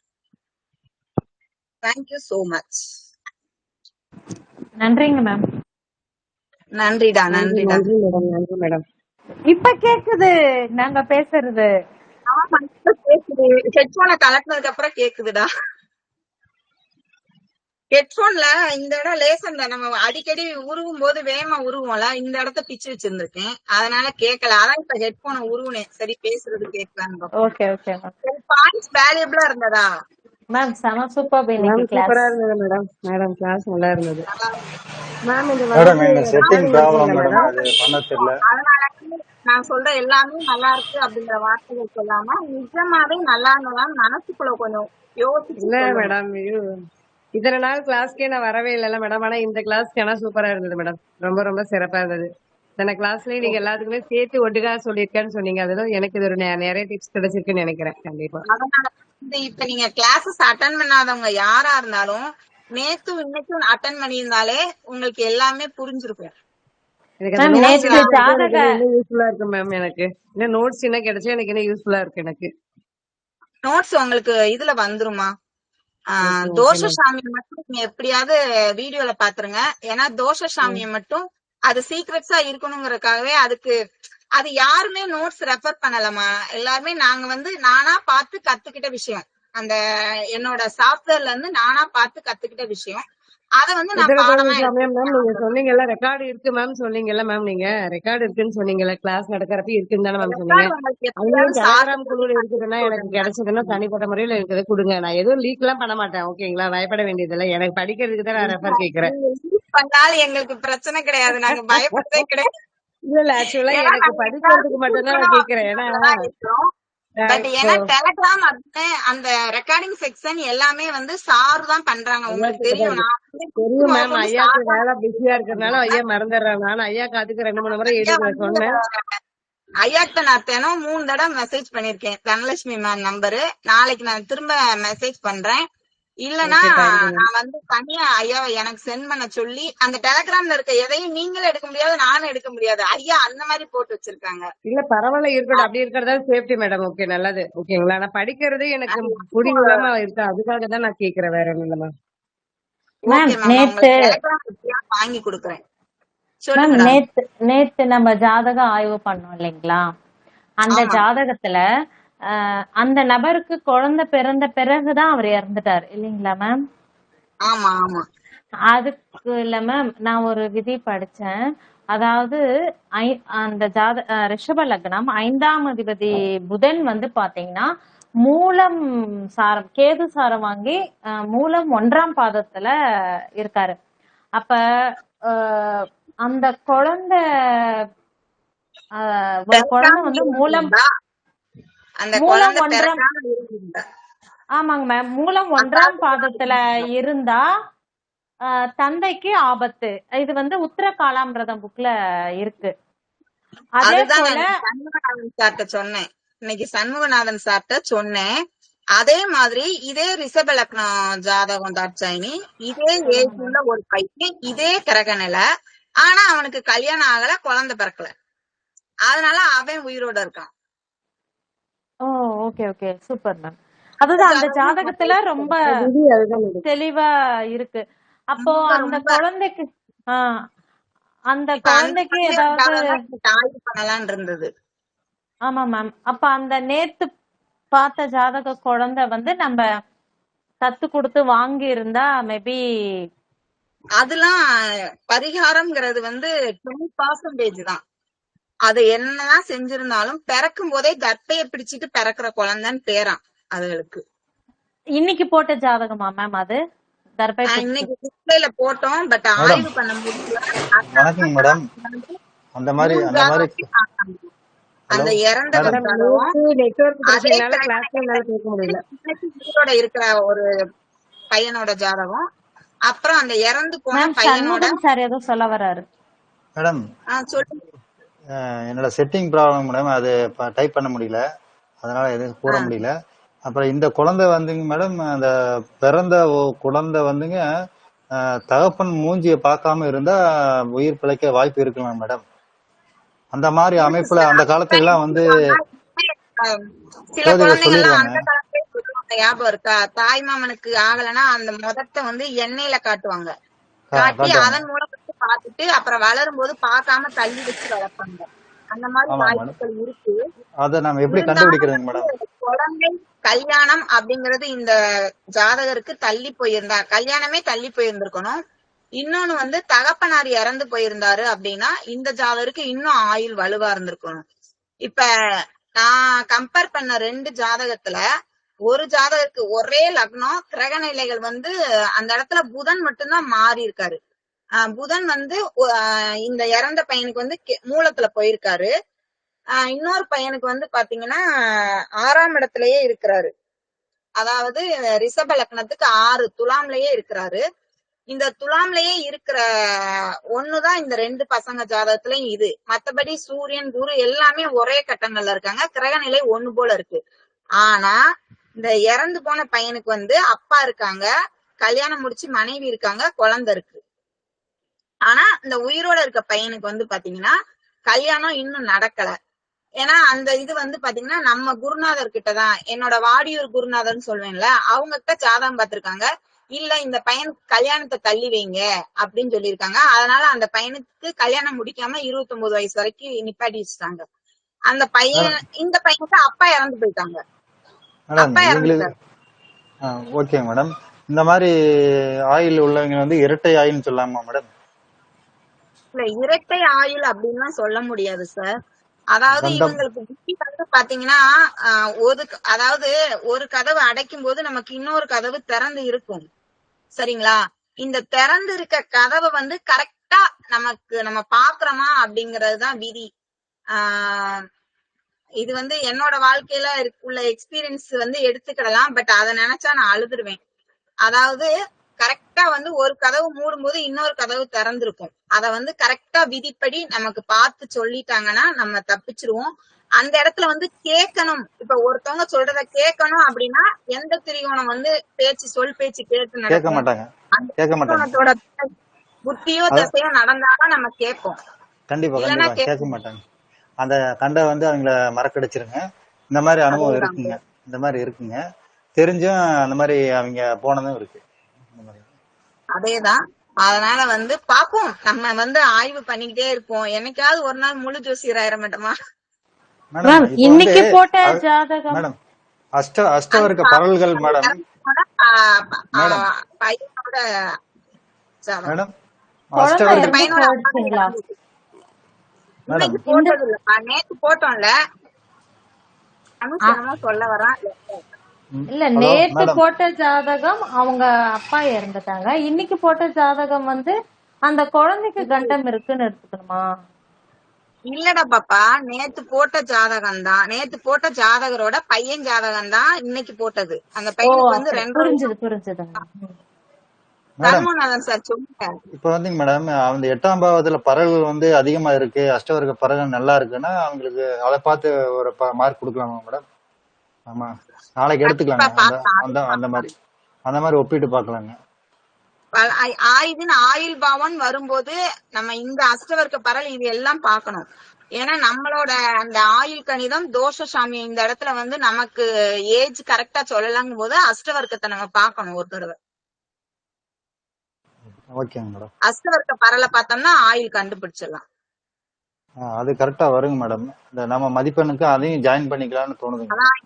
Thank you so much. நன்றிங்க மேம். நன்றிடா, நன்றிடா. நன்றி மேடம், நன்றி மேடம். இப்ப கேக்குது நாங்க பேசுறது. ஆமா, இப்ப கேக்குது. ஹெட்போனை கலட்டினதுக்கு அப்புறம் கேக்குதுடா. ஹெட்போன்ல இந்த இடம் லேசன் நம்ம அடிக்கடி உருவும் போது வேகமா உருவோம்ல, இந்த இடத்த பிச்சு வச்சிருந்திருக்கேன், அதனால கேட்கல. அதான் இப்ப ஹெட்போனை உருவுனேன், சரி பேசுறது கேட்கலான்னு. Okay okay ma'am. பாயிண்ட்ஸ் வேல்யூபிளா இருந்ததா மேம்? செம சூப்பர் இன்னைக்கு கிளாஸ். சூப்பரா இருந்தது மேடம். மேடம் கிளாஸ் நல்லா இருந்தது மேம். இந்த மேடம் இந்த செட்டிங் ப்ராப்ளம் மேடம், அது பண்ண தெரியல. அதனால நான் சொல்ற எல்லாமே நல்லா இருக்கு அப்படிங்கிற வார்த்தைகள் சொல்லாம நிஜமாவே நல்லா இருந்ததான்னு மனசுக்குள்ள கொஞ்சம் யோசிச்சு. இல்ல மேடம், இத்தனை நாள் கிளாஸ்க்கே நான் வரவே இல்லைல்ல மேடம். ஆனா இந்த கிளாஸ்க்கு ஆனா சூப்பரா இருந்தது மேடம், ரொம்ப ரொம்ப சிறப்பா இருந்தது. இந்த கிளாஸ்லயே நீங்க எல்லாத்துக்குமே சேர்த்து ஒட்டுக்கா சொல்லியிருக்கேன்னு சொன்னீங்க. அதுல எனக்கு இது ஒரு நிறைய டிப்ஸ் கிடைச்சிருக்குன்னு நினைக்கிறேன். கண்டிப்பா. அதனால இப்ப நீங்க கிளாஸஸ் அட்டன் பண்ணாதவங்க யாரா இருந்தாலும் நேத்து இன்னைக்கும் அட்டன் பண்ணியிருந்தாலே உங்களுக்கு எல்லாமே புரிஞ்சிருக்கும். எனக்கு அந்த யூஸ்ஃபுல்லா இருக்கு மேம். எனக்கு இன்னும் நோட்ஸ் என்ன கிடைச்சா எனக்கு என்ன யூஸ்ஃபுல்லா இருக்கு. எனக்கு நோட்ஸ் உங்களுக்கு இதுல வந்துருமா? தோஷ சாமியை மட்டும் நீங்க எப்படியாவது வீடியோல பாத்துருங்க. ஏன்னா தோஷ சாமியை மட்டும் அது சீக்ரெட்ஸா இருக்கணுங்கிறதுக்காகவே அதுக்கு அது யாருமே நோட்ஸ் ரெஃபர் பண்ணலமா. எல்லாருமே நாங்க நானா பார்த்து கத்துக்கிட்ட விஷயம். அந்த என்னோட சாஃப்ட்வேர்ல இருந்து நானா பார்த்து கத்துக்கிட்ட விஷயம். அத நான் இதுல பாடமா சமயம் மேம் எடுத்துக்கிட்டேன். நீங்க சொன்னீங்கல்ல ரெக்கார்டு இருக்கு மேம் சொன்னீங்கல்ல மேம், நீங்க ரெக்கார்டு இருக்குன்னு சொன்னீங்கல்ல, கிளாஸ் நடக்கிறப்ப இருக்குன்னு தானே மேம் சொன்னீங்க. ரெக்கார்ட் உங்களுக்கு அதுலயும் எப்படியாவது சார் டெலகிராம் குழுல இருக்குதுன்னா எனக்கு கிடைச்சதுன்னா தனிப்பட்ட முறையில இருக்குது கொடுங்க. நான் எதுவும் லீக் எல்லாம் பண்ண மாட்டேன், ஓகேங்களா? பயப்பட வேண்டியதில்லை. எனக்கு படிக்கிறதுக்கு தான் நான் ரெஃபர் கேட்கிறேன். நீங்க use பண்ணாலும் எங்களுக்கு பிரச்சனை கிடையாது. நாங்க பயப்படுறதே கிடையாது. இல்ல ஆக்சுவலா ஏன்னா எனக்கு நாங்க படிக்கிறதுக்கு மட்டும்தான் நான் கேட்கிறேன். ஏன்னா இருக்கிறோம். பட் இப்போ ஏன்னா டெலகிராம் அப்படின்னு அந்த ரெக்கார்டிங் செக்ஷன் எல்லாமே சார் தான் பண்றாங்க. உங்களுக்கு தெரியும். நான் தெரியும் மேம், முதற்கொண்டு ஐயாக்கு சார் வேலை பிஸியா இருக்கிறதுனால ஐயா மறந்துடுறேன். நான் ஐயாக்கு அதுக்கு 2-3 முறை சொன்னேன். ஐயாக்கிட்ட நான் தினம் 3 தடவை மெசேஜ் பண்ணிருக்கேன். Dhanalakshmi ma'am number. நாளைக்கு நான் திரும்ப மெசேஜ் பண்றேன். இல்லனா ஓகே தேங்க்யூ மேம். நான் தனியா ஐயாவை எனக்கு சென்ட் பண்ண சொல்லி, அந்த டெலகிராம்ல இருக்க எதையும் நீங்களும் எடுக்க முடியாது, நானும் எடுக்க முடியாது. ஐயா அந்த மாதிரி போட்டு வச்சிருக்காங்க. இல்ல பரவாயில்ல, இருக்கட்டும். அப்படி இருக்கிறதா சேஃப்டி மேடம். ஓகே நல்லது, ஓகேங்களா? நான் படிக்கிறது எனக்கு புரியாம இருக்கு, அதுக்காக தான் நான் கேக்குறேன், வேற ஒண்ணும் இல்ல மேம். மேம் ஓகே மேம், நேத்து உங்களுக்கு டெலகிராம் வாங்கி கொடுக்குறேன். மேம் சொல்லுங்க மேடம். நேத்து நம்ம ஜாதகம் ஆய்வு பண்ணோம் இல்லைங்களா? அந்த ஆமா ஜாதகத்துல அந்த நபருக்கு குழந்தை பிறந்த பிறகுதான் அவர் இறந்துட்டார் இல்லைங்களா மேம்? ஆமா ஆமா அதுக்கு இல்ல மேம், நான் ஒரு விதி படிச்சேன். அதாவது அந்த ரிஷப லக்னம் 5ஆம் அதிபதி புதன் பாத்தீங்கன்னா மூலம் சாரம், கேது சாரம் வாங்கி மூலம் 1ஆம் பாதத்துல இருக்காரு. அப்ப அந்த குழந்தை ஒரு குழந்தை மூலம் அந்த மூலம் குழந்தை 1ஆம் பிறக்காம இருந்தா. ஆமாங்க மேம், மூலம் 1ஆம் பாதத்துல இருந்தா தந்தைக்கு ஆபத்து. இது உத்தர காலாமிரதம் புக்ல இருக்கு. அதே அதுதான் போல நான் சண்முகநாதன் சார்ட்ட சொன்னேன். இன்னைக்கு சண்முகநாதன் சார்ட்ட சொன்னேன். அதே மாதிரி இதே ரிஷப லக்னம் ஜாதகம் தாட்சாயினி, இதே ஏஜ் உள்ள ஒரு பையன், இதே கிரக நிலை. ஆனா அவனுக்கு கல்யாணம் ஆகல, குழந்தை பிறக்கல. அதனால அவன் உயிரோட இருக்கான். ஓ ஓகே ஓகே சூப்பர் மேம். அதுதான் அந்த ஜாதகத்துல ரொம்ப விதி அதுதான் மேடம். தெளிவா இருக்கு. அப்போ ரொம்ப அந்த ரொம்ப குழந்தைக்கு அந்த இப்ப அந்த குழந்தைக்கு ஏதாவது குழந்தைக்காகதான் எனக்கு ஆய்வு பண்ணலாம்னு இருந்தது. ஆமா மேம். அப்ப அந்த நேத்து பார்த்த ஜாதக குழந்தை நம்ம தத்து கொடுத்து வாங்கி இருந்தா மேபி அதெல்லாம் பரிகாரம்ங்கிறது 20% தான். அது என்னதான் செஞ்சிருந்தாலும் பிறக்கும் போதே கர்ப்பைய பிடிச்சிட்டு பிறக்கிற குழந்தைன்னு பேராம் அதுகளுக்கு. இன்னைக்கு போட்ட ஜாதகமா மேம் அது? கர்ப்பை இன்னைக்கு டிஸ்பிளேல போட்டோம், பட் மேடம் ஆய்வு பண்ண முடியல. வணக்கம் மேடம். அந்த மாதிரி மூணு அந்த மாதிரி ஜாதகத்தையும் பார்த்தாங்க. ஹலோ அந்த இறந்த மேடம் ஜாதகம் நெட்வொர்க் அதே பிரச்சனைனால கிளாஸ்ல என்னால கேட்க முடியல. உயிரோட இருக்கிற ஒரு பையனோட ஜாதகம், அப்புறம் அந்த இறந்து போன மேம் பையனோட சண்முகம் சார் ஏதோ சொல்ல வர்றாரு. மேடம் சொல்லுங்க. என்னோட செட்டிங் ப்ராப்ளம் மேடம், அது டைப் பண்ண முடியல, அதனால எதுவும் கூற முடியல. அப்புறம் இந்த குழந்தை மேடம், அந்த பிறந்த குழந்தை தகப்பன் மூஞ்சியை பார்க்காம இருந்தா உயிர் பிழைக்க வாய்ப்பு இருக்கலாம் மேடம். அந்த மாதிரி அமைப்புல அந்த காலத்துல எல்லாம் சில ஜோதிடர் குழந்தைங்கள்லாம் அந்த சொல்லிடுவாங்க. காலத்திலே சொல்லுவாங்க, ஞாபகம் இருக்கா? தாய் மாமனுக்கு ஆகலைன்னா அந்த முதத்தை எண்ணெயில காட்டுவாங்க. காட்டி காட்டுவாங்க. அதன் மூலம் பார்த்துட்டு அப்புறம் வளரும் போது பார்க்காம தள்ளி வச்சு வளர்ப்பாங்க. அந்த மாதிரி ஆமா மேடம். வாய்ப்புகள் இருக்கு. அதை நம்ம எப்படி இருந்தாலும் கண்டுபிடிக்கிறதுங்க மேடம்? குழந்தை கல்யாணம் அப்படிங்கறது இந்த ஜாதகருக்கு தள்ளி போயிருந்தா, கல்யாணமே தள்ளி போயிருந்திருக்கணும். இன்னொன்னு தகப்பனார் இறந்து போயிருந்தாரு அப்படின்னா இந்த ஜாதகருக்கு இன்னும் ஆயுள் வலுவா இருந்திருக்கணும். இப்ப நான் கம்பேர் பண்ண 2 ஜாதகத்துல ஒரு ஜாதகருக்கு ஒரே லக்னம், கிரக நிலைகள் அந்த இடத்துல புதன் மட்டும்தான் மாறி இருக்காரு. புதன் இந்த இறந்த பையனுக்கு மூலத்துல போயிருக்காரு. இன்னொரு பையனுக்கு பாத்தீங்கன்னா 6ஆம் இடத்திலேயே இருக்கிறாரு. அதாவது ரிஷப லக்னத்துக்கு 6 துலாம்லயே இருக்கிறாரு. இந்த துலாம்லயே இருக்கிற ஒண்ணுதான் இந்த 2 பசங்க ஜாதகத்துலயும் இது. மத்தபடி சூரியன் குரு எல்லாமே ஒரே கட்டங்கள்ல இருக்காங்க. கிரக நிலை ஒண்ணு போல இருக்கு. ஆனா இந்த இறந்து போன பையனுக்கு அப்பா இருக்காங்க, கல்யாணம் முடிச்சு மனைவி இருக்காங்க, குழந்தை இருக்கு. ஆனா இந்த உயிரோட இருக்க பையனுக்கு பாத்தீங்கன்னா கல்யாணம் இன்னும் நடக்கல. ஏன்னா அந்த இது பாத்தீங்கன்னா நம்ம குருநாதர் கிட்டதான், என்னோட வாடியூர் குருநாதர்னு சொல்வேன்ல, அவங்க கிட்ட ஜாதகம் பார்த்திருக்காங்க. இல்ல இந்த பையனுக்கு கல்யாணத்தை தள்ளி வைங்க அப்படின்னு சொல்லியிருக்காங்க. அதனால அந்த பையனுக்கு கல்யாணம் முடிக்காம 29 வயசு வரைக்கும் நிப்பாட்டி வச்சுட்டாங்க. அந்த பையன் இந்த பையனுக்கு அப்பா இறந்து போயிட்டாங்க. மேடம் அப்பா இவங்களுக்கு இறந்துட்டாரு. Okay madam. இந்த மாதிரி ஆயில் உள்ளவங்க வந்து இரட்டை ஆயில்னு சொல்லலாமா மேடம்? இல்ல இரட்டை ஆயுள் அப்படின்னு சொல்ல முடியாது சார். அதாவது கண்டம் இவங்களுக்கு புத்தி வந்து பாத்தீங்கன்னா அதாவது ஒரு கதவு அடைக்கும் போது நமக்கு இன்னொரு கதவு திறந்து இருக்கும். சரிங்களா? இந்த திறந்து இருக்க கதவை வந்து கரெக்டா நம்ம பாக்குறோமா அப்படிங்கறதுதான் விதி. ஆஹ் இது வந்து என்னோட வாழ்க்கையில உள்ள எக்ஸ்பீரியன்ஸ் வந்து எடுத்துக்கிடலாம். பட் அதை நினைச்சா நான் அழுதுருவேன். அதாவது கரெக்டா வந்து ஒரு கதவு மூடும் போது இன்னொரு கதவு திறந்திருக்கும். அத வந்து கரெக்டா விதிப்படி நமக்கு பார்த்து சொல்லிட்டாங்கன்னா நம்ம தப்பிச்சிருவோம். அந்த இடத்துல வந்து கேட்கணும். இப்ப ஒருத்தவங்க சொல்றத கேட்கணும் அப்படின்னா எந்த திரியோணம் வந்து சொல் பேச்சு கேட்டு கேட்க நடக்கும்? மாட்டாங்க அந்த கேட்க மாட்டாங்க. திரியோணத்தோட புத்தியோ அத தசையோ நடந்தாதான் நம்ம கேட்போம். கண்டிப்பா இல்லைன்னா கண்டிப்பா கேட்க மாட்டாங்க. அந்த கண்டை வந்து அவங்கள மறக்கடிச்சிருங்க. இந்த மாதிரி அனுபவம் இருக்குங்க. இந்த மாதிரி இருக்குங்க. தெரிஞ்சும் அந்த மாதிரி அவங்க போனதும் இருக்கு. இந்த மாதிரி அதேதான். அதனால வந்து பாப்போம். நம்ம வந்து ஆய்வு பண்ணிக்கிட்டே இருப்போம். என்னைக்காவது ஒரு நாள் முழு ஜோசியர் ஆயிர மாட்டோமா? மேடம் மேம் இப்ப வந்து இன்னைக்கு போட்ட ஜாதகம் மேடம் அஷ்டவர்க்க பரல்கள் மேடம் மேடம் பையனோட ஜாதகம். மேடம் குழந்தை அஷ்டவர்க்க இறந்து பையனோட அப்பா போயிடுச்சுங்களா? மேடம் இன்னைக்கு போட்டது இல்லப்பா, நேத்து போட்டோம்ல. அனுசனமா சொல்ல வரான். இல்ல ஹலோ நேத்து மேடம் போட்ட ஜாதகம் அவங்க அப்பா இறந்துட்டாங்க. இன்னைக்கு போட்ட ஜாதகம் வந்து அந்த குழந்தைக்கு கண்டம் இருக்குன்னு எடுத்துக்கணுமா? இல்லடா பாப்பா, நேத்து போட்ட ஜாதகம் தான். நேத்து போட்ட ஜாதகரோட பையன் ஜாதகம் தான் இன்னைக்கு போட்டது. அந்த ஓ பையனுக்கு வந்து அப்படி 2 புரிஞ்சுதுங்க. மேடம் தர்மநாதன் சார் சொல்லுங்க. இப்ப வந்துங்க மேடம் அந்த 8ஆம் பாவத்துல பறல்கள் வந்து அதிகமா இருக்கு, அஷ்டவர்க்க பறல்கள் நல்லா இருக்குன்னா அவங்களுக்கு அதை பார்த்து ஒரு மார்க் கொடுக்கலாமா மேடம்? ஆமா, நாளைக்கு எடுத்துக்கலாங்க. கண்டிப்பா அந்த பார்க்கலாம். அந்த அந்த மாதிரி ஒப்பிட்டு பார்க்கலாங்க. ஆயுதின் ஆயுள் பாவன் வரும்போது நம்ம இந்த அஷ்டவர்க்க பரல் இது எல்லாம் பார்க்கணும். ஏன்னா நம்மளோட அந்த ஆயுள் கணிதம் தோஷ சாமியம் இந்த இடத்துல வந்து நமக்கு ஏஜ் கரெக்டா சொல்லலாங்கும் போது அஷ்டவர்க்கத்தை நம்ம பார்க்கணும் ஒரு தடவை. ஓகேங்க மேடம். அஷ்டவர்க்க பரலை பார்த்தோம்னா ஆயுள் கண்டுபிடிச்சிடலாம். அது கரெக்டா வருங்க மேடம். இந்த நம்ம மதிப்பெண்ணுக்கு அதையும் ஜாயின் பண்ணிக்கலாம்னு தோணுதுங்க. அதான்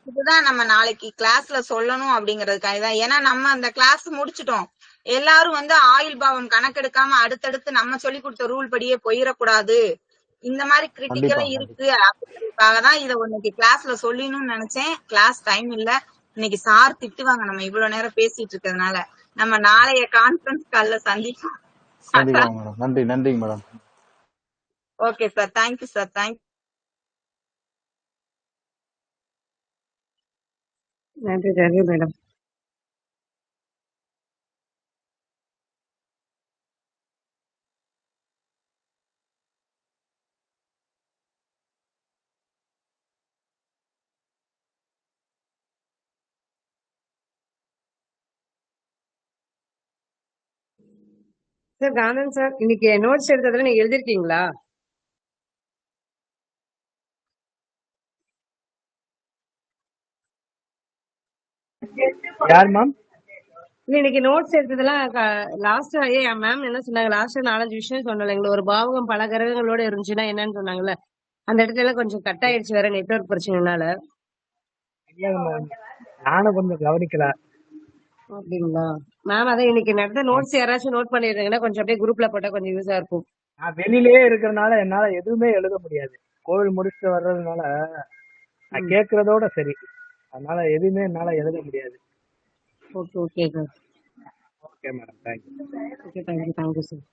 இதுதான் நம்ம நாளைக்கு கிளாஸ்ல சொல்லணும் அப்படிங்கறதுக்காக தான். ஏன்னா நம்ம அந்த கிளாஸ் முடிச்சிட்டோம். எல்லாரும் வந்து ஆயுள் பாவம் கணக்கெடுக்காம அடுத்தடுத்து நம்ம சொல்லி கொடுத்த ரூல் படியே போயிடக்கூடாது. இந்த மாதிரி கிரிட்டிக்கலா கண்டிப்பா இருக்கு அப்படிங்கிறதுக்காக தான் இதை இன்னைக்கு கிளாஸ்ல சொல்லணும்னு நினைச்சேன். கிளாஸ் டைம் இல்ல. இன்னைக்கு சார் திட்டுவாங்க நம்ம இவ்வளவு நேரம் பேசிட்டு இருக்கிறதுனால. நம்ம நாளைய கான்ஃபரன்ஸ் கால்ல சந்திப்போம். மேடம். நன்றிங்க madam. Okay sir, thank you sir, thank you. நன்றி மேடம். சார் கானன் சார், இன்னைக்கு நோட்ஸ் எடுத்ததுல நீங்க எழுதிருக்கீங்களா? யார் மேம்? இல்ல இன்னைக்கு நோட்ஸ் எடுத்ததெல்லாம் லாஸ்ட் மேம் என்ன சொன்னாங்க, லாஸ்ட் 4-5 விஷயம் சொன்னாங்க. ஒரு பாவகம் பல கிரகங்களோட இருந்துச்சுன்னா என்னன்னு சொன்னாங்கல்ல, அந்த இடத்துல எல்லாம் கொஞ்சம் கட் ஆயிடுச்சு வேற நெட்வொர்க் பிரச்சனைனால. இல்லைங்க மேம், நானும் கொஞ்சம் கவனிக்கல. அப்படிங்களா மேம்? அதான் இன்னைக்கு நடந்த நோட்ஸ் யாராச்சும் நோட் பண்ணிருந்தீங்கன்னா கொஞ்சம் அப்படியே குரூப்ல போட்டா கொஞ்சம் யூஸா இருக்கும். நான் வெளியிலேயே இருக்கிறதுனால என்னால எதுவுமே எழுத முடியாது. கோவில் முடிச்சுட்டு வர்றதுனால நான் கேட்கறதோட சரி. அதனால எதுவுமே என்னால எழுத முடியாது. Okay sir. Okay madam, thank you. Okay, thank you sir.